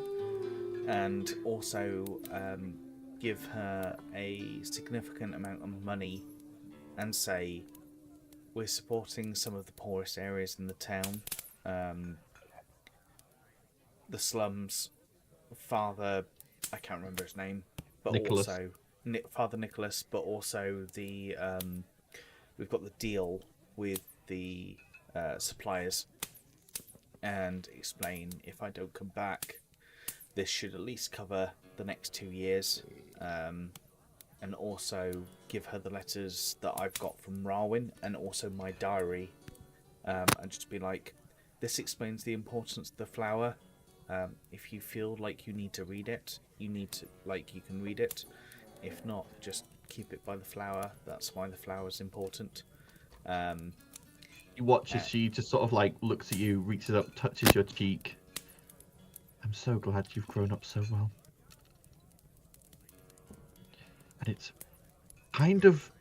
and also give her a significant amount of money and say, we're supporting some of the poorest areas in the town, the slums. Father, I can't remember his name, but Nicholas. also Father Nicholas, but also the we've got the deal with the suppliers, and explain, if I don't come back, this should at least cover the next 2 years, and also give her the letters that I've got from Rawin, and also my diary, and just be like, this explains the importance of the flower. If you feel like you need to read it, you can read it. If not, just keep it by the flower. That's why the flower is important. You watch as she just sort of like looks at you, reaches up, touches your cheek. I'm so glad you've grown up so well. And it's kind of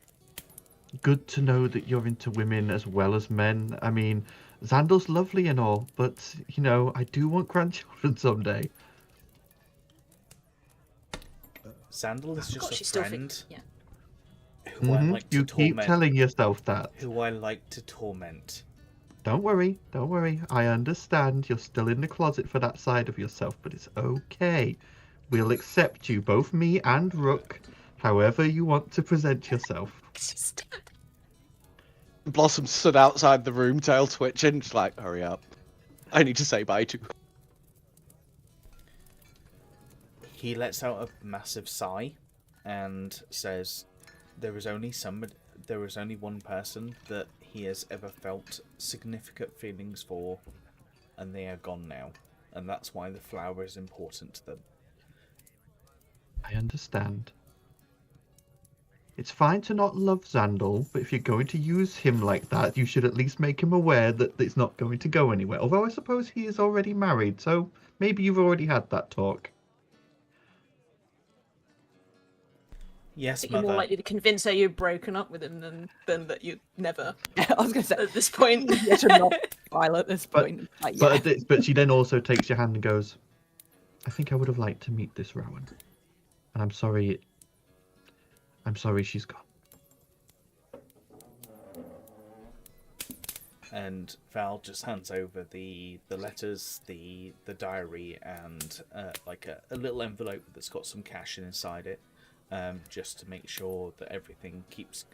good to know that you're into women as well as men. I mean, Xandal's lovely and all, but, I do want grandchildren someday. Xandal is just she's a still friend yeah. who I like to You torment. keep telling yourself that. Who I like to torment. Don't worry. I understand you're still in the closet for that side of yourself, but it's okay. We'll accept you, both me and Rook, however you want to present yourself. Blossom stood outside the room, tail twitching, just like, hurry up. I need to say bye to. He lets out a massive sigh and says, there is only one person that he has ever felt significant feelings for, and they are gone now. And that's why the flower is important to them. I understand. It's fine to not love Xandal, but if you're going to use him like that, you should at least make him aware that it's not going to go anywhere. Although I suppose he is already married, so maybe you've already had that talk. Yes, You're Mother. more likely to convince her you've broken up with him than that you never. I was going to say, At this point, yet I'm not violent at this point. But she then also takes your hand and goes, I think I would have liked to meet this Rowan. And I'm sorry she's gone. And Val just hands over the letters, the diary, and like a little envelope that's got some cash inside it, just to make sure that everything keeps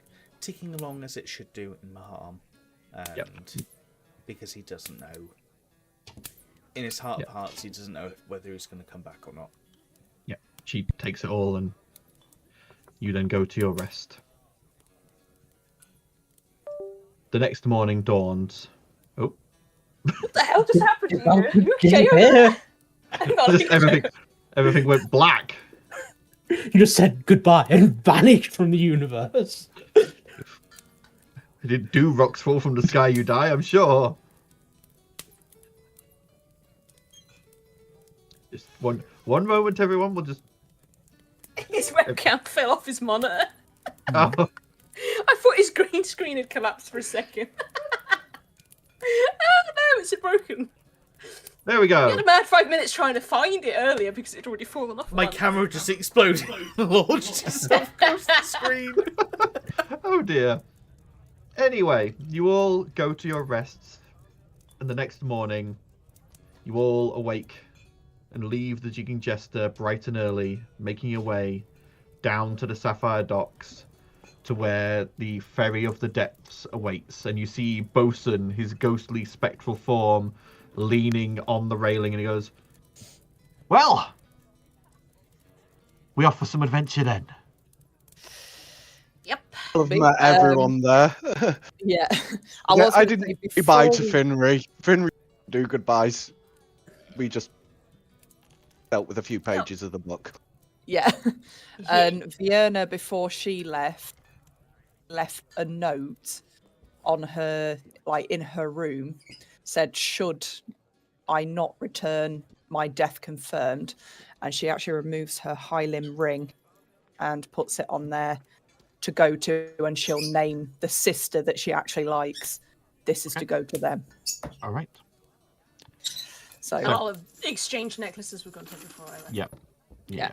ticking along as it should do in Maharm. and because he doesn't know, in his heart of hearts, he doesn't know whether he's going to come back or not. Yeah, she takes it all, and you then go to your rest. The next morning dawns. Oh, What the hell just happened here? Did you Okay, hear? hang on. just everything went black. You just said goodbye and vanished from the universe. Did do rocks fall from the sky, you die, I'm sure. Just one moment, everyone. We'll just. His webcam fell off his monitor. Oh, I thought his green screen had collapsed for a second. Oh no, it's broken. there we We had go. a mad 5 minutes trying to find it earlier because it had already fallen off. My once. camera just exploded, launched itself across the screen. Oh dear. Anyway, you all go to your rests, and the next morning, you all awake and leave the Jigging Jester bright and early, making your way down to the Sapphire Docks to where the Ferry of the Depths awaits. And you see Bosun, his ghostly spectral form, leaning on the railing, and he goes, "Well, we off for some adventure then." Yep. I've met everyone there. Yeah. I didn't say bye to before Finry. Finry do goodbyes. We just dealt with a few pages of the book. Yeah. And Vienna, before she left a note on her, like in her room, said, "Should I not return, my death confirmed." And she actually removes her high limb ring and puts it on there to go to, and she'll name the sister that she actually likes. This is to go to them. All right. So I'll exchange necklaces we've gone to before I left. Yep. yeah.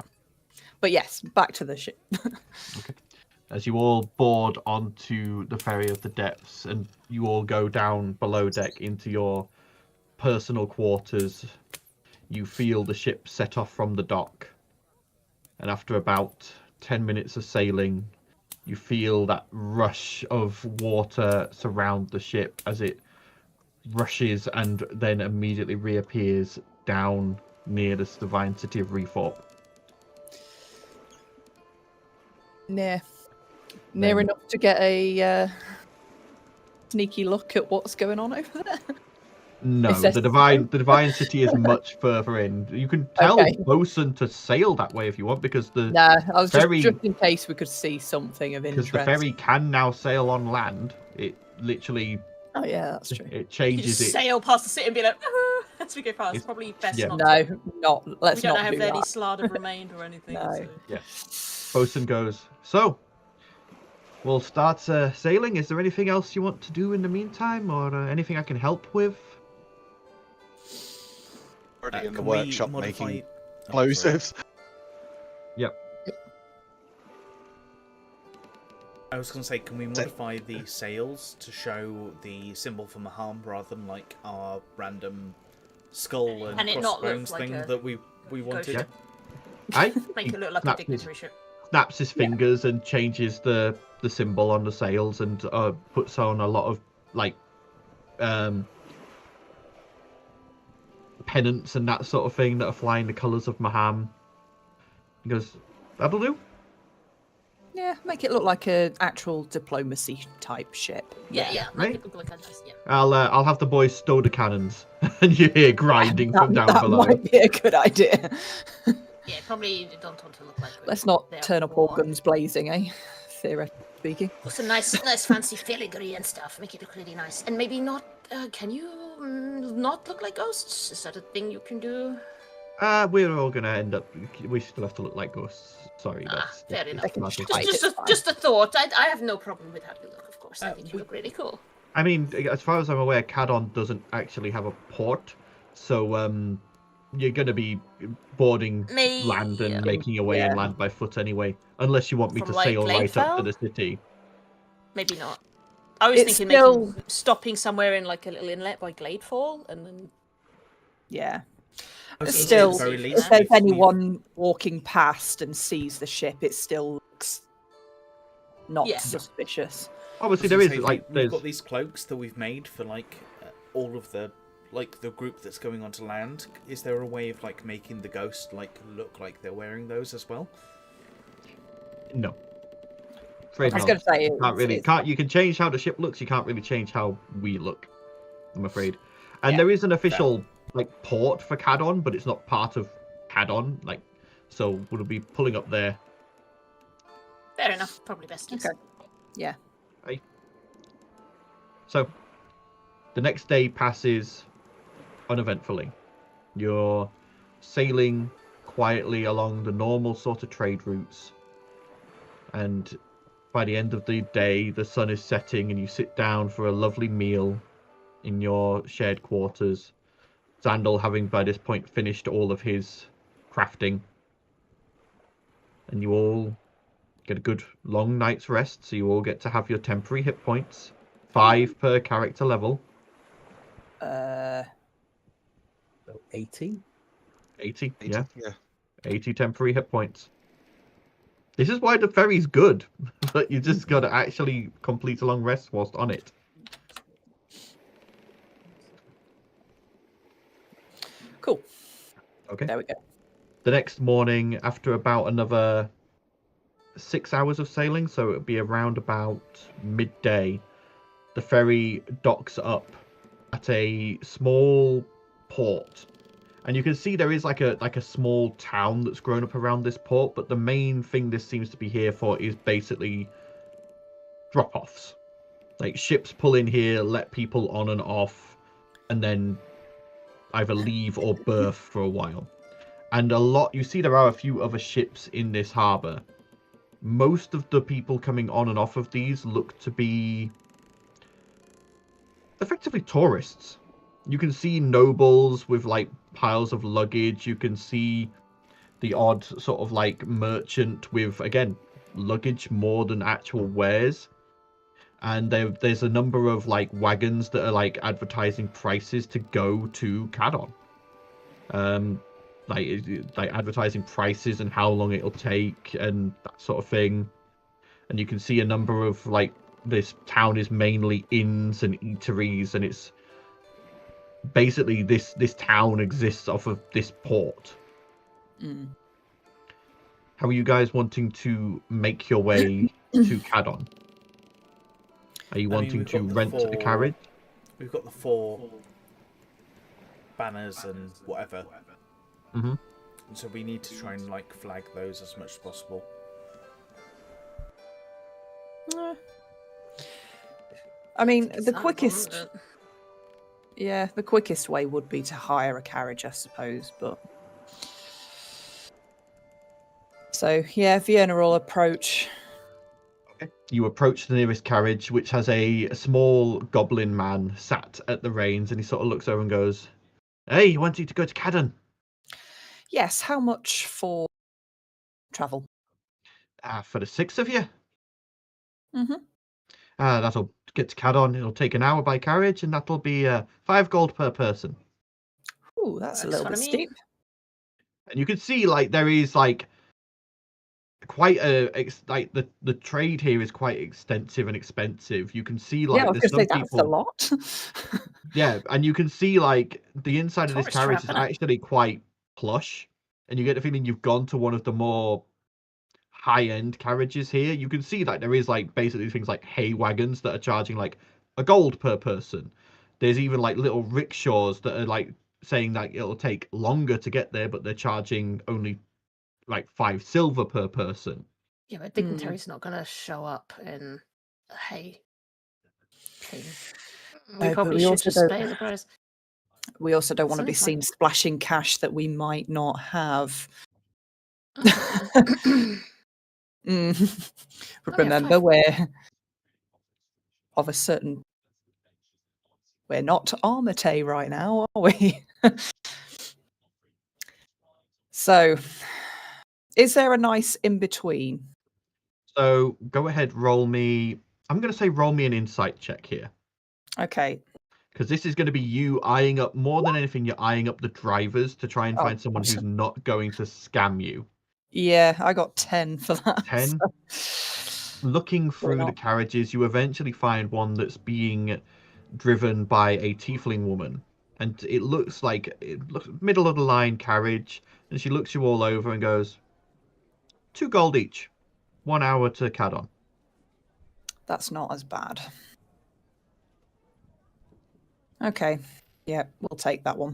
But yes, back to the ship. Okay. As you all board onto the Ferry of the Depths, and you all go down below deck into your personal quarters, you feel the ship set off from the dock. And after about 10 minutes of sailing, you feel that rush of water surround the ship as it rushes and then immediately reappears down near this divine city of Reforp. Near Then- enough to get a sneaky look at what's going on over there. No, It says the divine city is much further in. You can tell Okay. Bosun to sail that way if you want, because the Nah, I was Ferry- just in case we could see something of because interest. the ferry can now sail on land. It literally Oh yeah, that's true. it You changes just it. sail past the city and be like, "Ah," as we go past. It's- Probably best yeah. not. No, to. let's We don't not have do any that. slard of remained or anything. No. So. Bosun goes, "So, we'll start sailing. Is there anything else you want to do in the meantime, or anything I can help with?" Already in the Can we workshop modify- making Oh, sorry. explosives. I was going to say, can we modify the sails to show the symbol for Maham rather than like our random skull and Can it not look crossbones like thing a that we wanted? Yeah. I Make it look like a snaps his, dignitary ship. snaps his fingers and changes the symbol on the sails and puts on a lot of like pennants and that sort of thing that are flying the colours of Maham. He goes, "That'll do." Yeah, make it look like an actual diplomacy type ship. Yeah. Right. Make it look like a nice. Yeah. I'll have the boys stow the cannons, and you hear grinding from down that below. might be a good idea. Yeah, probably don't want to look like. Let's not they're turn up all war. guns blazing, eh? Theoretically speaking. Put some nice fancy filigree and stuff. Make it look really nice. And maybe not. Can you not look like ghosts? Is that a thing you can do? We're all gonna end up. We still have to look like ghosts. Sorry, that's fair enough. that's Just- fine. it's fine. Just a thought. I have no problem with how you look. Of course, I think you look really cool. I mean, as far as I'm aware, Cadon doesn't actually have a port, so you're gonna be boarding land and making your way Yeah. inland by foot anyway, unless you want me From, to like, sail right up to Gladefell? the city. Maybe not. I was It's thinking still- maybe stopping somewhere in like a little inlet by Gladefall, and then Yeah. I was gonna say, Still, at the very if least, if there's we- anyone walking past and sees the ship, it still looks not Yeah. suspicious. Obviously, I there was is gonna say, like we've there's got these cloaks that we've made for like all of the group that's going onto land. Is there a way of like making the ghost like look like they're wearing those as well? no. Afraid I was not. going to say, You can change how the ship looks. You can't really change how we look. I'm afraid. And Yeah, there is an official like port for Cadon, but it's not part of Cadon. Like, so we'll be pulling up there. Fair enough. Probably best. Yes. Okay. Yeah. Right. So, the next day passes uneventfully. You're sailing quietly along the normal sort of trade routes, and by the end of the day, the sun is setting, and you sit down for a lovely meal in your shared quarters. Xandal having by this point finished all of his crafting, and you all get a good long night's rest, so you all get to have your temporary hit points, 5 per character level. 80? 80, 80, yeah. yeah. 80 temporary hit points. This is why the ferry's good, but you just got to actually complete a long rest whilst on it. Cool. Okay. There we go. The next morning, after about another 6 hours of sailing, so it would be around about midday, the ferry docks up at a small port. And you can see there is like a small town that's grown up around this port, but the main thing this seems to be here for is basically drop-offs. Like, ships pull in here, let people on and off, and then either leave or berth for a while. And you see there are a few other ships in this harbour. Most of the people coming on and off of these look to be effectively tourists. You can see nobles with like piles of luggage. You can see the odd sort of like merchant with, again, luggage more than actual wares. And there's a number of like wagons that are like advertising prices to go to Cadon. Like advertising prices and how long it'll take and that sort of thing. And you can see a number of like, this town is mainly inns and eateries, and it's basically this town exists off of this port. How are you guys wanting to make your way to Cadon? Are you wanting to rent a carriage? We've got the 4 banners and whatever. Mm-hmm. And so we need to try and like flag those as much as possible. I mean, the quickest way would be to hire a carriage, I suppose, but so yeah, Vienna will approach. Okay. You approach the nearest carriage, which has a small goblin man sat at the reins, and he sort of looks over and goes, "Hey, you wanting to go to Cadon?" Yes, how much for travel? For the 6 of you? Mm-hmm. That'll get to Cadon. It'll take an hour by carriage, and that'll be 5 gold per person. Ooh, that's a little bit steep. And you can see, like, there is like quite the trade here is quite extensive and expensive. You can see, like, yeah, I was there's gonna some say people. That's a lot. Yeah, and you can see like the inside of this Tourist carriage is trap, innit? actually quite plush, and you get the feeling you've gone to one of the more high-end carriages here. You can see like there is like basically things like hay wagons that are charging like a gold per person. There's even like little rickshaws that are like saying that it'll take longer to get there, but they're charging only like 5 silver per person. Yeah, but Dignitary's not going to show up in a hay thing. We No, probably but we should also just don't- pay the price. We also don't want to be Sounds like- seen splashing cash that we might not have. yeah, Remember, fine. we're of a certain. We're not Armatae right now, are we? So, is there a nice in between? So go ahead, roll me. I'm going to say roll me an insight check here. Okay. Because this is going to be you eyeing up, more than anything, you're eyeing up the drivers to try and Oh, find someone who's not going to scam you. Yeah, I got 10 for that. 10? so- looking through the carriages, you eventually find one that's being driven by a tiefling woman, and it looks middle of the line carriage, and she looks you all over and goes, 2 gold each, 1 hour to Cadon. That's not as bad. Okay, yeah, we'll take that one.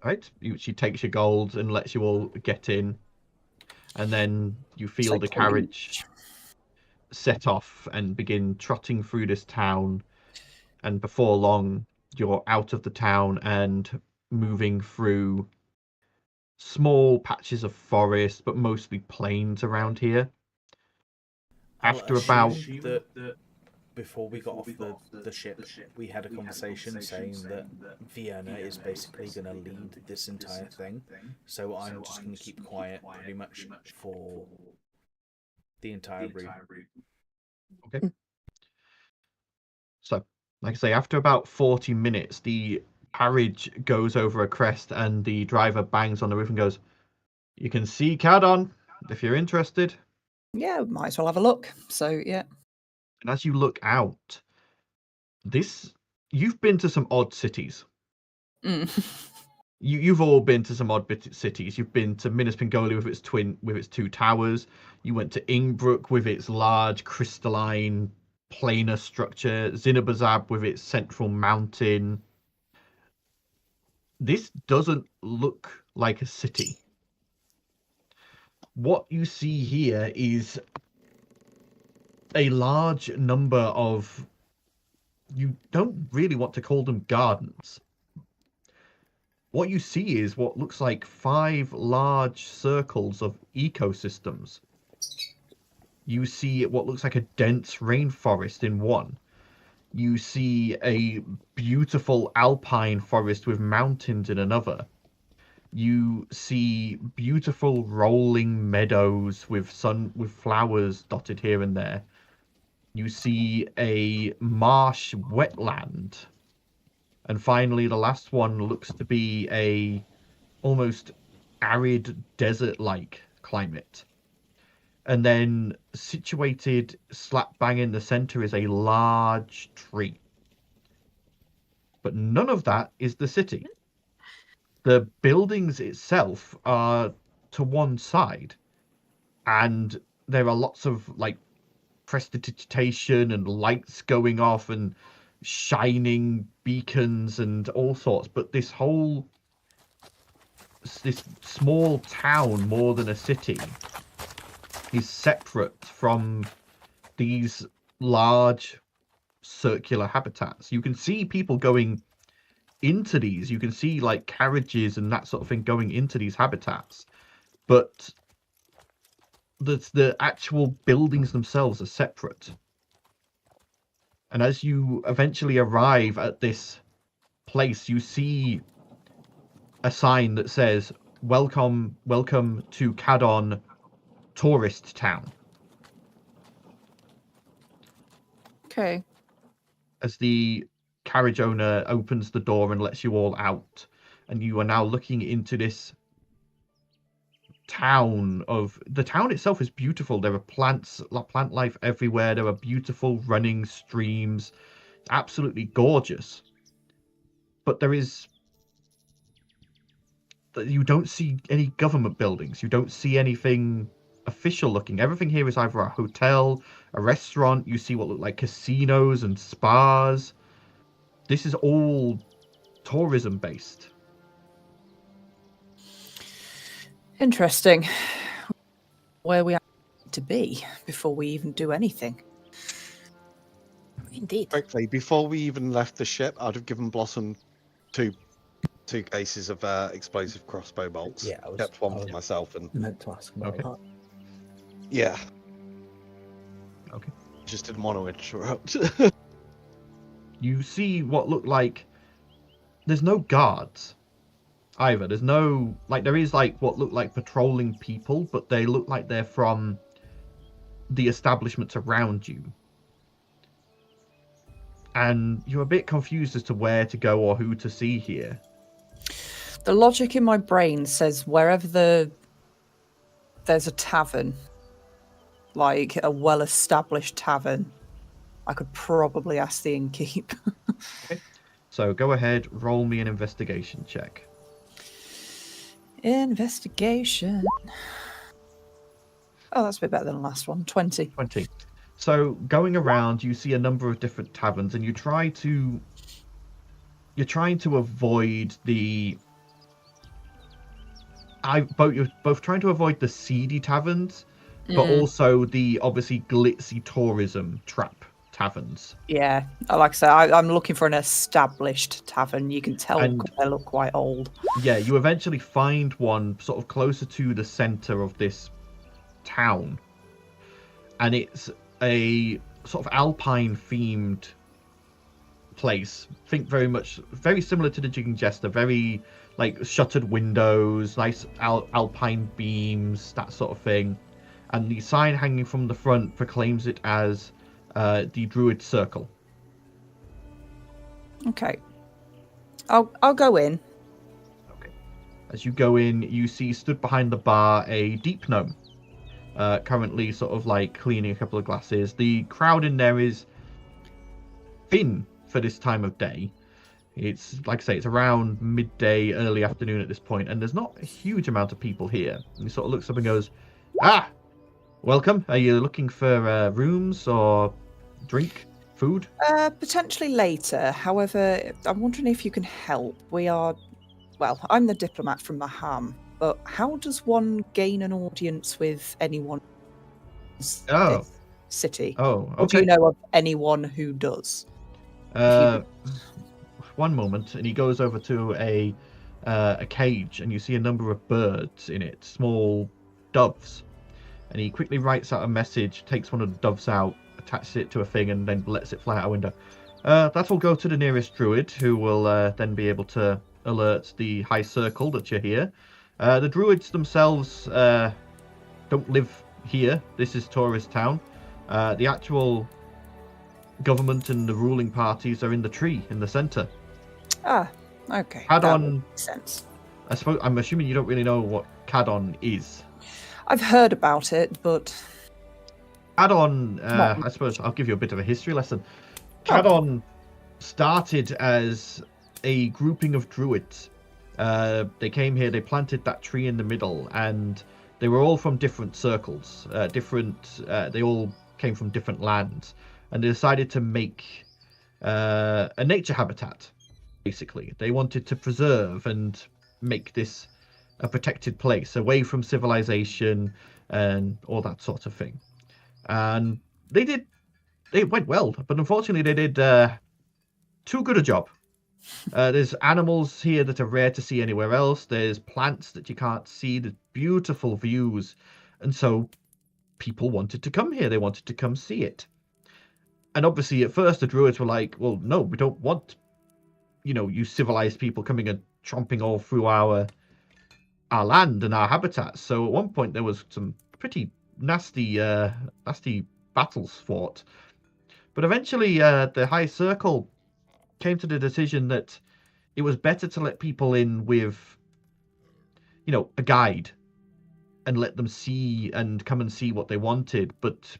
All right, she takes your gold and lets you all get in, and then you feel the carriage set off and begin trotting through this town, and before long you're out of the town and moving through small patches of forest, but mostly plains around here. After about before we got off the ship, we had a conversation saying that Vienna is basically going to lead this entire thing. So I'm just going to keep quiet pretty much for the entire route. Okay. So, like I say, after about 40 minutes, the carriage goes over a crest and the driver bangs on the roof and goes, "You can see Cadon if you're interested." Yeah, might as well have a look. So, yeah. And as you look out, you've been to some odd cities. You've all been to some odd cities. You've been to Minas Pingoli with its 2 towers. You went to Innsbruck with its large crystalline planar structure. Zinabazab with its central mountain. This doesn't look like a city. What you see here is a large number of, you don't really want to call them gardens. What you see is what looks like 5 large circles of ecosystems. You see what looks like a dense rainforest in one. You see a beautiful alpine forest with mountains in another. You see beautiful rolling meadows with flowers dotted here and there. You see a marsh wetland. And finally, the last one looks to be a almost arid desert-like climate. And then situated slap bang in the center is a large tree. But none of that is the city. The buildings itself are to one side, and there are lots of prestidigitation and lights going off and shining beacons and all sorts, but this small town, more than a city, is separate from these large circular habitats. You can see people going into these. You can see carriages and that sort of thing going into these habitats, but the actual buildings themselves are separate. And as you eventually arrive at this place, you see a sign that says, welcome to Cadon Tourist Town. Okay. As the carriage owner opens the door and lets you all out, and you are now looking into this town. The town itself is beautiful. There are plant life everywhere. There are beautiful running streams, absolutely gorgeous. But you don't see any government buildings. You don't see anything official looking. Everything here is either a hotel, a restaurant. You see what look like casinos and spas. This is all tourism based. Interesting. Where we have to be before we even do anything. Indeed. Quickly, before we even left the ship, I'd have given Blossom two cases of explosive crossbow bolts. Yeah, kept one for myself and meant to ask about that. Yeah. Okay. Just didn't want to interrupt. You see what look like, there's no guards either. There's no, there is what look like patrolling people, but they look like they're from the establishments around you. And you're a bit confused as to where to go or who to see here. The logic in my brain says wherever there's a tavern, like a well-established tavern, I could probably ask the innkeep. Okay. So go ahead, roll me an investigation check. Investigation. Oh, that's a bit better than the last one. 20. 20. So going around, you see a number of different taverns, and you're trying to avoid the. You're both trying to avoid the seedy taverns, but also the obviously glitzy tourism trap taverns. Yeah, like I said, I'm looking for an established tavern. You can tell they look quite old. Yeah, you eventually find one sort of closer to the center of this town, and it's a sort of alpine themed place. Think very similar to the Jigging Jester, very like shuttered windows, nice alpine beams, that sort of thing. And the sign hanging from the front proclaims it as the Druid Circle. Okay, I'll go in. Okay. As you go in, you see stood behind the bar a deep gnome, currently sort of like cleaning a couple of glasses. The crowd in there is thin for this time of day. It's like I say, it's around midday, early afternoon at this point, and there's not a huge amount of people here. And he sort of looks up and goes, "Ah, welcome. Are you looking for rooms or drink, food?" Potentially later. However, I'm wondering if you can help. I'm the diplomat from Maham, but how does one gain an audience with anyone in this city? Oh, okay. Or do you know of anyone who does? One moment, and he goes over to a cage, and you see a number of birds in it, small doves. And he quickly writes out a message, takes one of the doves out, attaches it to a thing, and then lets it fly out a window. That will go to the nearest druid, who will then be able to alert the high circle that you're here. The druids themselves don't live here. This is tourist town. The actual government and the ruling parties are in the tree in the center. Ah, okay. Cadon makes sense. I suppose I'm assuming you don't really know what Cadon is. I've heard about it, but Cadon, I suppose I'll give you a bit of a history lesson. Cadon started as a grouping of druids. They came here, they planted that tree in the middle, and they were all from different circles, they all came from different lands, and they decided to make a nature habitat, basically. They wanted to preserve and make this a protected place, away from civilization and all that sort of thing. And they went well, but unfortunately they did too good a job. There's animals here that are rare to see anywhere else. There's plants that you can't see. There's beautiful views. And so people wanted to come here. They wanted to come see it. And obviously at first the druids were like, well, no, we don't want, you civilized people coming and tromping all through our land and our habitats. So at one point there was some pretty nasty battles fought. But eventually the high circle came to the decision that it was better to let people in with, a guide and let them see and come and see what they wanted. But,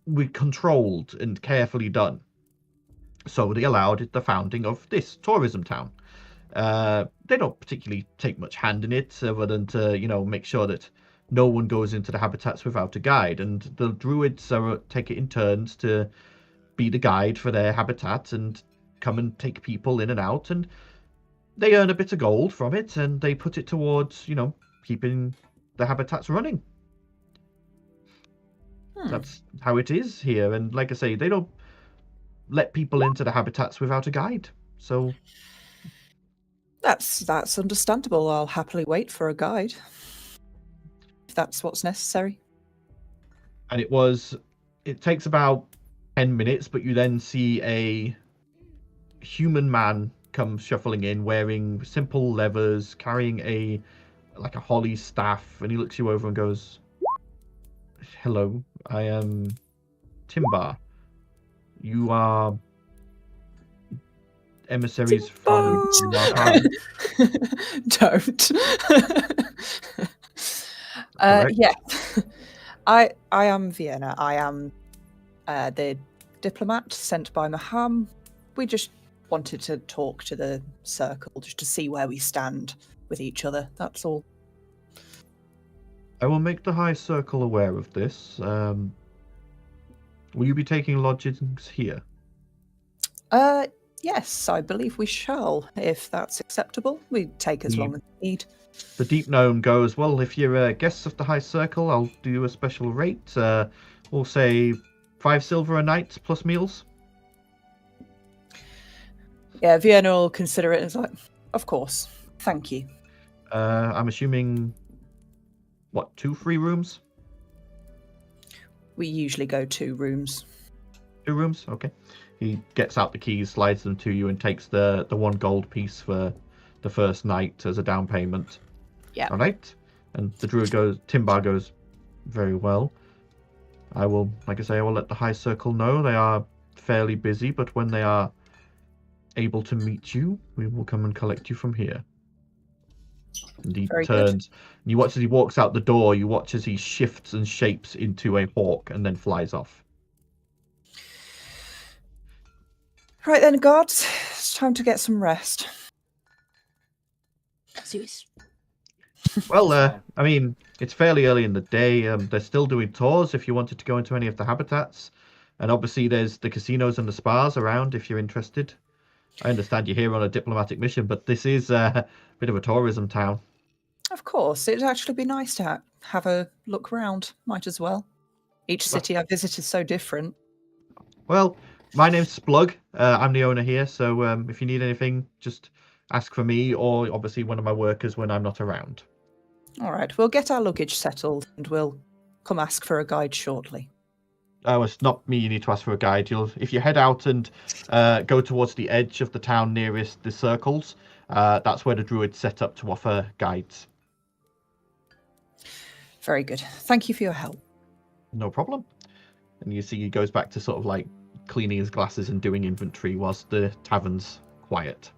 we controlled and carefully done. So they allowed the founding of this tourism town. They don't particularly take much hand in it, other than to, make sure that no one goes into the habitats without a guide. And the druids take it in turns to be the guide for their habitat and come and take people in and out. And they earn a bit of gold from it, and they put it towards, keeping the habitats running. That's how it is here. And like I say, they don't let people into the habitats without a guide. So that's understandable. I'll happily wait for a guide if that's what's necessary. And it takes about 10 minutes, but you then see a human man come shuffling in, wearing simple leathers, carrying a holly staff, and he looks you over and goes, "Hello, I am Timbar. You are emissaries from Armatae." Don't. Yeah. I am Vienna. I am the diplomat sent by Maham. We just wanted to talk to the circle just to see where we stand with each other. That's all. I will make the High Circle aware of this. Will you be taking lodgings here? Yes, I believe we shall, if that's acceptable. We take as long as we need. The Deep Gnome goes, well, if you're guests of the High Circle, I'll do you a special rate. We'll say 5 silver a night plus meals. Yeah, Vienna will consider it as like, of course. Thank you. I'm assuming, 2 free rooms? We usually go 2 rooms. 2 rooms? Okay. He gets out the keys, slides them to you, and takes the 1 gold piece for the first night as a down payment. Yeah. All right. And the druid goes, Timbar goes, very well. I will, like I say, I will let the High Circle know. They are fairly busy, but when they are able to meet you, we will come and collect you from here. And he turns. And you watch as he walks out the door. You watch as he shifts and shapes into a hawk and then flies off. Right then, guards. It's time to get some rest. Zeus. Well, I mean, it's fairly early in the day. They're still doing tours if you wanted to go into any of the habitats. And obviously there's the casinos and the spas around if you're interested. I understand you're here on a diplomatic mission, but this is a bit of a tourism town. Of course. It'd actually be nice to have a look round. Might as well. Each city I visit is so different. Well, my name's Splug. I'm the owner here, so if you need anything, just ask for me or obviously one of my workers when I'm not around. All right, we'll get our luggage settled and we'll come ask for a guide shortly. Oh, it's not me you need to ask for a guide. If you head out and go towards the edge of the town nearest the circles, that's where the druid's set up to offer guides. Very good. Thank you for your help. No problem. And you see he goes back to sort of like cleaning his glasses and doing inventory whilst the tavern's quiet.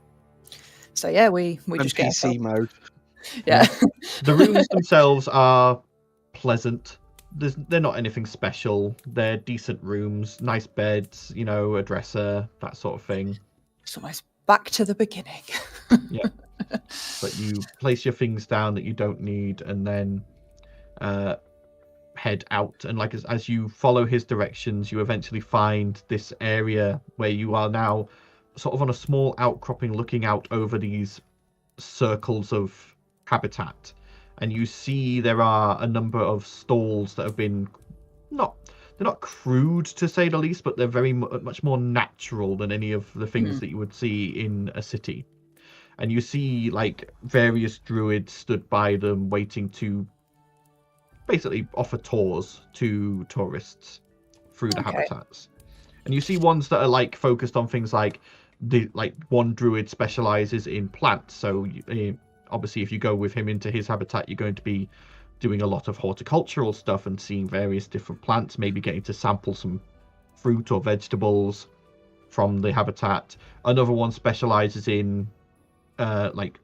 So yeah, we just get NPC mode. Yeah. The rooms themselves are pleasant. They're not anything special. They're decent rooms, nice beds, a dresser, that sort of thing. It's almost back to the beginning. Yeah. But you place your things down that you don't need and then head out. And like as you follow his directions, you eventually find this area where you are now sort of on a small outcropping looking out over these circles of habitat. And you see there are a number of stalls that have been they're not crude to say the least, but they're very much more natural than any of the things that you would see in a city. And you see like various druids stood by them waiting to basically offer tours to tourists through the habitats. And you see ones that are like focused on things like one druid specializes in plants. So obviously if you go with him into his habitat, you're going to be doing a lot of horticultural stuff and seeing various different plants, maybe getting to sample some fruit or vegetables from the habitat. Another one specializes in like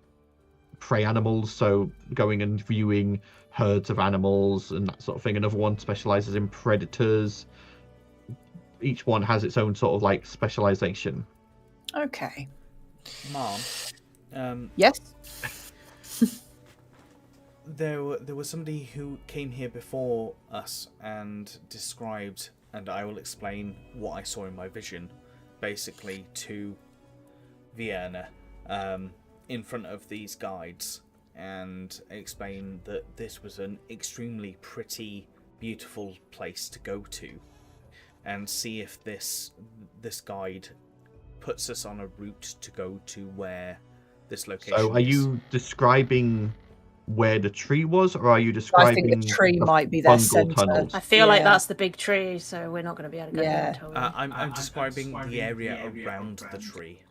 prey animals, so going and viewing herds of animals and that sort of thing. Another one specializes in predators. Each one has its own sort of like specialization. Okay. Mom. Yes? There was somebody who came here before us and described, and I will explain what I saw in my vision, basically to Vienna, in front of these guides, and explain that this was an extremely pretty, beautiful place to go to, and see if this guide puts us on a route to go to where this location is. So are you describing where the tree was, or are you describing? I think the tree might be their centre. I feel like that's the big tree, so we're not going to be able to go there until I'm describing the area around the tree.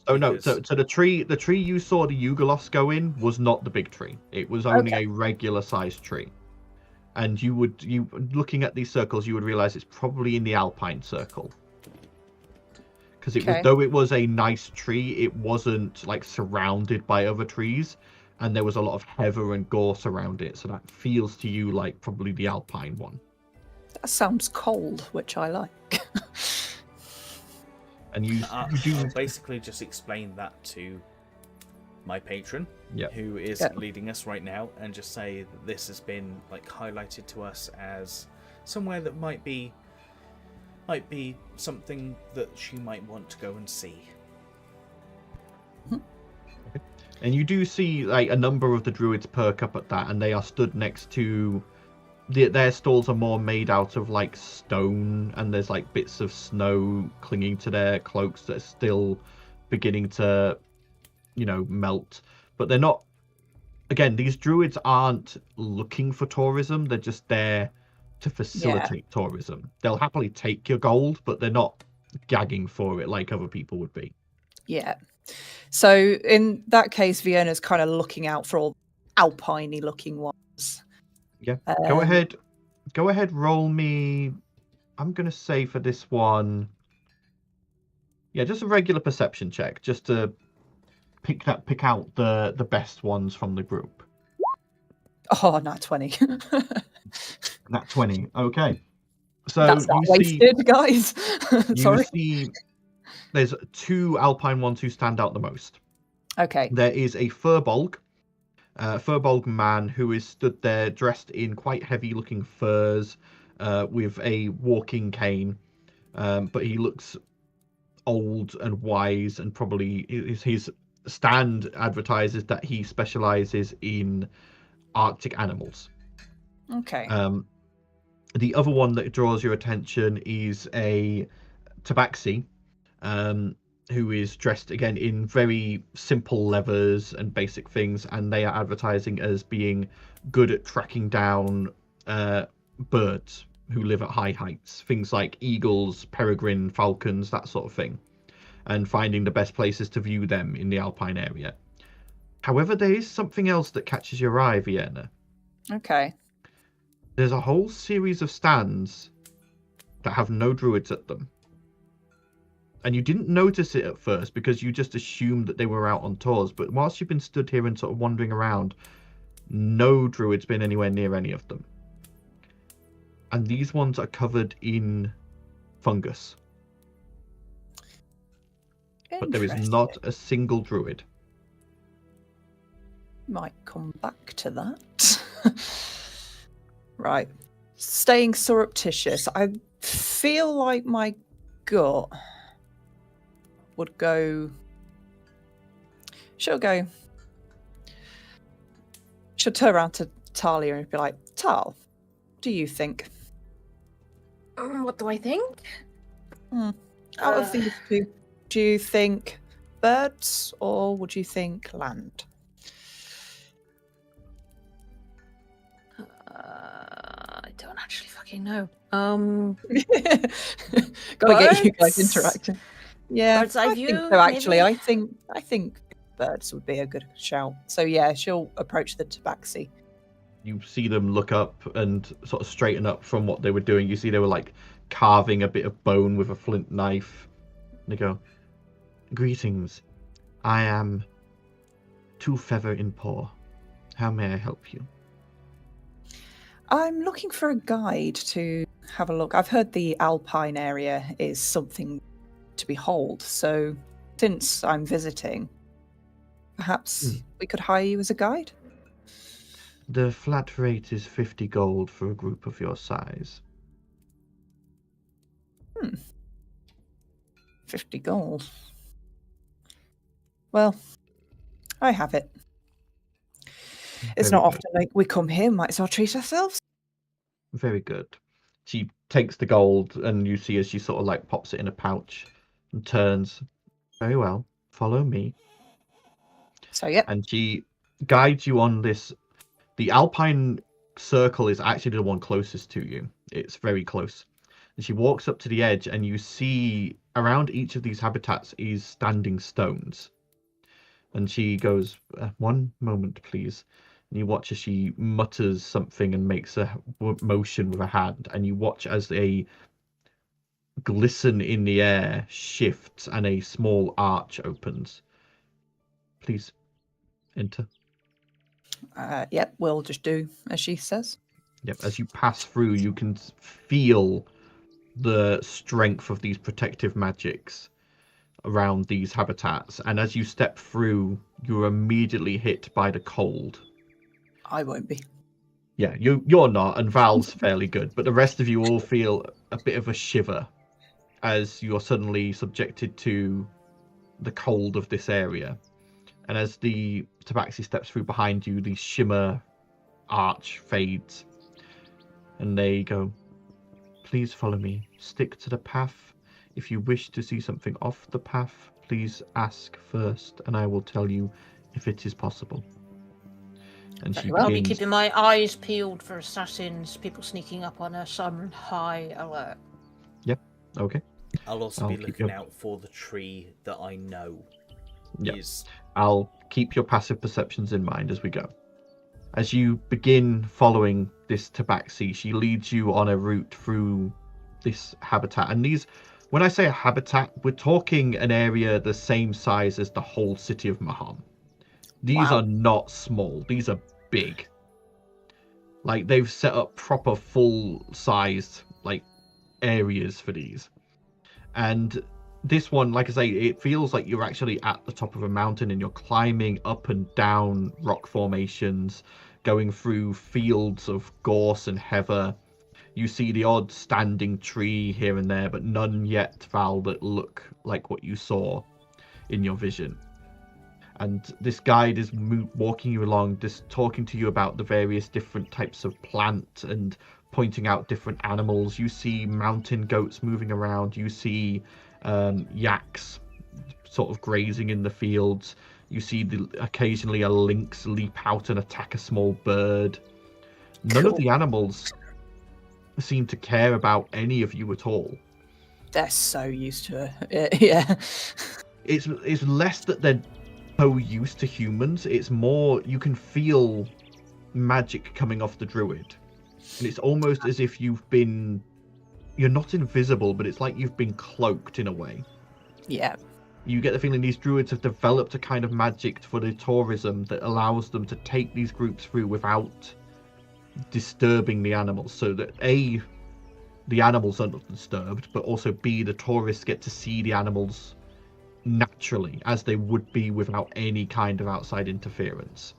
Oh no! So the tree you saw the Yugolos go in was not the big tree. It was only a regular sized tree. And you looking at these circles, you would realize it's probably in the Alpine circle. Because though it was a nice tree, it wasn't like surrounded by other trees, and there was a lot of heather and gorse around it. So that feels to you like probably the Alpine one. That sounds cold, which I like. And you do I'll basically just explain that to my patron, who is leading us right now, and just say that this has been like highlighted to us as somewhere that might be something that she might want to go and see. And you do see like a number of the druids perk up at that, and they are stood next to their stalls are more made out of like stone, and there's like bits of snow clinging to their cloaks that are still beginning to, melt. But they're not. Again, these druids aren't looking for tourism; they're just there to facilitate tourism. They'll happily take your gold, but they're not gagging for it like other people would be. Yeah. So in that case, Vienna's kind of looking out for all alpine-y looking ones. Yeah. Go ahead. Roll me. I'm gonna say for this one. Yeah, just a regular perception check, just to pick out the best ones from the group. Oh, not 20. Nat 20. Okay. So that's not wasted, guys. Sorry. You see, there's 2 alpine ones who stand out the most. Okay. There is a furbolg man who is stood there dressed in quite heavy-looking furs, with a walking cane, but he looks old and wise, and probably his stand advertises that he specializes in Arctic animals. Okay. The other one that draws your attention is a tabaxi, who is dressed again in very simple leathers and basic things, and they are advertising as being good at tracking down birds who live at high heights, things like eagles, peregrine falcons, that sort of thing, and finding the best places to view them in the alpine area. However, there is something else that catches your eye, Vienna. Okay. There's a whole series of stands that have no druids at them. And you didn't notice it at first because you just assumed that they were out on tours. But whilst you've been stood here and sort of wandering around, no druid's been anywhere near any of them. And these ones are covered in fungus. But there is not a single druid. Might come back to that. Right. Staying surreptitious. I feel like my gut would go. She'll turn around to Talia and be like, Tal, what do you think? What do I think? Out of these two, do you think birds or would you think land? I don't actually fucking know. Gotta get you guys interacting. Yeah, Bird's eye view, think so. Actually, maybe? I think birds would be a good shout. So yeah, she'll approach the tabaxi. You see them look up and sort of straighten up from what they were doing. You see they were like carving a bit of bone with a flint knife. They go, "Greetings. I am Two Feather in Paw. How may I help you?" I'm looking for a guide to have a look. I've heard the Alpine area is something to behold, so since I'm visiting, perhaps we could hire you as a guide? The flat rate is 50 gold for a group of your size. 50 gold. Well, I have it. It's Very not good. often like we come here, might as well treat ourselves. Very good. She takes the gold, and you see as she sort of like pops it in a pouch and turns. Very well. Follow me. So, yeah. And she guides you on this. The Alpine circle is actually the one closest to you. It's very close. And she walks up to the edge, and you see around each of these habitats is standing stones. And she goes, "One moment, please." And you watch as she mutters something and makes a motion with her hand. And you watch as a glisten in the air shifts and a small arch opens. "Please, enter." Yep, we'll just do as she says. Yep. As you pass through, you can feel the strength of these protective magics around these habitats, and as you step through, you're immediately hit by the cold. I won't be. Yeah, you're not, and Val's fairly good, but the rest of you all feel a bit of a shiver as you're suddenly subjected to the cold of this area. And as the tabaxi steps through behind you, the shimmer arch fades, and they go, "Please follow me. Stick to the path. If you wish to see something off the path, please ask first, and I will tell you if it is possible." And she I'll be begins... keeping my eyes peeled for assassins, people sneaking up on us. I'm on high alert. Yep. Okay. I'll also be looking out for the tree that I know is... I'll keep your passive perceptions in mind as we go. As you begin following this tabaxi, she leads you on a route through this habitat. And these, when I say a habitat, we're talking an area the same size as the whole city of Maham. These are not small. These are big. Like, they've set up proper full-sized, like, areas for these. And this one, like I say, it feels like you're actually at the top of a mountain and you're climbing up and down rock formations, going through fields of gorse and heather. You see the odd standing tree here and there, but none yet, Val, that look like what you saw in your vision. And this guide is walking you along, just talking to you about the various different types of plant and pointing out different animals. You see mountain goats moving around. You see yaks sort of grazing in the fields. You see occasionally a lynx leap out and attack a small bird. None of the animals seem to care about any of you at all. They're so used to it. Yeah. It's less that they're so used to humans. It's more you can feel magic coming off the druid. And it's almost as if you're not invisible, but it's like you've been cloaked in a way. Yeah. You get the feeling these druids have developed a kind of magic for the tourism that allows them to take these groups through without disturbing the animals, so that A, the animals are not disturbed, but also B, the tourists get to see the animals naturally as they would be without any kind of outside interference.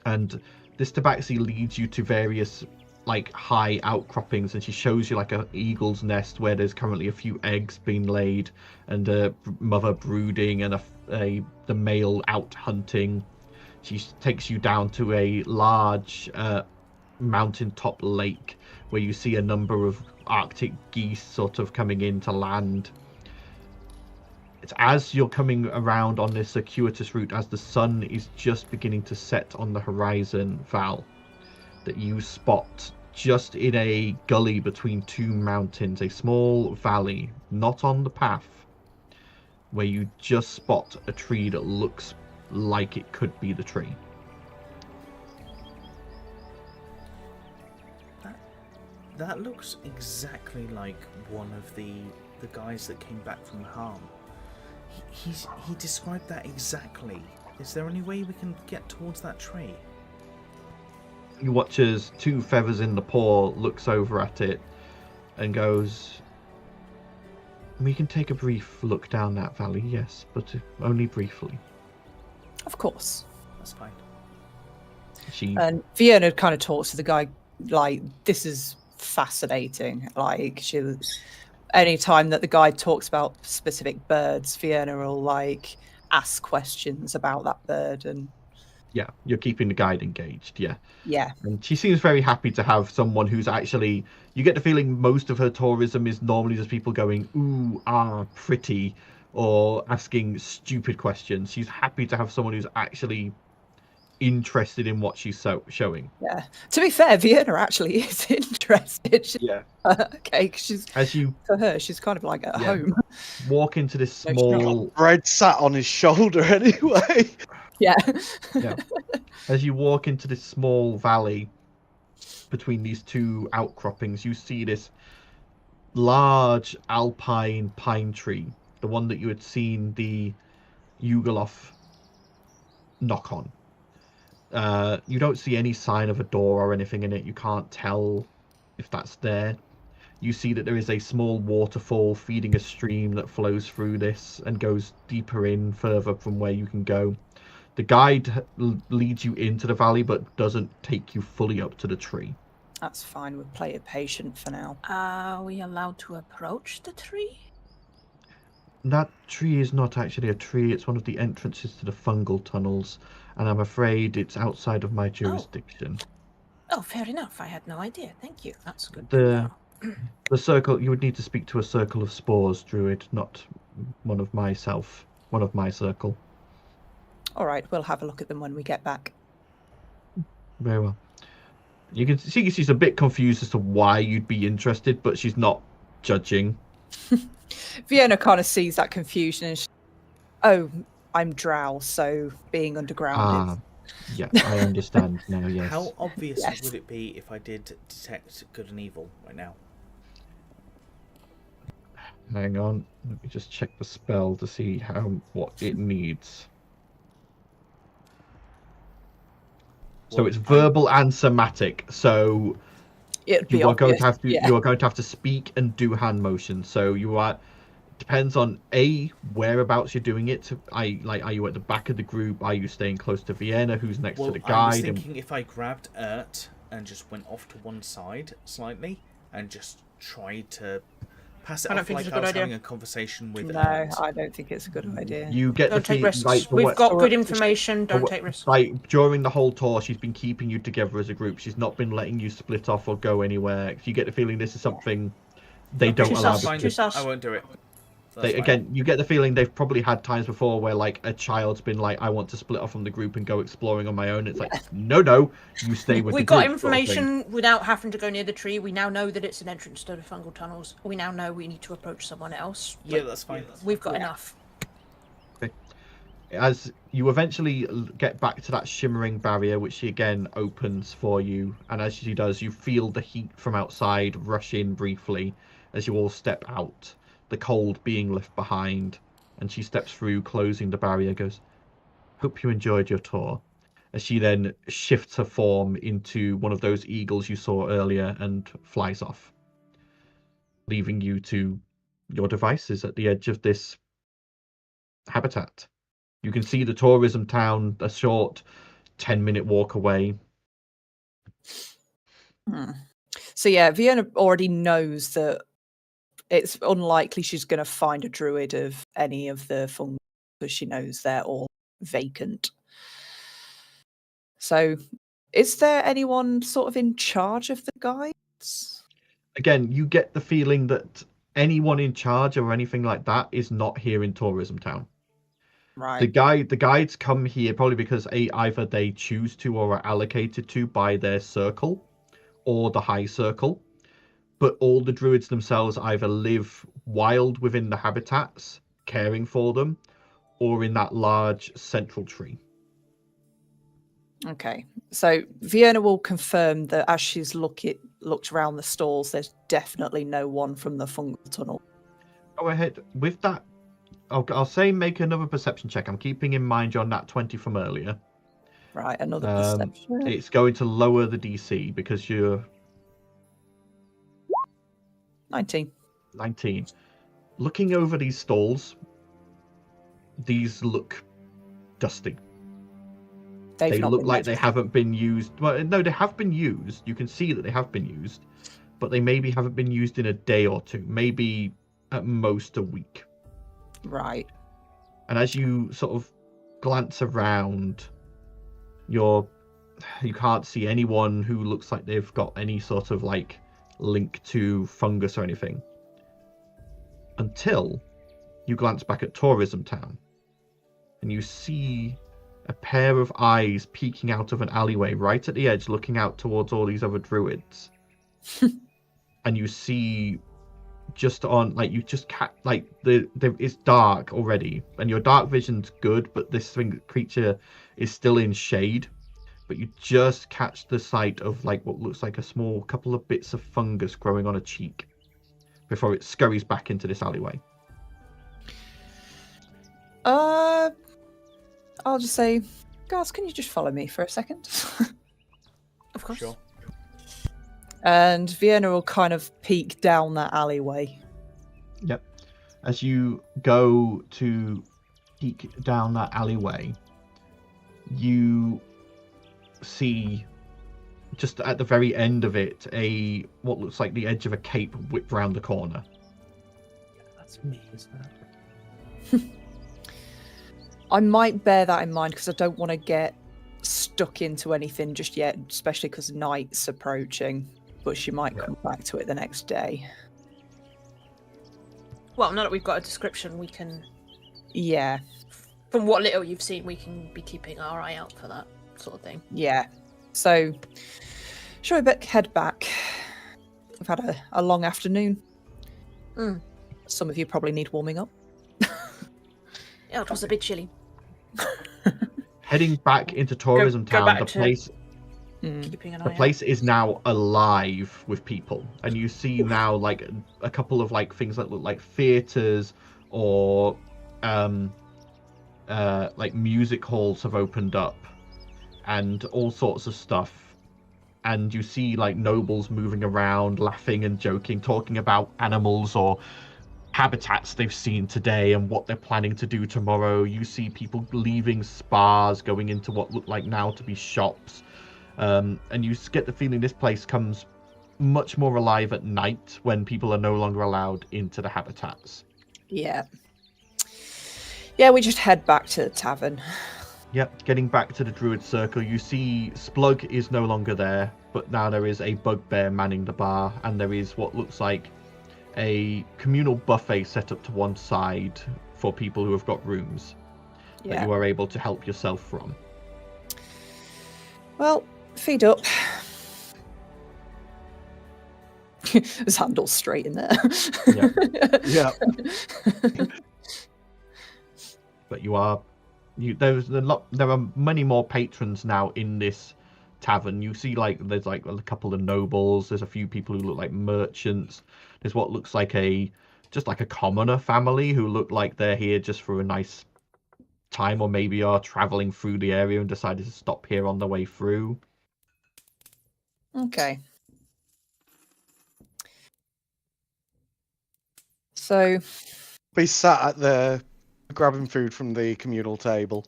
And this tabaxi leads you to various like high outcroppings, and she shows you like an eagle's nest where there's currently a few eggs being laid and a mother brooding and the male out hunting. She takes you down to a large mountaintop lake where you see a number of Arctic geese sort of coming in to land. It's as you're coming around on this circuitous route, as the sun is just beginning to set on the horizon, Val, that you spot just in a gully between two mountains, a small valley, not on the path, where you just spot a tree that looks like it could be the tree. That looks exactly like one of the guys that came back from harm. He described that exactly. Is there any way we can get towards that tree? You watch as Two Feathers in the Paw looks over at it and goes, "We can take a brief look down that valley, yes, but only briefly." Of course. That's fine. And Fiona kind of talks to the guy like, "This is fascinating." Like, any time that the guide talks about specific birds, Fiona will like ask questions about that bird. And yeah, you're keeping the guide engaged. Yeah. And she seems very happy to have someone who's actually, you get the feeling most of her tourism is normally just people going, ooh, ah, pretty, or asking stupid questions. She's happy to have someone who's actually interested in what she's showing. Yeah. To be fair, Fiona actually is interested. Okay, because for her, she's kind of like at home. Walk into this small... Bread sat on his shoulder anyway. Yeah. As you walk into this small valley between these two outcroppings, you see this large alpine pine tree, the one that you had seen the Yugoloth knock on. You don't see any sign of a door or anything in it. You can't tell if that's there. You see that there is a small waterfall feeding a stream that flows through this and goes deeper in further from where you can go. The guide leads you into the valley but doesn't take you fully up to the tree. That's fine. We'll play it patient for now. Are we allowed to approach the tree? That tree is not actually a tree. It's one of the entrances to the fungal tunnels, and I'm afraid it's outside of my jurisdiction. Oh, fair enough. I had no idea. Thank you. That's good. The circle, you would need to speak to a circle of spores, druid, not one of my circle. All right, we'll have a look at them when we get back. Very well. You can see she's a bit confused as to why you'd be interested, but she's not judging. Vienna kind of sees that confusion and oh, I'm drow, so being underground is... Yeah, I understand now, yes. How obvious would it be if I did detect good and evil right now? Hang on, let me just check the spell to see what it needs. So it's verbal and somatic. So you are going to have to you are going to have to speak and do hand motions. So you are depends on whereabouts you're doing it. Are you at the back of the group? Are you staying close to Vienna? Who's next to the guide? I was thinking if I grabbed Ert and just went off to one side slightly and just tried to pass it off like I was having a conversation with Ert. I don't think it's a good idea. You get don't take risks. We've got good information. Don't take risks. Like during the whole tour, she's been keeping you together as a group. She's not been letting you split off or go anywhere. If you get the feeling this is something they don't allow. I won't do it. You get the feeling they've probably had times before where like a child's been like, I want to split off from the group and go exploring on my own. It's like, no, you stay with the group. We got information without having to go near the tree. We now know that it's an entrance to the fungal tunnels. We now know we need to approach someone else. Yeah, that's fine. We've got enough. Okay. As you eventually get back to that shimmering barrier, which she again opens for you, and as she does, you feel the heat from outside rush in briefly as you all step out. The cold being left behind, and she steps through, closing the barrier, goes, hope you enjoyed your tour. As she then shifts her form into one of those eagles you saw earlier and flies off, leaving you to your devices at the edge of this habitat. You can see the tourism town a short 10-minute walk away. So yeah, Vienna already knows that it's unlikely she's going to find a druid of any of the fungi because she knows they're all vacant. So is there anyone sort of in charge of the guides? Again, you get the feeling that anyone in charge or anything like that is not here in Tourism Town. Right. The guides come here probably because either they choose to or are allocated to by their circle or the high circle. But all the druids themselves either live wild within the habitats, caring for them, or in that large central tree. Okay. So Vienna will confirm that as she's looked around the stalls, there's definitely no one from the fungal tunnel. Go ahead. With that, I'll say make another perception check. I'm keeping in mind your nat 20 from earlier. Right, another perception. It's going to lower the DC because you're... 19. Looking over these stalls, these look dusty. They look like they haven't been used. Well, no, they have been used. You can see that they have been used, but they maybe haven't been used in a day or two, maybe at most a week. Right. And as you sort of glance around, you can't see anyone who looks like they've got any sort of like link to fungus or anything until you glance back at Tourism Town and you see a pair of eyes peeking out of an alleyway right at the edge looking out towards all these other druids. And you see just on like you just like it's dark already and your dark vision's good, but this creature is still in shade. But you just catch the sight of like what looks like a small couple of bits of fungus growing on a cheek before it scurries back into this alleyway. I'll just say, Guys, can you just follow me for a second? Of course. Sure. And Vienna will kind of peek down that alleyway. Yep. As you go to peek down that alleyway, you see just at the very end of it what looks like the edge of a cape whipped round the corner. That's me, isn't it? I might bear that in mind because I don't want to get stuck into anything just yet, especially because night's approaching. But she might come back to it the next day. Well, now that we've got a description, we can. Yeah. From what little you've seen, we can be keeping our eye out for that sort of thing. Yeah. So, shall we head back? We've had a long afternoon. Mm. Some of you probably need warming up. Yeah, it was a bit chilly. Heading back into tourism go town, back the to- place Keeping an eye the out. place is now alive with people, and you see now like a couple of like things that look like theaters or like music halls have opened up and all sorts of stuff, and you see like nobles moving around, laughing and joking, talking about animals or habitats they've seen today and what they're planning to do tomorrow. You see people leaving spas, going into what look like now to be shops. And you get the feeling this place comes much more alive at night when people are no longer allowed into the habitats. Yeah. Yeah, we just head back to the tavern. Yep, getting back to the Druid Circle, you see Splug is no longer there, but now there is a bugbear manning the bar, and there is what looks like a communal buffet set up to one side for people who have got rooms that you are able to help yourself from. Well, feed up. His handle's straight in there. Yeah. But there are many more patrons now in this tavern. You see there's like a couple of nobles, there's a few people who look like merchants, there's what looks like just like a commoner family who look like they're here just for a nice time, or maybe are traveling through the area and decided to stop here on the way through. Okay. So Be sat at the grabbing food from the communal table,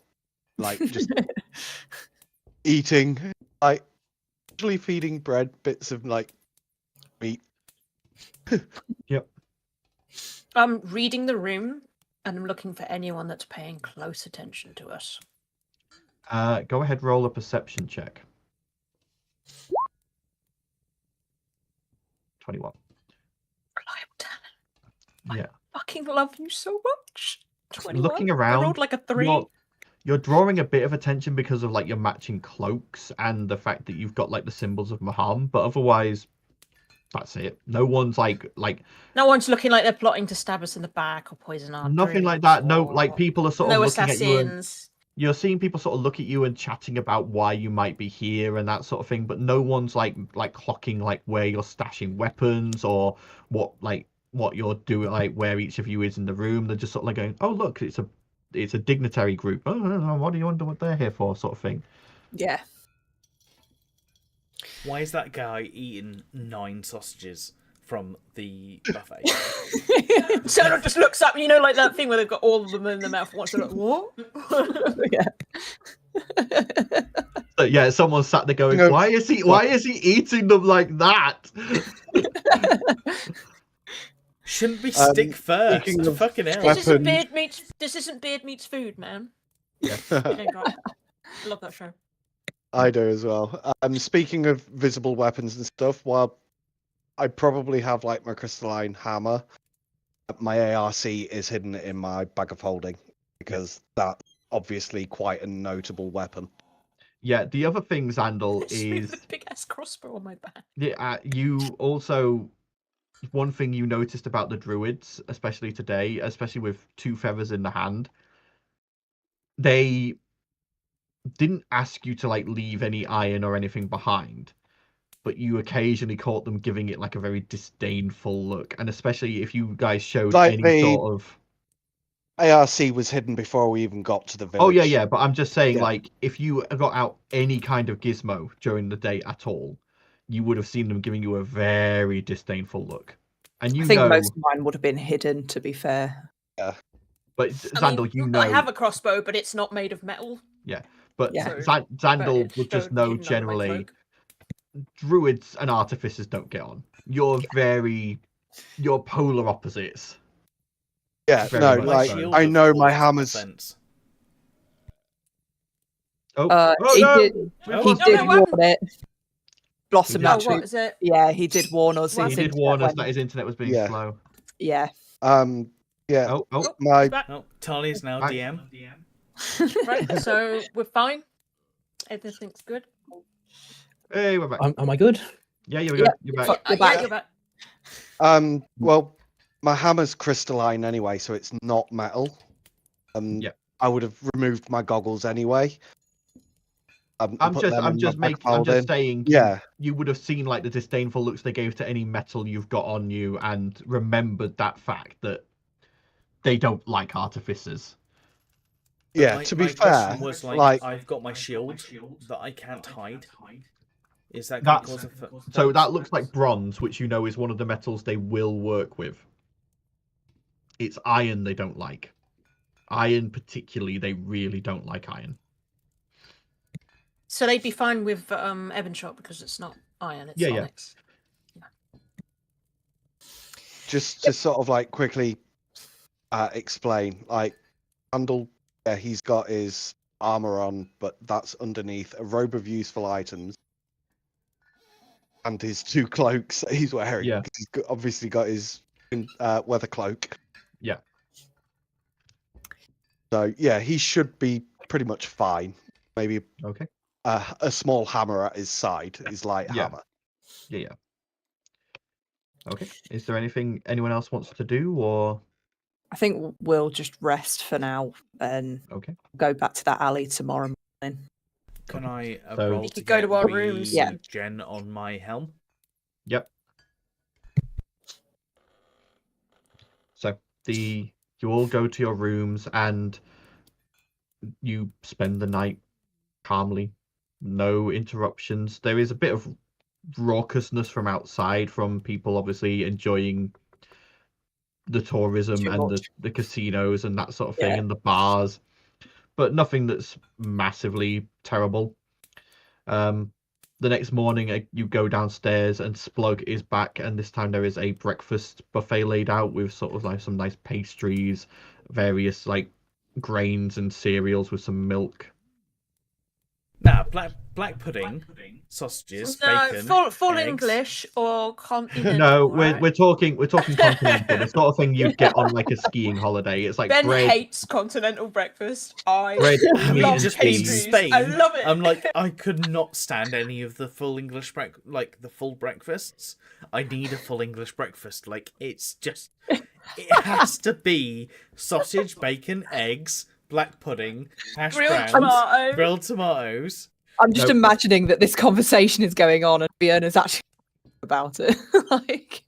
like just eating, like usually feeding bread, bits of like meat. Yep. I'm reading the room and I'm looking for anyone that's paying close attention to us. Go ahead, roll a perception check. 21. Reliable talent. Yeah. I fucking love you so much. 21. Looking around, I rolled like a 3. You're drawing a bit of attention because of like your matching cloaks and the fact that you've got like the symbols of Maham, but otherwise that's it. No one's like no one's looking like they're plotting to stab us in the back or poison our nothing like drinks that. No, or- like people are sort no of looking at you and assassins. you're seeing people sort of look at you and chatting about why you might be here and that sort of thing, but no one's like clocking like where you're stashing weapons or what you're doing, like where each of you is in the room. They're just sort of like going, oh look, it's a dignitary group. Oh, what do you wonder what they're here for, sort of thing. yeah. Why is that guy eating 9 sausages from the buffet? Someone just looks up, like that thing where they've got all of them in their mouth. What's like, what? Yeah. So, yeah, someone sat there going, why is he eating them like that? Shouldn't be stick first. speaking of Fucking hell. This isn't Weapons. Beard Meets Food, man. Yeah. Okay, right. I love that show. I do as well. Speaking of visible weapons and stuff, while I probably have like my crystalline hammer, my ARC is hidden in my bag of holding because that's obviously quite a notable weapon. Yeah, the other thing, Xandal, is a big ass crossbow on my back. yeah, you also, one thing you noticed about the druids, especially today, especially with 2 feathers in the hand, they didn't ask you to like leave any iron or anything behind, but you occasionally caught them giving it like a very disdainful look, and especially if you guys showed Like any the- sort of ARC was hidden before we even got to the village. Oh yeah, but I'm just saying, Yeah. like, if you got out any kind of gizmo during the day at all, you would have seen them giving you a very disdainful look. And I think most of mine would have been hidden, to be fair. Yeah. But Zandal, I have a crossbow, but it's not made of metal. Yeah, but Yeah. Zandal would just know generally druids and artificers don't get on. You're polar opposites. Yeah, Very no, much like so. I know my hammers. He did warn it. Blossom He did. actually. What is it? Yeah, he did warn us. He his did warn internet us that his internet was being Yeah. slow. Yeah. Yeah. Oh, My Oh, Tali's now Back. DM. Right, so we're fine. Everything's good. hey, we're back. Am I good? Yeah, you're Yeah. good. You're back. You're back. Yeah, you're back. well, my hammer's crystalline anyway, so it's not metal. Yeah. I would have removed my goggles anyway. I'm just saying. Yeah. You would have seen like the disdainful looks they gave to any metal you've got on you, and remembered that fact that they don't like artificers. Yeah. To be my fair, question was like I've got my shield that I can't hide. Is that going to cause a? So that looks like bronze, which you know is one of the metals they will work with. It's iron they don't like. Iron particularly, they really don't like iron. So they'd be fine with Evanshot because it's not iron, it's Yeah. onyx. just to sort of like quickly explain, like Handel, yeah, he's got his armor on, but that's underneath a robe of useful items and his 2 cloaks that he's wearing. Yeah. He's obviously got his weather cloak. Yeah. So yeah, he should be pretty much fine. Maybe Okay. a small hammer at his side, his light Yeah. hammer. Yeah. Okay. Is there anything anyone else wants to do, or? I think we'll just rest for now and Okay. go back to that alley tomorrow morning. Can I So- roll We to could go get to our rooms. Yeah. Gen on my helm? Yep. So you all go to your rooms and you spend the night calmly, no interruptions. There is a bit of raucousness from outside, from people obviously enjoying the tourism Too and much. the casinos and that sort of thing, Yeah. and the bars, but nothing that's massively terrible. The next morning you go downstairs and Splug is back, and this time there is a breakfast buffet laid out with sort of like some nice pastries, various like grains and cereals with some milk. Nah, black pudding, sausages, bacon. Full eggs. English or continental. No, right? we're talking continental, the sort of thing you'd get on like a skiing holiday. It's like Ben bread. hates continental breakfast. I Bread, I mean, love just being pastries. Spain, I love it. I'm like, I could not stand any of the full English the full breakfasts. I need a full English breakfast. Like, it's just, it has to be sausage, bacon, eggs, black pudding, hash browns, grilled tomatoes. I'm just Nope. imagining that this conversation is going on and Fiona's actually about it. Like,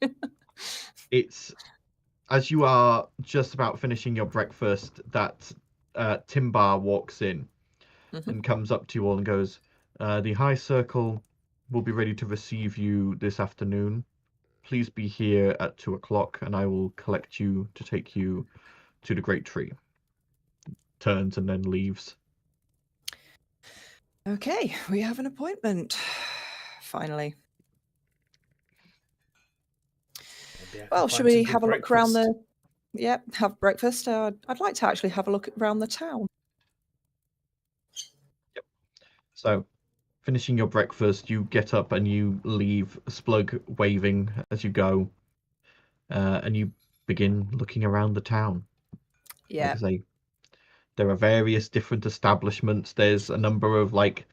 It's as you are just about finishing your breakfast that Timbar walks in and comes up to you all and goes, the High Circle will be ready to receive you this afternoon. Please be here at 2:00 and I will collect you to take you to the Great Tree. Turns and then leaves. okay, we have an appointment. Finally. Maybe I can Well, find should some we good have a look around breakfast. have breakfast? I'd like to actually have a look around the town. So, finishing your breakfast, you get up and you leave, Splug waving as you go, and you begin looking around the town. Yeah. Like I say, there are various different establishments. There's a number of like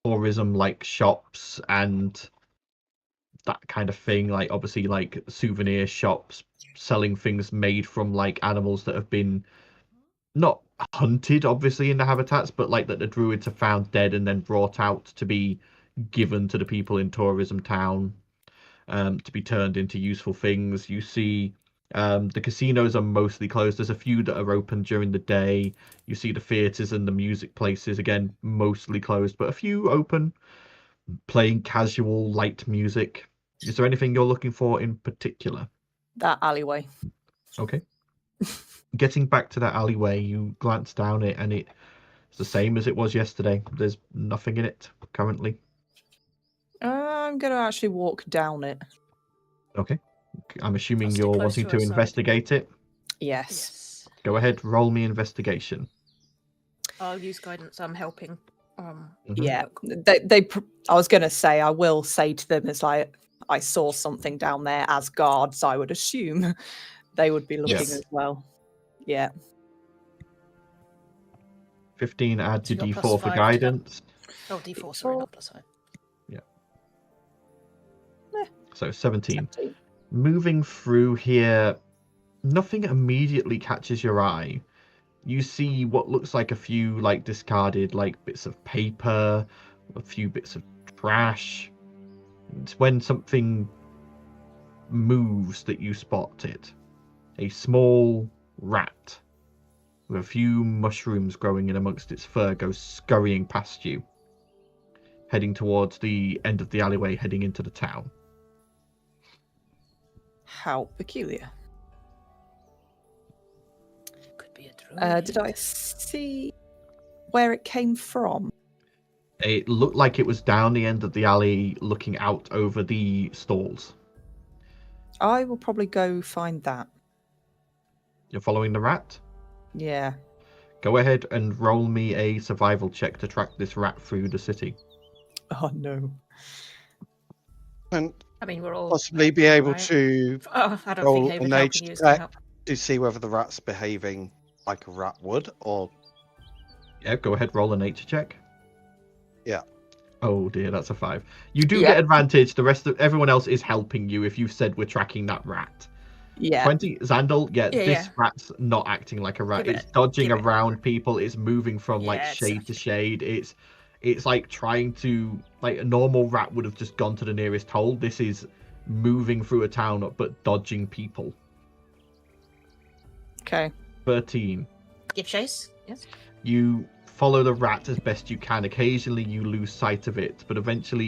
tourism like shops and that kind of thing. Like obviously like souvenir shops selling things made from like animals that have been not hunted obviously in the habitats, but like that the druids have found dead and then brought out to be given to the people in tourism town, to be turned into useful things. You see The casinos are mostly closed. There's a few that are open during the day. You see the theatres and the music places, again, mostly closed, but a few open, playing casual, light music. Is there anything you're looking for in particular? That alleyway. Okay. Getting back to that alleyway, you glance down it, and it's the same as it was yesterday. There's nothing in it currently. I'm going to actually walk down it. Okay. I'm assuming I'll stay you're close wanting to to her side. investigate it. Yes. Yes. Go ahead, roll me investigation. I'll use guidance. I'm helping. Mhm. Yeah. I was going to say, I will say to them as I saw something down there as guards, I would assume they would be looking Yes. as well. Yeah. 15, add So your you d4 got for +5 to that. guidance. Oh, D4, sorry, not +5. So 17. 17. Moving through here, nothing immediately catches your eye. You see what looks like a few like discarded like bits of paper, a few bits of trash. It's when something moves that you spot it. A small rat with a few mushrooms growing in amongst its fur goes scurrying past you, heading towards the end of the alleyway, heading into the town. How peculiar. Could be a druid. Did I see where it came from? It looked like it was down the end of the alley looking out over the stalls. I will probably go find that. You're following the rat? Yeah. Go ahead and roll me a survival check to track this rat through the city. Oh no. And I mean, we're all possibly be able right? to Oh, I don't roll think Haven an helping age you is going to check help. to see whether the rat's behaving like a rat would, or Yeah, go ahead, roll a nature check. Yeah. Oh dear, that's a 5. You do Yeah. get advantage. The rest of everyone else is helping you if you've said we're tracking that rat. Yeah. 20, Xandal, Yeah, this yeah. rat's not acting like a rat. Give It's it- dodging give it. around people. It's moving from like Yeah, it's shade to shade. It's like trying to, like a normal rat would have just gone to the nearest hole. This is moving through a town but dodging people. Okay. 13. Give chase. Yes. You follow the rat as best you can. Occasionally you lose sight of it, but eventually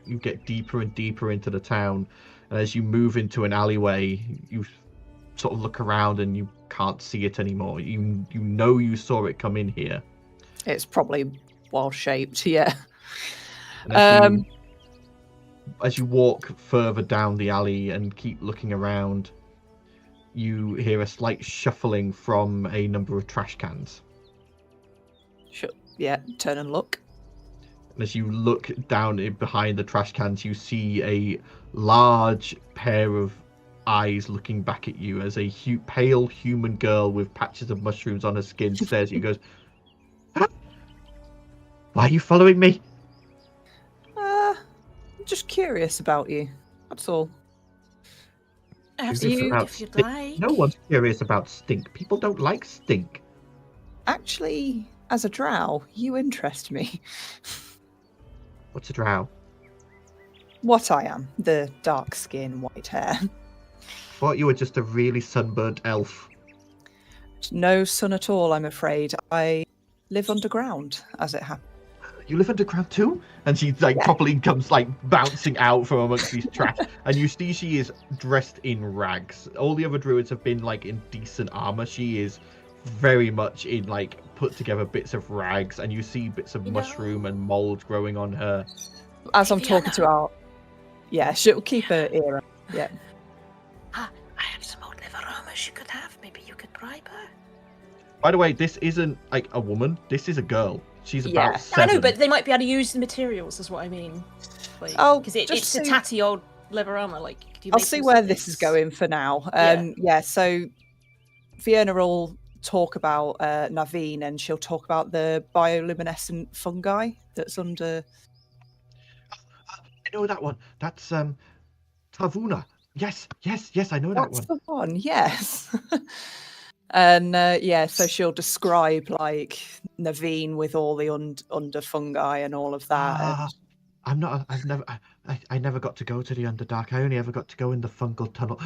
you get deeper and deeper into the town. And as you move into an alleyway, you sort of look around and you can't see it anymore. You know you saw it come in here. It's probably well shaped, yeah. And as you walk further down the alley and keep looking around, you hear a slight shuffling from a number of trash cans. Yeah, turn and look. And as you look down behind the trash cans, you see a large pair of eyes looking back at you as a pale human girl with patches of mushrooms on her skin stares at you and goes, "Ah, why are you following me?" I'm just curious about you. That's all. I have Curious some about food if you'd stink? like. No one's curious about stink. People don't like stink. Actually, as a drow, you interest me. What's a drow? What I am, the dark skin, white hair. Thought you were just a really sunburnt elf. No sun at all, I'm afraid. I live underground, as it happens. You live underground too? And she like properly comes like bouncing out from amongst these trash. And you see she is dressed in rags. All the other druids have been like in decent armor. She is very much in like put together bits of rags, and you see bits of mushroom and mold growing on her. As I'm talking to her, yeah, she'll keep her ear up. Yeah. I have some old liver armor she could have. Maybe you could bribe her. By the way, this isn't like a woman. This is a girl. She's about Yeah. 7. I know, but they might be able to use the materials, is what I mean. Like, Oh, because just it's a see- tatty old liver armor. Like, do you I'll make see use where of this is going for now. Yeah, so Fiona will talk about Naveen, and she'll talk about the bioluminescent fungi that's under... I know that one. That's Tavuna. Yes, I know that That's one. the one, yes. And yeah, so she'll describe like Naveen with all the under fungi and all of that. I never got to go to the Underdark. I only ever got to go in the fungal tunnel.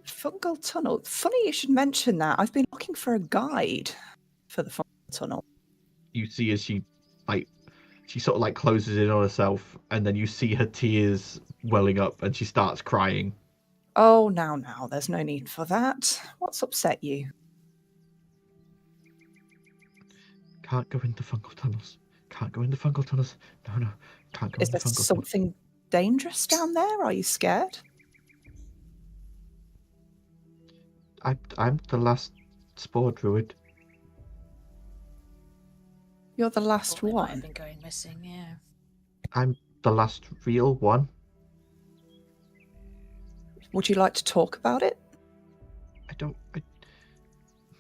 Fungal tunnel. Funny you should mention that. I've been looking for a guide for the fungal tunnel. You see as she sort of like closes in on herself, and then you see her tears welling up, and she starts crying. Oh, now, there's no need for that. What's upset you? Can't go into fungal tunnels. Can't go into fungal tunnels. No, can't go Is into there fungal tunnels. something dangerous down there? Are you scared? I'm the last spore druid. You're the last Thought they might have one. been going missing, yeah. I'm the last real one. Would you like to talk about it?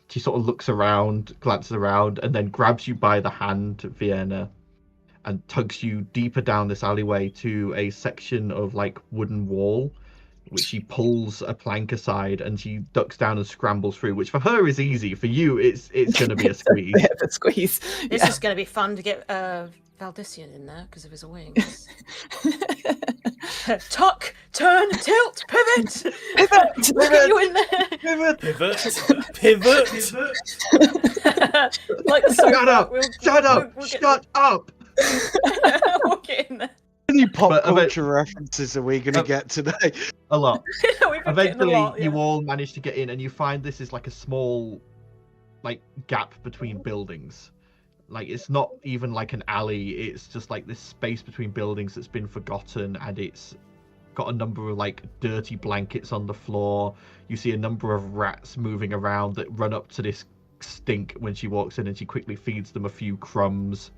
She sort of looks around, glances around, and then grabs you by the hand, Vienna, and tugs you deeper down this alleyway to a section of like wooden wall, which she pulls a plank aside, and she ducks down and scrambles through, which for her is easy. For you, it's going to be a squeeze. A bit of a squeeze. This Yeah. is going to be fun to get Valdician in there because of his wings. Tuck, turn, tilt, pivot! Pivot! We'll get you in there! Pivot. Like the Shut up! Shut up! Shut up! We'll get in there. How many pop But culture references are we going to get today? A lot. We've been getting a Eventually, lot, yeah. you all manage to get in, and you find this is like a small, like, gap between buildings. Like, it's not even like an alley. It's just like this space between buildings that's been forgotten, and it's got a number of like dirty blankets on the floor. You see a number of rats moving around that run up to this stink when she walks in, and she quickly feeds them a few crumbs.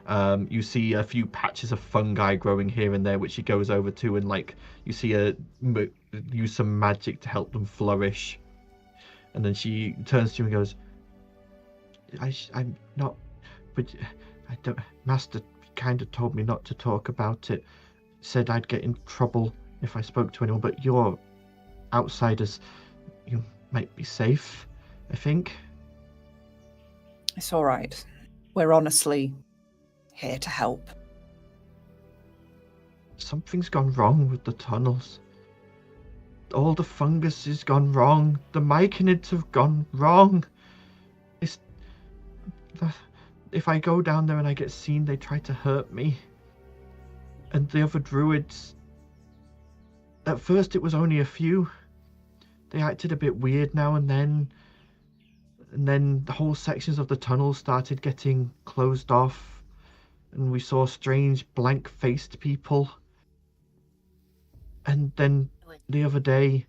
You see a few patches of fungi growing here and there, which she goes over to, and like you see her use some magic to help them flourish. And then she turns to you and goes, I'm not, but I don't. Master kind of told me not to talk about it. Said I'd get in trouble if I spoke to anyone, but you're outsiders. You might be safe, I think. It's all right. We're honestly here to help. Something's gone wrong with the tunnels. All the fungus has gone wrong. The myconids have gone wrong. If I go down there and I get seen, they try to hurt me. And the other druids... At first it was only a few. They acted a bit weird now and then. And then the whole sections of the tunnel started getting closed off. And we saw strange blank-faced people. And then the other day...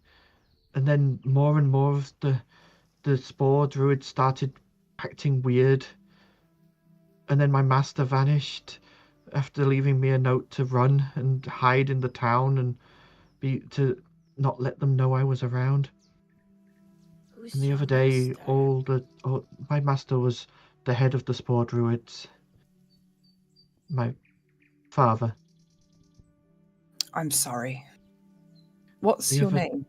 And then more and more of the spore druids started acting weird. And then my master vanished after leaving me a note to run and hide in the town and to not let them know I was around. And the other day, my master was the head of the spore druids. My father. I'm sorry. What's your name?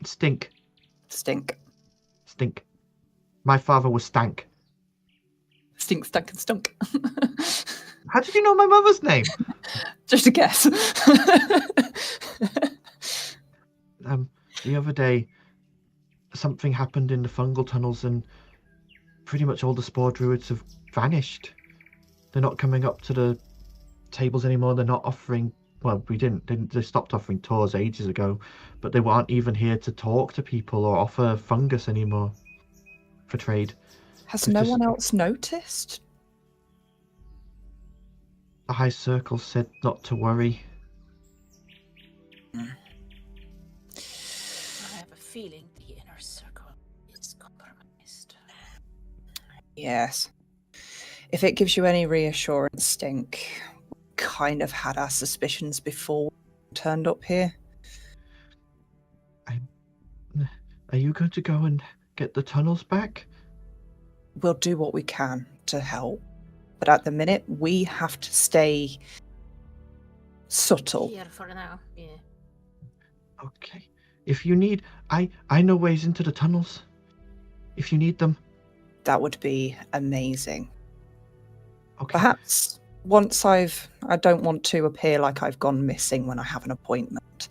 Stink. Stink. Stink. My father was Stank. Stink, stunk, and stunk. How did you know my mother's name? Just a guess. The other day, something happened in the fungal tunnels, and pretty much all the spore druids have vanished. They're not coming up to the tables anymore. They're not offering. Well, they stopped offering tours ages ago, but they weren't even here to talk to people or offer fungus anymore for trade. Has no one else noticed? The high circle said not to worry. I have a feeling the inner circle is compromised. Yes. If it gives you any reassurance, Stink, we kind of had our suspicions before we turned up here. Are you going to go and get the tunnels back? We'll do what we can to help. But at the minute, we have to stay subtle. Here for now, yeah. Okay. If you need... I know ways into the tunnels. If you need them. That would be amazing. Okay. Perhaps once I don't want to appear like I've gone missing when I have an appointment.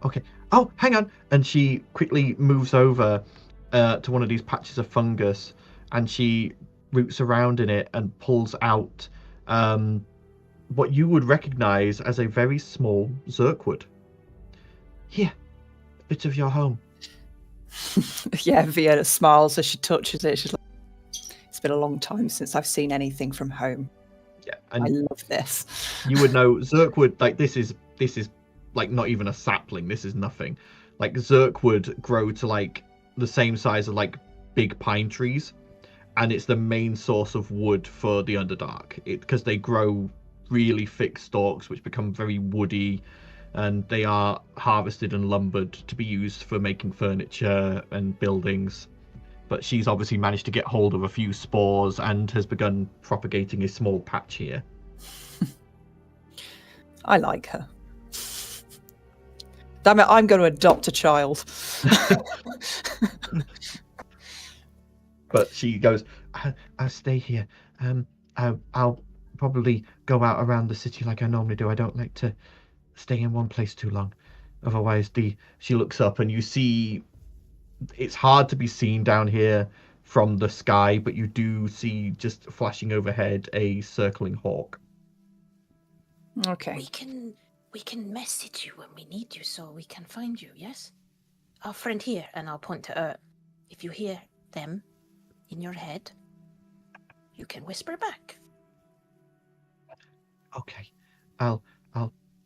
Okay. Oh, hang on. And she quickly moves over to one of these patches of fungus, and she roots around in it and pulls out what you would recognize as a very small zirkwood. Here, a bit of your home. Yeah, Vienna smiles as she touches it. She's like, it's been a long time since I've seen anything from home. Yeah, and I love this. You would know zirkwood, like this is like not even a sapling. This is nothing. Like zirkwood grow to like the same size of like big pine trees, and it's the main source of wood for the Underdark. Because they grow really thick stalks, which become very woody, and they are harvested and lumbered to be used for making furniture and buildings. But she's obviously managed to get hold of a few spores and has begun propagating a small patch here. I like her. Damn it, I'm going to adopt a child. But she goes, I'll stay here. I'll probably go out around the city like I normally do. I don't like to stay in one place too long. Otherwise, she looks up and you see, it's hard to be seen down here from the sky, but you do see just flashing overhead a circling hawk. Okay. We can message you when we need you, so we can find you. Yes, our friend here, and I'll point to her. If you hear them in your head, you can whisper back. Okay, I'll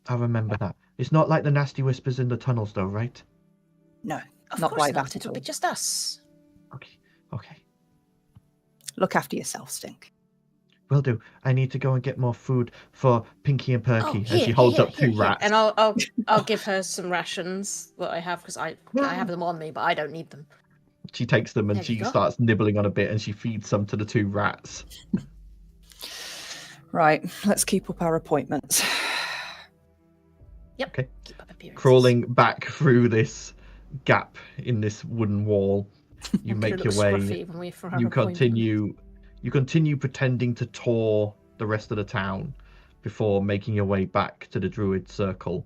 remember that. It's not like the nasty whispers in the tunnels, though, right? No, Of not course like not. that at It'll all. be just us. Okay. Look after yourself, Stink. Will do. I need to go and get more food for Pinky and Perky. Oh, And she holds up two here. rats. And I'll give her some rations that I have because I have them on me, but I don't need them. She takes them and There you she go. starts nibbling on a bit, and she feeds some to the two rats. Right, let's keep up our appointments. Yep. Okay. Keep up appearances. Crawling back through this gap in this wooden wall, you Get a make your little way. scruffy when we- for our You appointment. continue pretending to tour the rest of the town before making your way back to the Druid Circle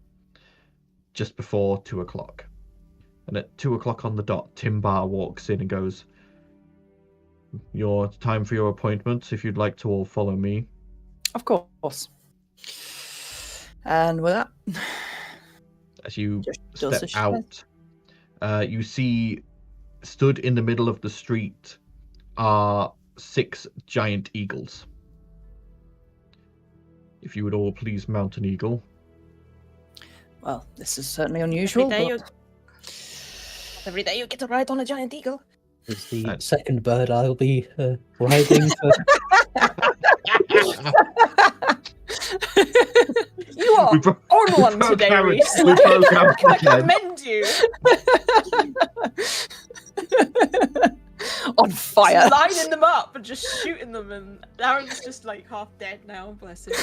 just before 2:00. And at 2:00 on the dot, Timbar walks in and goes, "Your time for your appointments, if you'd like to all follow me." Of course. And with that, As you Just does step as she says. out, you see stood in the middle of the street are 6 giant eagles. If you would all please mount an eagle. well, this is certainly unusual. Every day you get to ride on a giant eagle. Is the second bird I'll be riding for. You are on one today, Reese. We programmed I again. commend you. On fire. Lining them up and just shooting them, and Aaron's just like half dead now. Bless him.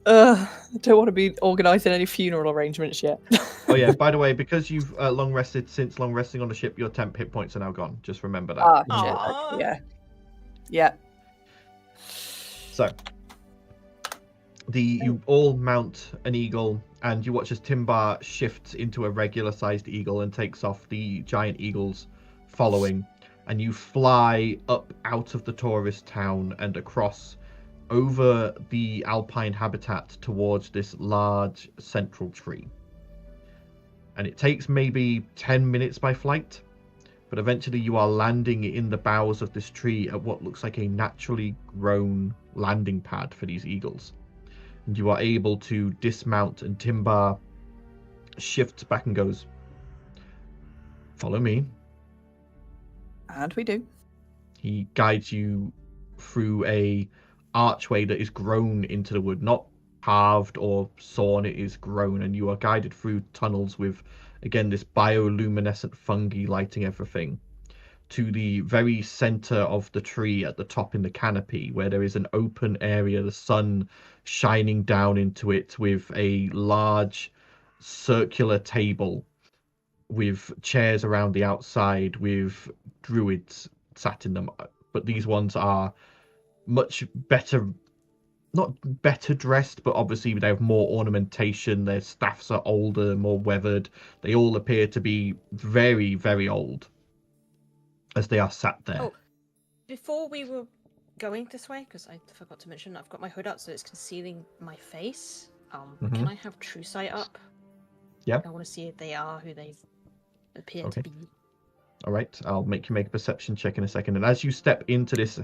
I don't want to be organising any funeral arrangements yet. Oh yeah, by the way, because you've long rested since long resting on the ship, your temp hit points are now gone. Just remember that. Ah, Aw. shit. Yeah. Yeah. So, you all mount an eagle, and you watch as Timbar shifts into a regular-sized eagle and takes off, the giant eagles following, and you fly up out of the tourist town and across over the alpine habitat towards this large central tree. And it takes maybe 10 minutes by flight, but eventually you are landing in the boughs of this tree at what looks like a naturally grown landing pad for these eagles. And you are able to dismount, and Timbar shifts back and goes, "Follow me." And we do. He guides you through a archway that is grown into the wood, not carved or sawn, it is grown, and you are guided through tunnels with, again, this bioluminescent fungi lighting everything, to the very center of the tree at the top in the canopy, where there is an open area, the sun shining down into it, with a large circular table with chairs around the outside with druids sat in them. But these ones are much better not better dressed, but obviously they have more ornamentation. Their staffs are older, more weathered. They all appear to be very, very old as they are sat there. Oh, before we were going this way, because I forgot to mention, I've got my hood up, so it's concealing my face. Can I have True Sight up? Yeah. I want to see if they are who they appear Okay. to be. All right, I'll make you make a perception check in a second. And as you step into this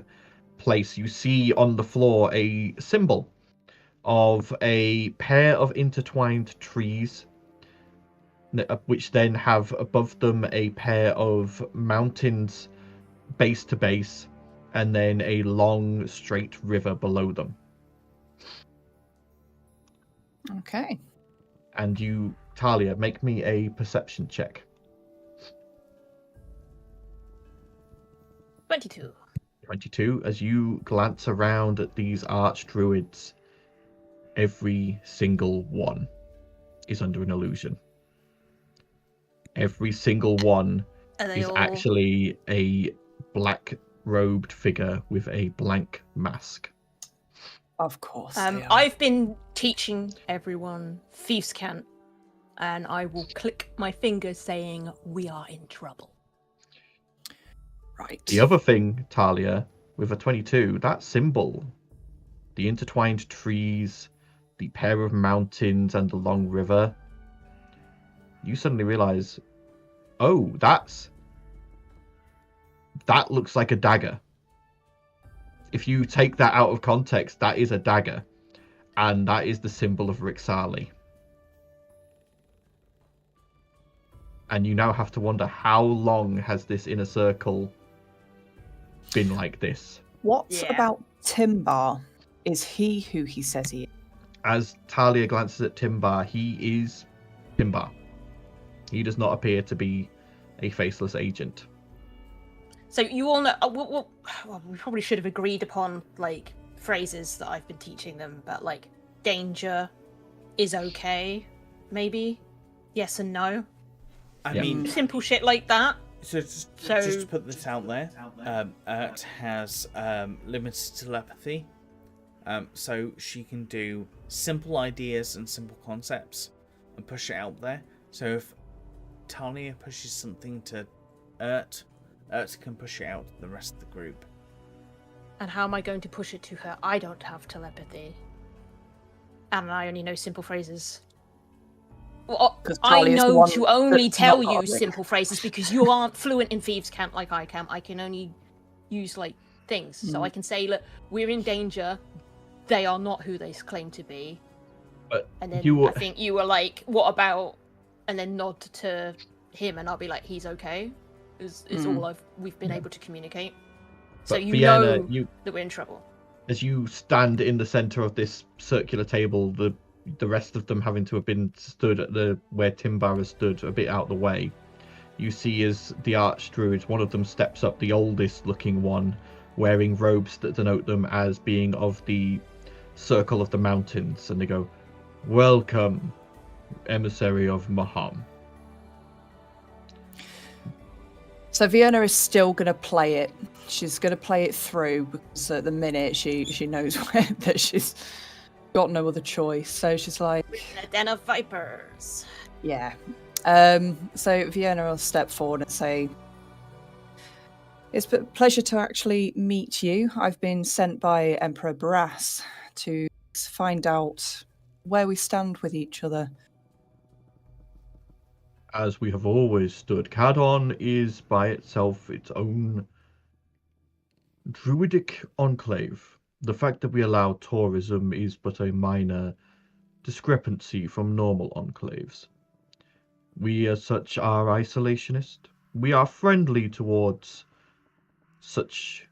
place, you see on the floor a symbol of a pair of intertwined trees, which then have above them a pair of mountains base to base, and then a long straight river below them. Okay. And you, Talia, make me a perception check. 22. 22. As you glance around at these archdruids, every single one is under an illusion. Every single one is actually a black-robed figure with a blank mask. Of course. I've been teaching everyone Thieves' Cant, and I will click my fingers saying, "We are in trouble." Right. The other thing, Talia, with a 22, that symbol, the intertwined trees, the pair of mountains, and the long river, you suddenly realize, oh, that looks like a dagger. If you take that out of context, that is a dagger, and that is the symbol of Rixali. And you now have to wonder, how long has this inner circle been like this? What about Timbar? Is he who he says he is? As Talia glances at Timbar, he is Timbar. He does not appear to be a faceless agent. So you all know. Well, we probably should have agreed upon like phrases that I've been teaching them, but like danger is okay, maybe yes and no. I mean, simple shit like that. So just to put this out there, Ert has limited telepathy, so she can do simple ideas and simple concepts and push it out there. So if Talia pushes something to Ert can push it out to the rest of the group. And how am I going to push it to her? I don't have telepathy, and I only know simple phrases. Well, I know to only tell you simple phrases because you aren't fluent in Thieves' Cant like I can. I can only use like things. So I can say, look, we're in danger. They are not who they claim to be. But and then I think you were like, what about? And then nod to him, and I'll be like, he's okay. Is all we've been able to communicate. So but you Vienna, know that we're in trouble. As you stand in the center of this circular table, the rest of them having to have been stood at where Timbar has stood, a bit out the way. You see as the archdruids, one of them steps up, the oldest looking one, wearing robes that denote them as being of the Circle of the Mountains, and they go, "Welcome, emissary of Maham." So Vienna is still going to play it. She's going to play it through because at the minute she knows that she's got no other choice. So she's like, "In a den of vipers." Yeah. So Vienna will step forward and say, "It's a pleasure to actually meet you. I've been sent by Emperor Barras to find out where we stand with each other." As we have always stood, Cadon is by itself its own druidic enclave. The fact that we allow tourism is but a minor discrepancy from normal enclaves. We as such are isolationist. We are friendly towards such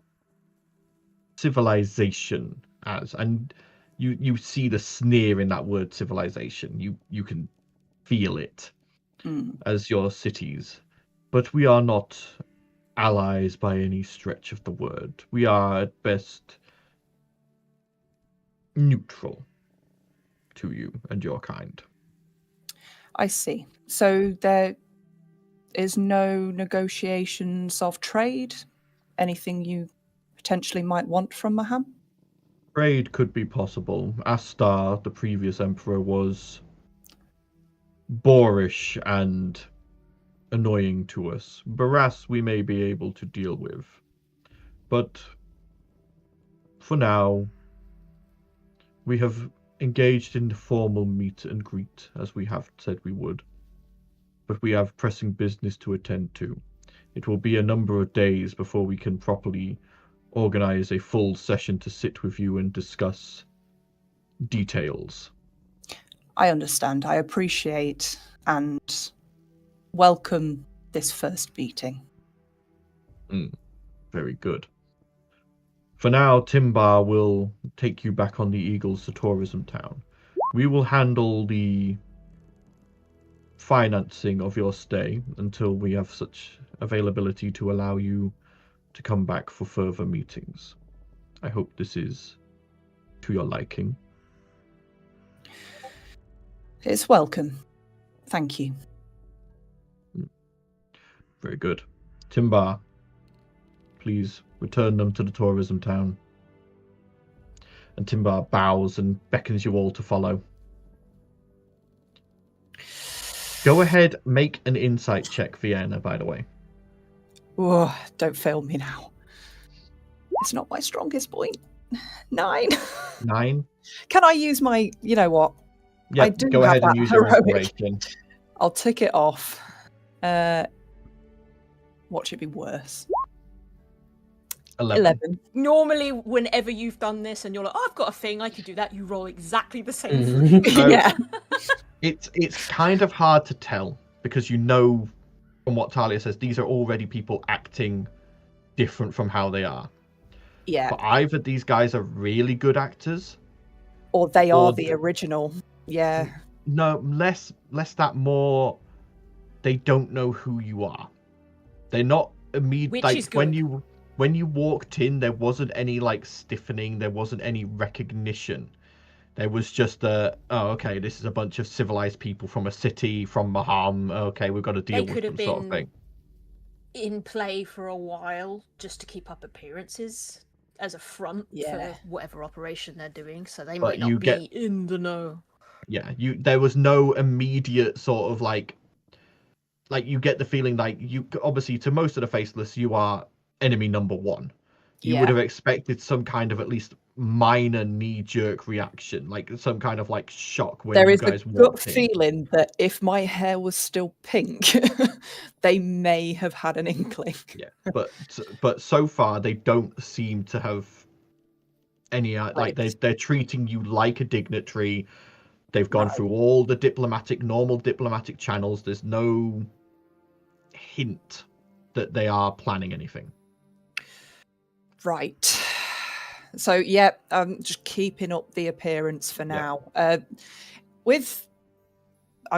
civilization as, and you see the sneer in that word civilization. You can feel it as your cities, but we are not allies by any stretch of the word. We are at best neutral to you and your kind. I see. So there is no negotiations of trade? Anything you potentially might want from Maham? Trade could be possible. Astar, the previous emperor, was boorish and annoying to us. Barras we may be able to deal with. But for now, we have engaged in the formal meet and greet, as we have said we would. But we have pressing business to attend to. It will be a number of days before we can properly organize a full session to sit with you and discuss details. I understand. I appreciate and welcome this first meeting. Very good. For now, Timbar will take you back on the Eagles to Tourism Town. We will handle the financing of your stay until we have such availability to allow you to come back for further meetings. I hope this is to your liking. It's welcome. Thank you. Very good. Timbar, please return them to the tourism town. And Timbar bows and beckons you all to follow. Go ahead, make an insight check, Vienna, by the way. Oh, don't fail me now. It's not my strongest point. 9. 9? Can I use my, you know what? Yeah, I do go have ahead and that use your heroic. inspiration. I'll tick it off. What should be worse? 11. Normally, whenever you've done this and you're like, oh, I've got a thing, I could do that, you roll exactly the same. So, Yeah. It's kind of hard to tell because you know from what Talia says, these are already people acting different from how they are. Yeah. But either these guys are really good actors, Or they or are the original. Yeah. no, less that, more they don't know who you are. They're not immediate. Which Like is good. when you walked in, there wasn't any like stiffening. There wasn't any recognition. There was just oh, okay, this is a bunch of civilized people from a city, from Maham. Okay, we've got to deal with them, sort of thing. In play for a while just to keep up appearances as a front for whatever operation they're doing, so they might not be in the know. Yeah, there was no immediate sort of like you get the feeling like you obviously, to most of the faceless, you are enemy number one. You would have expected some kind of at least minor knee-jerk reaction, like some kind of like shock when There you is guys a gut walked in. feeling that if my hair was still pink, they may have had an inkling. Yeah, but so far they don't seem to have any like they're treating you like a dignitary. They've gone through all the normal diplomatic channels. There's no hint that they are planning anything. Right. So, yeah, I'm just keeping up the appearance for now. I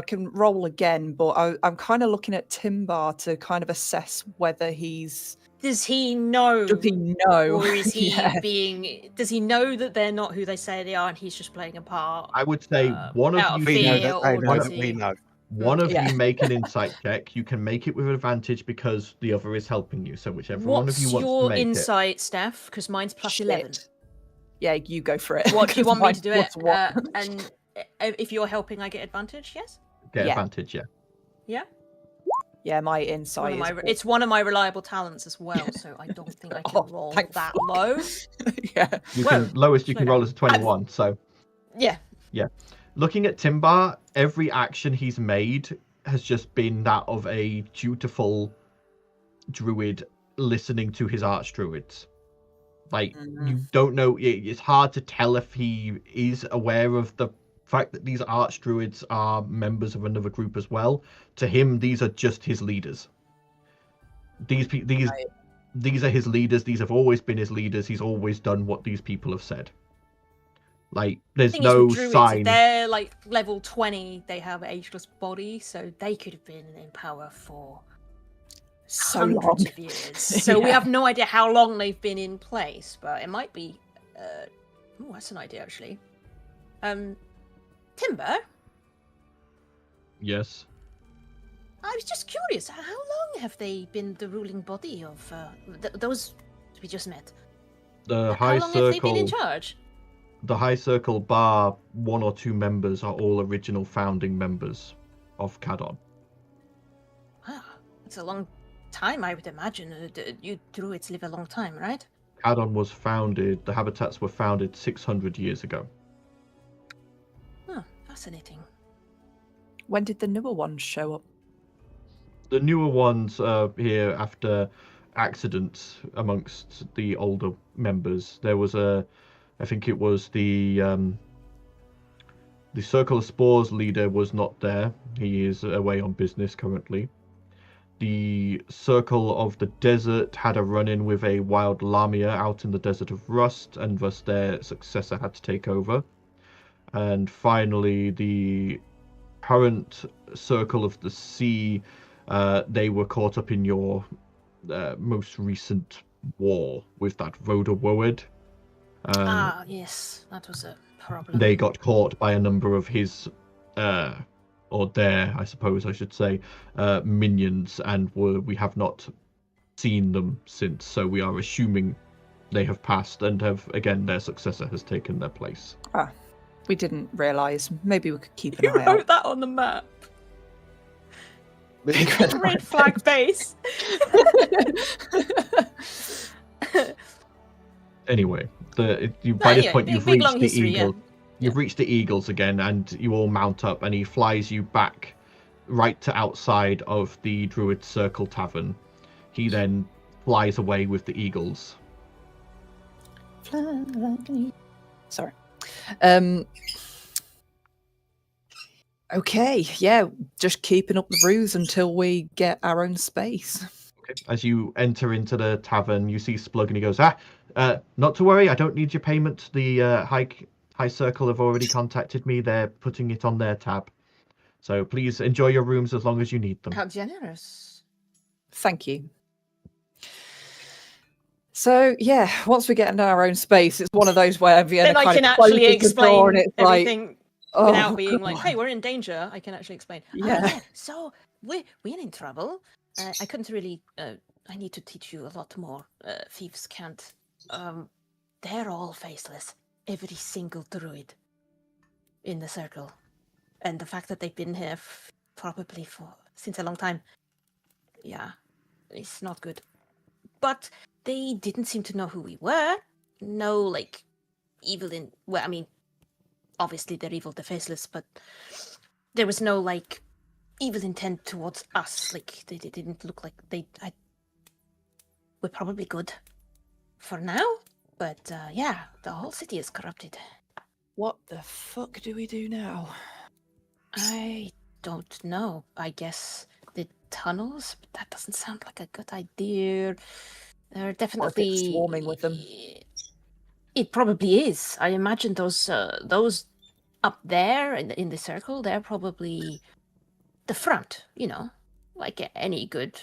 can roll again, but I'm kind of looking at Timbar to kind of assess whether he's... Does he know? Does he know? Or is he being... Does he know that they're not who they say they are and he's just playing a part? I would say one of you... We know. One of you make an insight check. You can make it with advantage because the other is helping you. So whichever one of you wants to make it. What's your insight, Steph? Because mine's plus 11. Yeah, you go for it. What do you want me to do it? And if you're helping, I get advantage, yes? Get advantage, yeah. Yeah? Yeah, my insight it's one of my reliable talents as well, so I don't think I can roll that low. Yeah. Lowest you can roll is a 21, so... Yeah. Yeah. Looking at Timbar, every action he's made has just been that of a dutiful druid listening to his archdruids. Like, you don't know, it's hard to tell if he is aware of the fact that these archdruids are members of another group as well. To him, these are just his leaders. These are his leaders. These have always been his leaders. He's always done what these people have said. Like, there's no sign. They're like level 20. They have ageless body, so they could have been in power for so long of years. So we have no idea how long they've been in place, but it might be. Oh, that's an idea actually. Timber. Yes. I was just curious. How long have they been the ruling body of those we just met? The How long have they been in charge? the High Circle, bar 1 or 2 members, are all original founding members of Cadon. Wow, it's a long time, I would imagine. You druids live a long time, right? Cadon was founded, the habitats were founded 600 years ago. Oh, fascinating. When did the newer ones show up? The newer ones are here after accidents amongst the older members. There was I think it was the Circle of Spores leader was not there. He is away on business currently. The Circle of the Desert had a run-in with a wild lamia out in the Desert of Rust, and thus their successor had to take over. And finally, the current Circle of the Sea, they were caught up in your most recent war with that Voda-Woed. Yes, that was a problem. They got caught by a number of his, or their, I suppose I should say, minions, and we have not seen them since. So we are assuming they have passed, and their successor has taken their place. We didn't realise. Maybe we could keep an You eye out. wrote that on the map. Red flag base. Anyway, by this point you've reached the history, eagle. You've reached the eagles again, and you all mount up, and he flies you back right to outside of the Druid Circle Tavern. He then flies away with the eagles. Sorry. Okay, yeah, just keeping up the ruse until we get our own space. Okay. As you enter into the tavern, you see Splug, and he goes, not to worry, I don't need your payment. The High Circle have already contacted me. They're putting it on their tab. So please enjoy your rooms as long as you need them. How generous. Thank you. So yeah, once we get into our own space, it's one of those where Vienna Then I kind can of actually closes the door and explain it's like, everything oh, without being like, God. "Hey, we're in danger." I can actually explain. Yeah. So we're in trouble. I couldn't really. I need to teach you a lot more. Thieves can't. They're all faceless. Every single druid in the circle, and the fact that they've been here probably since a long time. Yeah, it's not good. But they didn't seem to know who we were. No, like, evil in... Well, I mean, obviously they're evil, they're faceless, but there was no, like, evil intent towards us. Like, they didn't look like we're probably good for now, but, yeah, the whole city is corrupted. What the fuck do we do now? I don't know. I guess the tunnels? But that doesn't sound like a good idea. They're definitely... Or if it's swarming with them. It probably is. I imagine those up there in the circle, they're probably the front, you know, like any good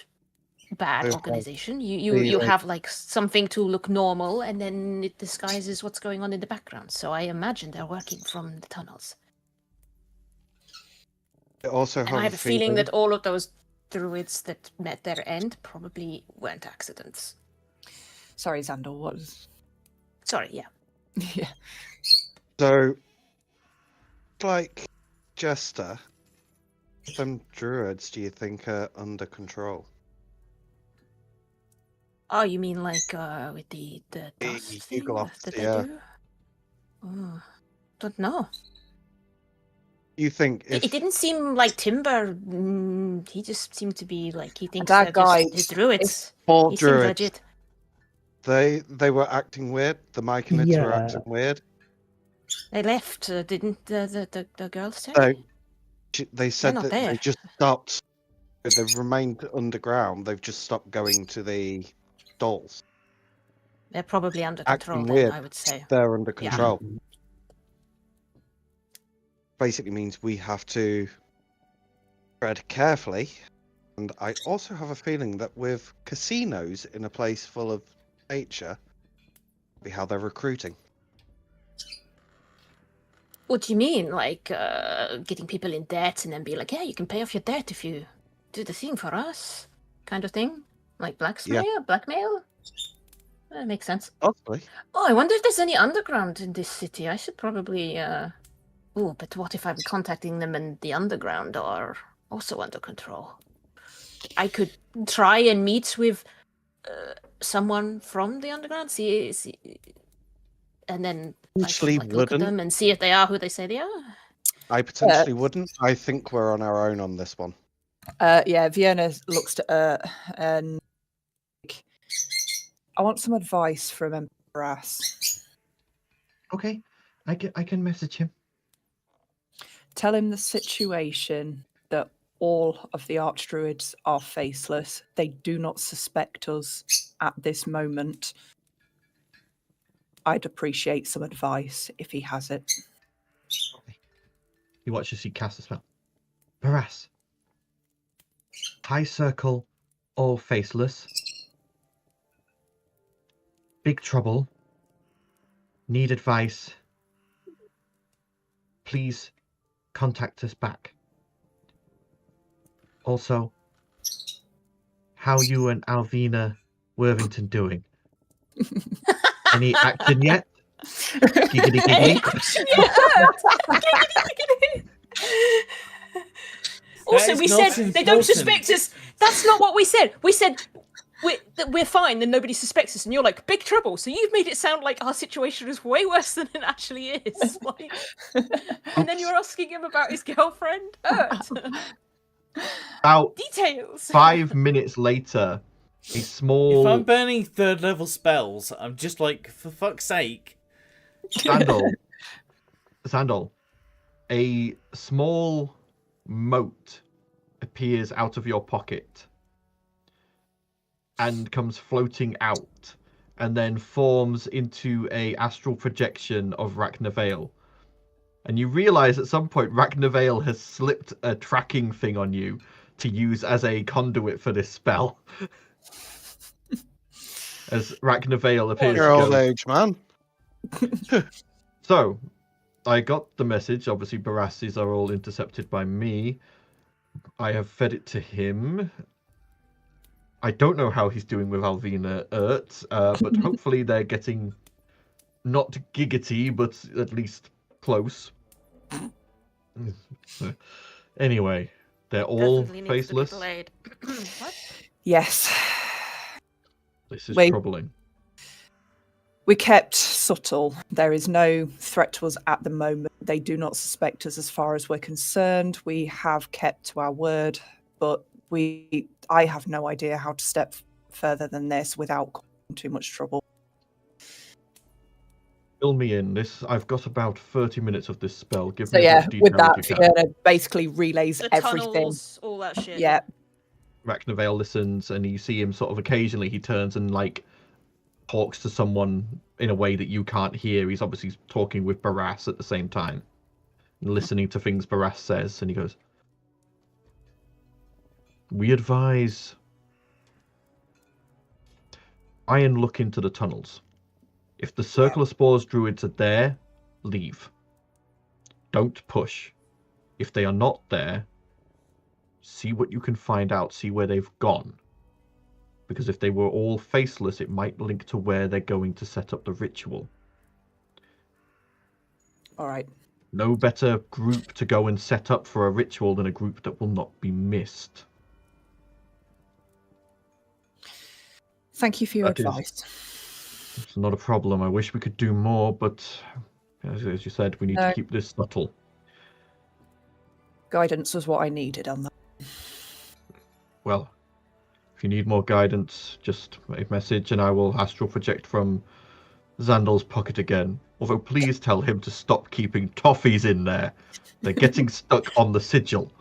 bad organization. You have like something to look normal, and then it disguises what's going on in the background. So I imagine they're working from the tunnels. And I have a feeling that all of those druids that met their end probably weren't accidents. Sorry, Xandor, what was... Sorry, yeah. Yeah. So, like, Jester, some druids do you think are under control? Oh, you mean like with the dust thing that they do? Oh, don't know. You think It didn't seem like Timber. He just seemed to be like he thinks that guy just his druids. all He seemed druids? legit. They were acting weird. The Myconids were acting weird. They left, didn't the girls say? They said not that there. they just stopped. They've remained underground. They've just stopped going to the stalls. They're probably under Acting control. Then, weird. I would say. They're under Yeah. control. Basically means we have to tread carefully. And I also have a feeling that with casinos in a place full of nature, be how they're recruiting. What do you mean, like getting people in debt and then be like, yeah, you can pay off your debt if you do the thing for us, kind of thing, like blackmail? That makes sense. Possibly. Oh, I wonder if there's any underground in this city. I should probably. Oh, but what if I'm contacting them and the underground are also under control? I could try and meet with someone from the underground, see and then Potentially look at them and see if they are who they say they are. I potentially wouldn't. I think we're on our own on this one. Yeah, Vienna looks to and I want some advice from Brass. Okay, I can message him. Tell him the situation, that all of the Archdruids are faceless. They do not suspect us at this moment. I'd appreciate some advice if he has it. Okay. You watch as he casts a spell. Barras. High circle, all faceless. Big trouble. Need advice. Please contact us back. Also, how you and Alvina Worthington doing? Any action yet? Giggity giggity. Also, we said they don't suspect us. That's not what we said. We said we're fine and nobody suspects us. And you're like, big trouble. So you've made it sound like our situation is way worse than it actually is. Like, and then you're asking him about his girlfriend. About details. 5 minutes later, a small... If I'm burning 3rd level spells, I'm just like, for fuck's sake. Sandal, a small mote appears out of your pocket and comes floating out and then forms into a astral projection of Ragnar. And you realize at some point Ragnar has slipped a tracking thing on you to use as a conduit for this spell. As Ragnar appears your old age, man. So, I got the message. Obviously, Barassis are all intercepted by me. I have fed it to him. I don't know how he's doing with Alvina but hopefully they're getting not giggity, but at least close. Anyway, they're all faceless. What? Yes. This is Wait. troubling. We kept subtle. There is no threat to us at the moment. They do not suspect us as far as we're concerned. We have kept to our word, but I have no idea how to step further than this without causing too much trouble. Fill me in. I've got about 30 minutes of this spell. Give So me yeah, as much detail with that, as you can. Fiona basically relays The everything. tunnels, all that shit. Yeah. Ragnar listens, and you see him sort of occasionally. He turns and talks to someone in a way that you can't hear. He's obviously talking with Barras at the same time, and listening to things Barras says, and he goes, "We advise try and look into the tunnels. If the Circle of Spores druids are there, leave. Don't push. If they are not there, see what you can find out, see where they've gone. Because if they were all faceless, it might link to where they're going to set up the ritual. All right. No better group to go and set up for a ritual than a group that will not be missed." Thank you for your advice. It's not a problem. I wish we could do more, but as you said, we need to keep this subtle. Guidance was what I needed on that. Well, if you need more guidance, just a message and I will astral project from Xandal's pocket again. Although please tell him to stop keeping toffees in there. They're getting stuck on the sigil.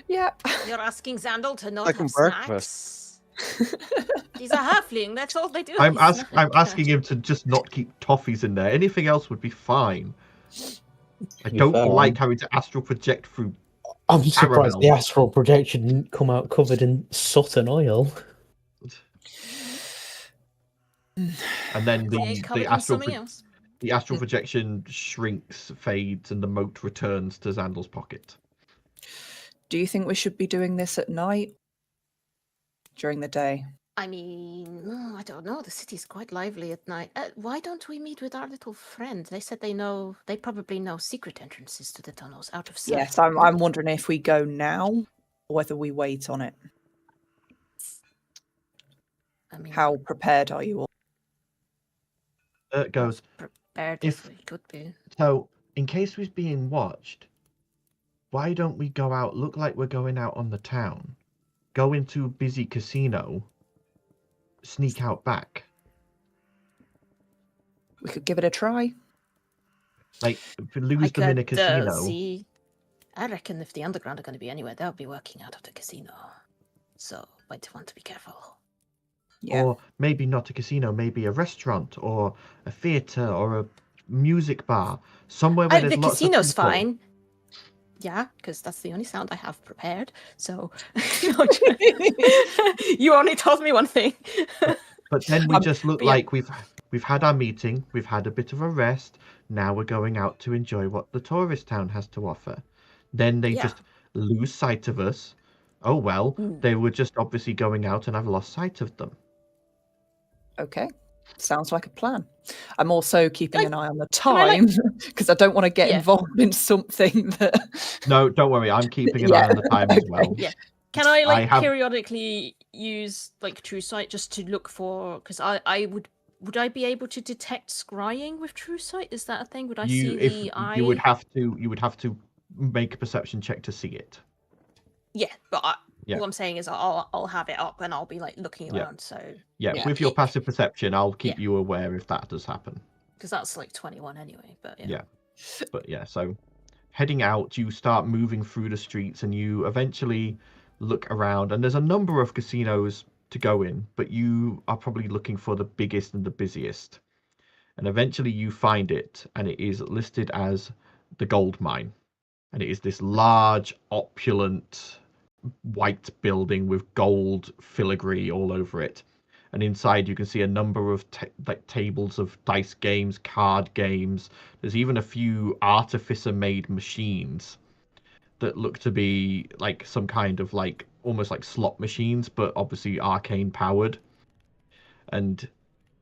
Yeah. You're asking Xandal to not Like have breakfast. snacks? He's a halfling, that's all they do. I'm asking him to just not keep toffees in there. Anything else would be fine. I don't like having to astral project through I'm surprised caramel. the astral projection didn't come out covered in soot and oil. And then the astral projection shrinks, fades, and the mote returns to Xandal's pocket. Do you think we should be doing this at night? during the day? I mean, I don't know. The city's quite lively at night. Why don't we meet with our little friends? They said they probably know secret entrances to the tunnels out of sight. Yes, I'm wondering if we go now or whether we wait on it. I mean, how prepared are you all? It goes. Prepared if we could be. So, in case we're being watched, why don't we go out? Look like we're going out on the town. Go into a busy casino. Sneak out back. We could give it a try. Like, if we lose them in a casino. I reckon if the underground are going to be anywhere, they'll be working out of the casino. So, might want to be careful. Yeah. Or maybe not a casino, maybe a restaurant or a theatre or a music bar. Somewhere where there's the lots casino's of people. fine. Yeah, because that's the only sound I have prepared. So, you only told me one thing. But then we just look like we've had our meeting, we've had a bit of a rest. Now we're going out to enjoy what the tourist town has to offer. Then they just lose sight of us. Oh well, they were just obviously going out and I've lost sight of them. Okay, sounds like a plan. I'm also keeping an eye on the time because I don't want to get involved in something that... No, don't worry, I'm keeping an eye on the time as well. Yeah. Can I periodically use True Sight just to look for? Because I would I be able to detect scrying with True Sight? Is that a thing? Would I see the eye? You would have to make a perception check to see it. Yeah, but what I'm saying is I'll have it up and I'll be looking around. So with your passive perception, I'll keep you aware if that does happen. Because that's 21 anyway. But so heading out, you start moving through the streets and you eventually look around, and there's a number of casinos to go in, but you are probably looking for the biggest and the busiest. And eventually you find it, and it is listed as the Gold Mine. And it is this large, opulent, white building with gold filigree all over it. And inside you can see a number of tables of dice games, card games. There's even a few artificer-made machines that look to be some kind of almost like slot machines, but obviously arcane powered. And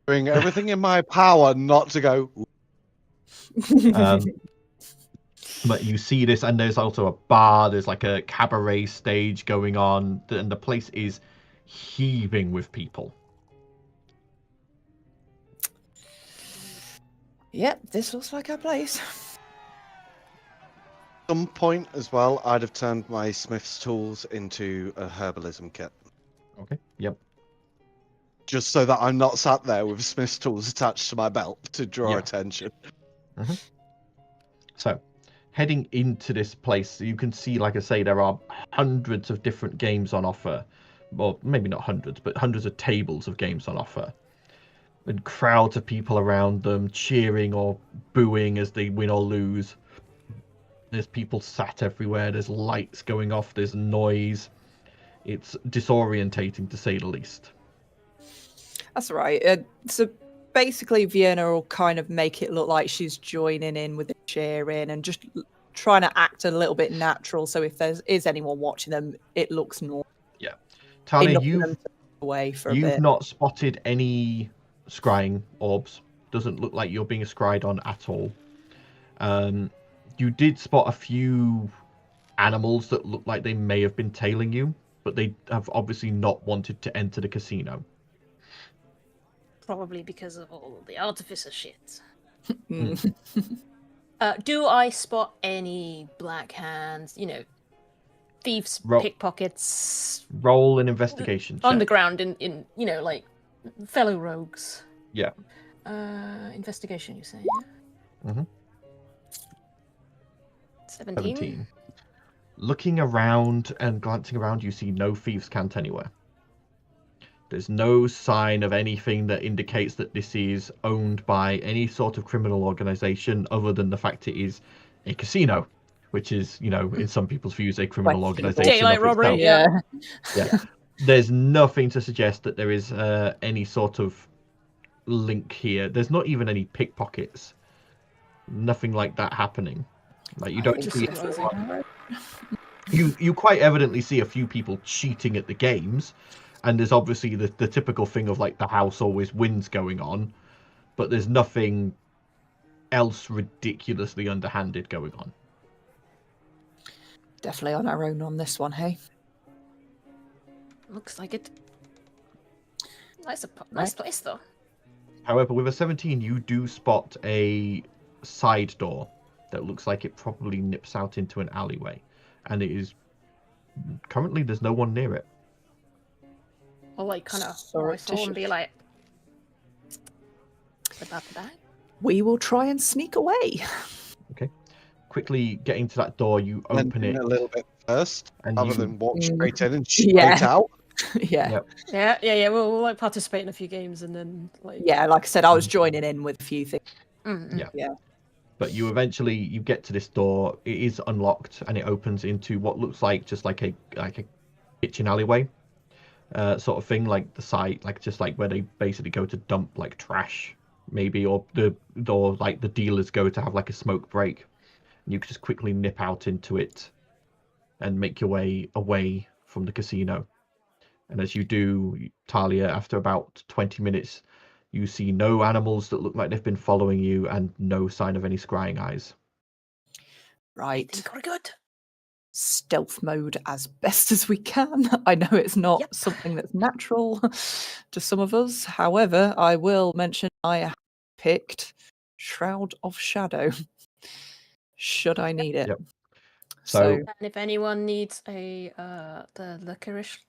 doing everything in my power not to go. But you see this, and there's also a bar. There's a cabaret stage going on, and the place is heaving with people. Yep, this looks like our place. Some point as well, I'd have turned my smith's tools into a herbalism kit. Okay. Yep. Just so that I'm not sat there with smith's tools attached to my belt to draw attention. Mm-hmm. So, heading into this place, you can see, like I say, there are hundreds of different games on offer. Well, maybe not hundreds, but hundreds of tables of games on offer. And crowds of people around them cheering or booing as they win or lose. There's people sat everywhere. There's lights going off. There's noise. It's disorientating, to say the least. That's right. So basically, Vienna will kind of make it look like she's joining in with the cheering and just trying to act a little bit natural. So if there is anyone watching them, it looks normal. Yeah. Tanya, you've not spotted any scrying orbs. Doesn't look like you're being scryed on at all. You did spot a few animals that look like they may have been tailing you, but they have obviously not wanted to enter the casino. Probably because of all the artificer shit. Do I spot any black hands, thieves, pickpockets? Roll an investigation check. Underground in fellow rogues. Yeah. Investigation, you say, yeah? Mm-hmm. 17. Looking around and glancing around, you see no thieves' cant anywhere. There's no sign of anything that indicates that this is owned by any sort of criminal organization other than the fact it is a casino, which is, in some people's views, a criminal organization. Daylight robbery, yeah. There's nothing to suggest that there is any sort of link here. There's not even any pickpockets. Nothing like that happening. You don't see you quite evidently see a few people cheating at the games, and there's obviously the typical thing of like the house always wins going on, but there's nothing else ridiculously underhanded going on. Definitely on our own on this one, hey? Looks like it. Nice place, though. However, with a 17, you do spot a side door that looks like it probably nips out into an alleyway, and it is currently there's no one near it. Or like kind of Surreptitious. and be like, about that. We will try and sneak away. Okay. Quickly getting to that door, you open it a little bit first, and rather you than walk straight in and straight Yeah. out. Yeah. Yep. Yeah. We'll like participate in a few games and then like. Yeah, like I said, I was joining in with a few things. Yeah. But you get to this door. It is unlocked, and it opens into what looks like just like a kitchen alleyway, sort of thing, like the site, like just like where they basically go to dump like trash, maybe, or like the dealers go to have like a smoke break. And you could just quickly nip out into it, and make your way away from the casino. And as you do, Talia, after about 20 minutes, you see no animals that look like they've been following you, and no sign of any scrying eyes. Right. I think we're good. Stealth mode as best as we can. I know it's not Yep. something that's natural to some of us. However, I will mention I have picked Shroud of Shadow. Should I need it? Yep. So And if anyone needs the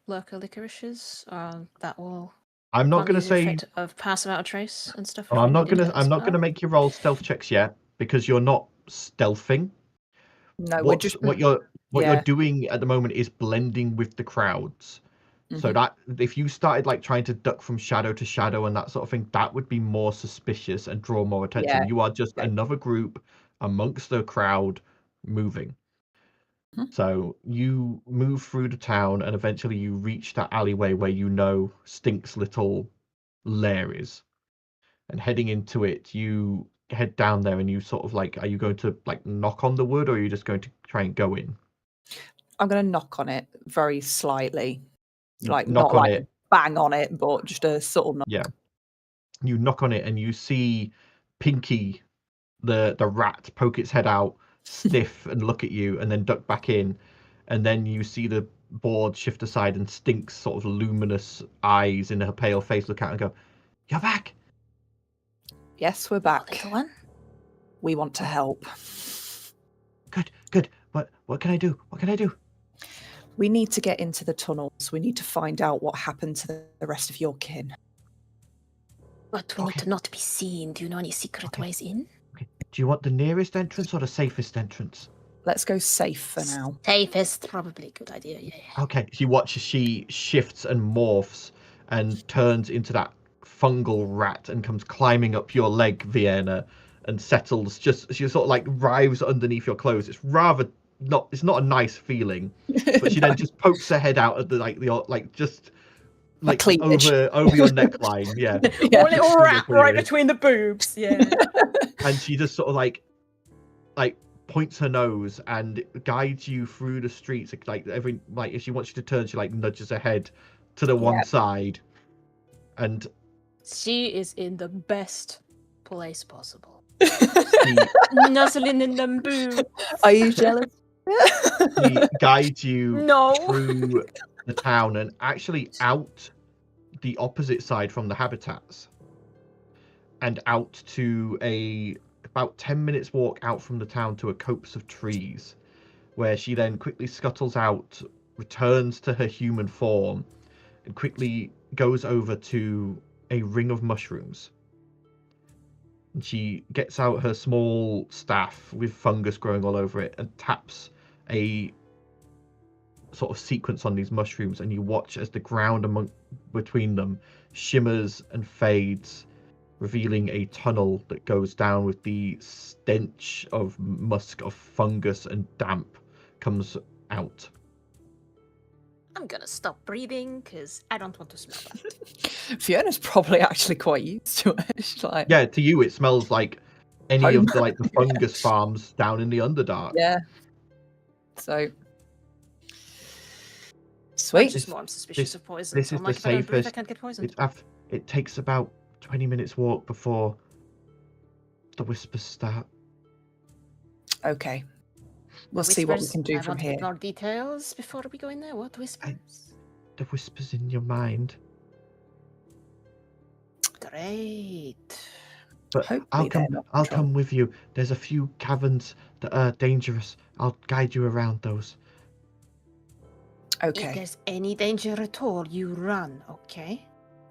lurker licorices, that will. I'm not grant going you to the say. effect of pass without a trace and stuff. Oh, if I'm you not needed gonna. it I'm as not gonna well. make you roll stealth checks yet, because you're not stealthing. no, we're just What you're yeah. doing at the moment is blending with the crowds. So Mhm. that if you started like trying to duck from shadow to shadow and that sort of thing, that would be more suspicious and draw more attention. Yeah. You are just Yeah. another group amongst the crowd moving. Mhm. So you move through the town, and eventually you reach that alleyway where you know Stink's little lair is. And heading into it, you head down there, and you sort of like, are you going to like knock on the wood, or are you just going to try and go in? I'm going to knock on it very slightly, You like knock not on like it. bang on it, but just a subtle knock. Yeah. You knock on it, and you see Pinky, the rat, poke its head out, stiff, and look at you, and then duck back in. And then you see the board shift aside, and Stink's sort of luminous eyes in her pale face look out and go, "You're back." Yes, we're Oh, back. little one. We want to help. Good. What can I do? What can I do? We need to get into the tunnels. We need to find out what happened to the rest of your kin. But we need to not be seen. Do you know any secret ways in? Okay. Do you want the nearest entrance or the safest entrance? Let's go safe for now. Safest, probably a good idea. Yeah. Okay. So you watch as she shifts and morphs and turns into that fungal rat and comes climbing up your leg, Vienna, and settles she sort of like writhes underneath your clothes. It's rather not. It's not a nice feeling. But she then just pokes her head out at the cleavage. over your neckline. Yeah. Yeah. One little rat right between the boobs. Yeah. And she just sort of like points her nose and guides you through the streets. Like if she wants you to turn, she like nudges her head to the one side. And She is in the best place possible. she Nuzzling in them boobs. Are you jealous? guides you No. through the town and actually out the opposite side from the habitats, and out to about 10 minutes walk out from the town to a copse of trees, where she then quickly scuttles out, returns to her human form, and quickly goes over to a ring of mushrooms. And she gets out her small staff with fungus growing all over it and taps a sort of sequence on these mushrooms, and you watch as the ground between them shimmers and fades, revealing a tunnel that goes down with the stench of musk of fungus and damp comes out. I'm gonna stop breathing because I don't want to smell that. Fiona's probably actually quite used to it. She's like, Yeah, to you it smells like any Home. of the fungus farms down in the Underdark. yeah. So Sweet. Just more I'm suspicious of poison. This So is I'm the like, if I don't breathe, I safest. can't get poisoned. It takes about 20 minutes walk before the whispers start. Okay. We'll see what we can do I from want to here. get more details before we go in there. What whispers? The whispers in your mind. Great. But Hopefully I'll come with you. There's a few caverns that are dangerous. I'll guide you around those. If Okay. there's any danger at all, you run, okay? You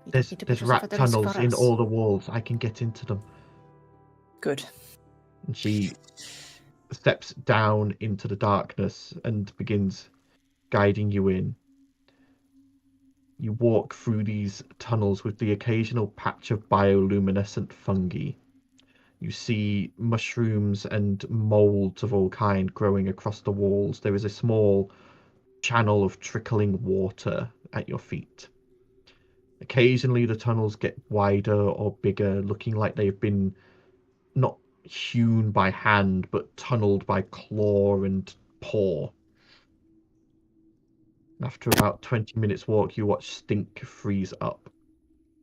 don't There's need to put there's yourself rat at risk for tunnels in us. all the walls. I can get into them. Good. And she steps down into the darkness and begins guiding you in. You walk through these tunnels with the occasional patch of bioluminescent fungi. You see mushrooms and molds of all kind growing across the walls. There is a small channel of trickling water at your feet. Occasionally the tunnels get wider or bigger, looking like they've been not hewn by hand, but tunneled by claw and paw. After about 20 minutes walk, you watch Stink freeze up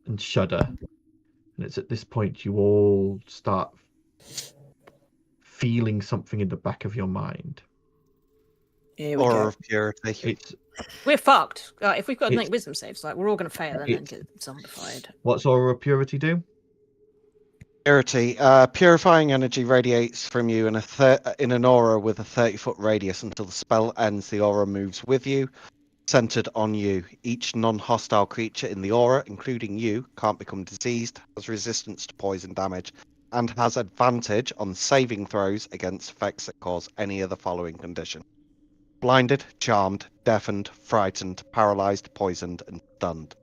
and shudder. And it's at this point you all start feeling something in the back of your mind. Here we Aura go. of purity. We're fucked. If we've got to It's- make wisdom saves, like we're all going to fail and then it's- get zombified. What's Aura of Purity do? Purity. Purifying energy radiates from you in an aura with a 30-foot radius until the spell ends. The aura moves with you, centered on you. Each non-hostile creature in the aura, including you, can't become diseased, has resistance to poison damage, and has advantage on saving throws against effects that cause any of the following condition: blinded, charmed, deafened, frightened, paralyzed, poisoned, and stunned.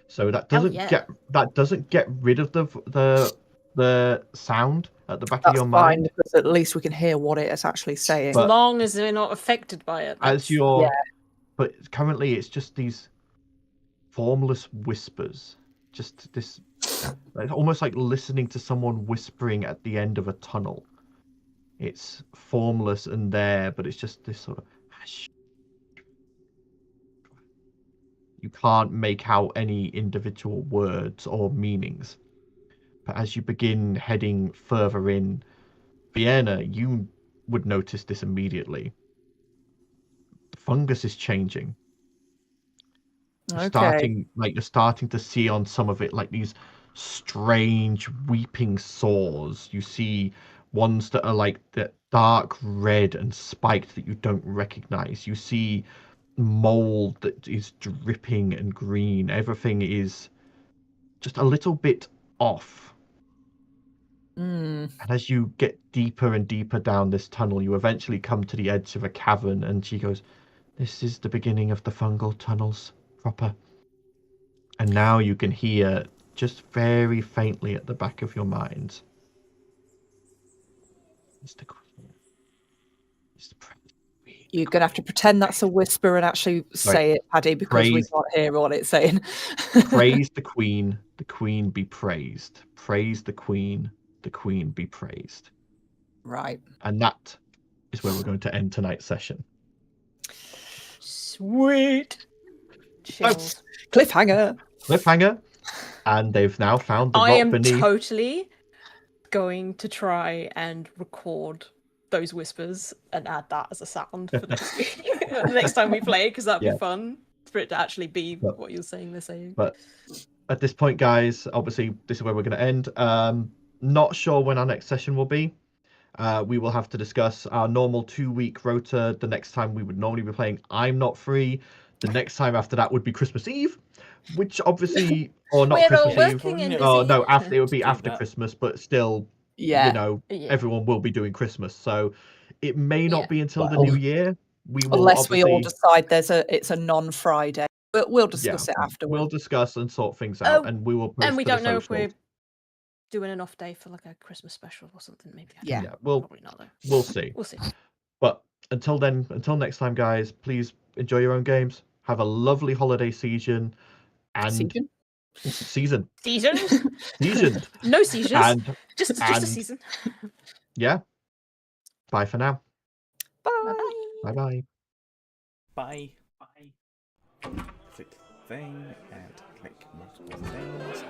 So that doesn't get rid of the sound at the back That's of your fine, mind. because at least we can hear what it is actually saying. As But- long as they're not affected by it. As you're, but currently it's just these formless whispers. Just this, it's almost like listening to someone whispering at the end of a tunnel. It's formless and there, but it's just this sort of. You can't make out any individual words or meanings. But as you begin heading further in, Vienna, you would notice this immediately. The fungus is changing. You're starting to see on some of it like these strange weeping sores. You see ones that are like the dark red and spiked that you don't recognize. You see mold that is dripping and green. Everything is just a little bit off. And as you get deeper and deeper down this tunnel, you eventually come to the edge of a cavern, and she goes, "This is the beginning of the fungal tunnels proper." And now you can hear just very faintly at the back of your minds, "Mr. Queen, Mr. President." You're going to have to pretend that's a whisper and actually say it, Paddy, because we can't hear what it's saying. Praise the Queen be praised. Praise the Queen be praised. Right. And that is where we're going to end tonight's session. Sweet. Chills. Cliffhanger. And they've now found the I rock am beneath. totally going to try and record those whispers and add that as a sound for next week. The next time we play, because that'd be fun for it to actually be what you're saying they're saying. But at this point, guys, obviously this is where we're going to end. Not sure when our next session will be. We will have to discuss our normal 2-week rota. The next time we would normally be playing I'm Not Free. The next time after that would be Christmas Eve, which obviously, or not We're Christmas all Eve. working and Oh busy. no, it would be after Christmas, but still, Yeah. you know, everyone will be doing Christmas, so it may not be until the Well, new year. We will unless we all obviously decide it's a non-Friday, but we'll discuss it afterwards. we'll discuss and sort things out, and we will post And we to the don't know if socials. we're doing an off day for like a Christmas special or something. Maybe. Probably not though. We'll see. We'll see. But until then, until next time, guys, please enjoy your own games. Have a lovely holiday season. And season. No seizures. And just a season. Yeah. Bye for now. Bye. Bye-bye. Bye. click thing and click multiple things.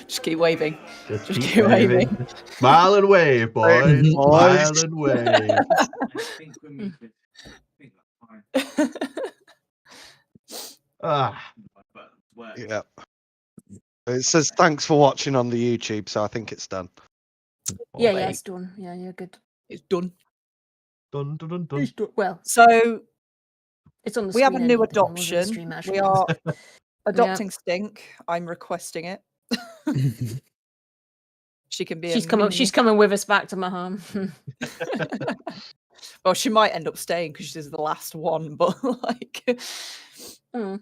Just keep waving. Just keep waving. Smile and wave, boys. Boys. Smile and wave. I think we're moving. I think that's fine. Ah, But work. Yeah. It says thanks for watching on the YouTube, so I think it's done. Yeah, wait. it's done. Yeah, you're good. It's done. Dun, dun, dun, dun. It's done. Well, So it's on the we have a screen new anyway, but it wasn't adoption. stream actually. We are adopting Stink. I'm requesting it. She can be. She's a coming. mini- She's coming with us back to my home. Well, she might end up staying because she's the last one. But like, Mm.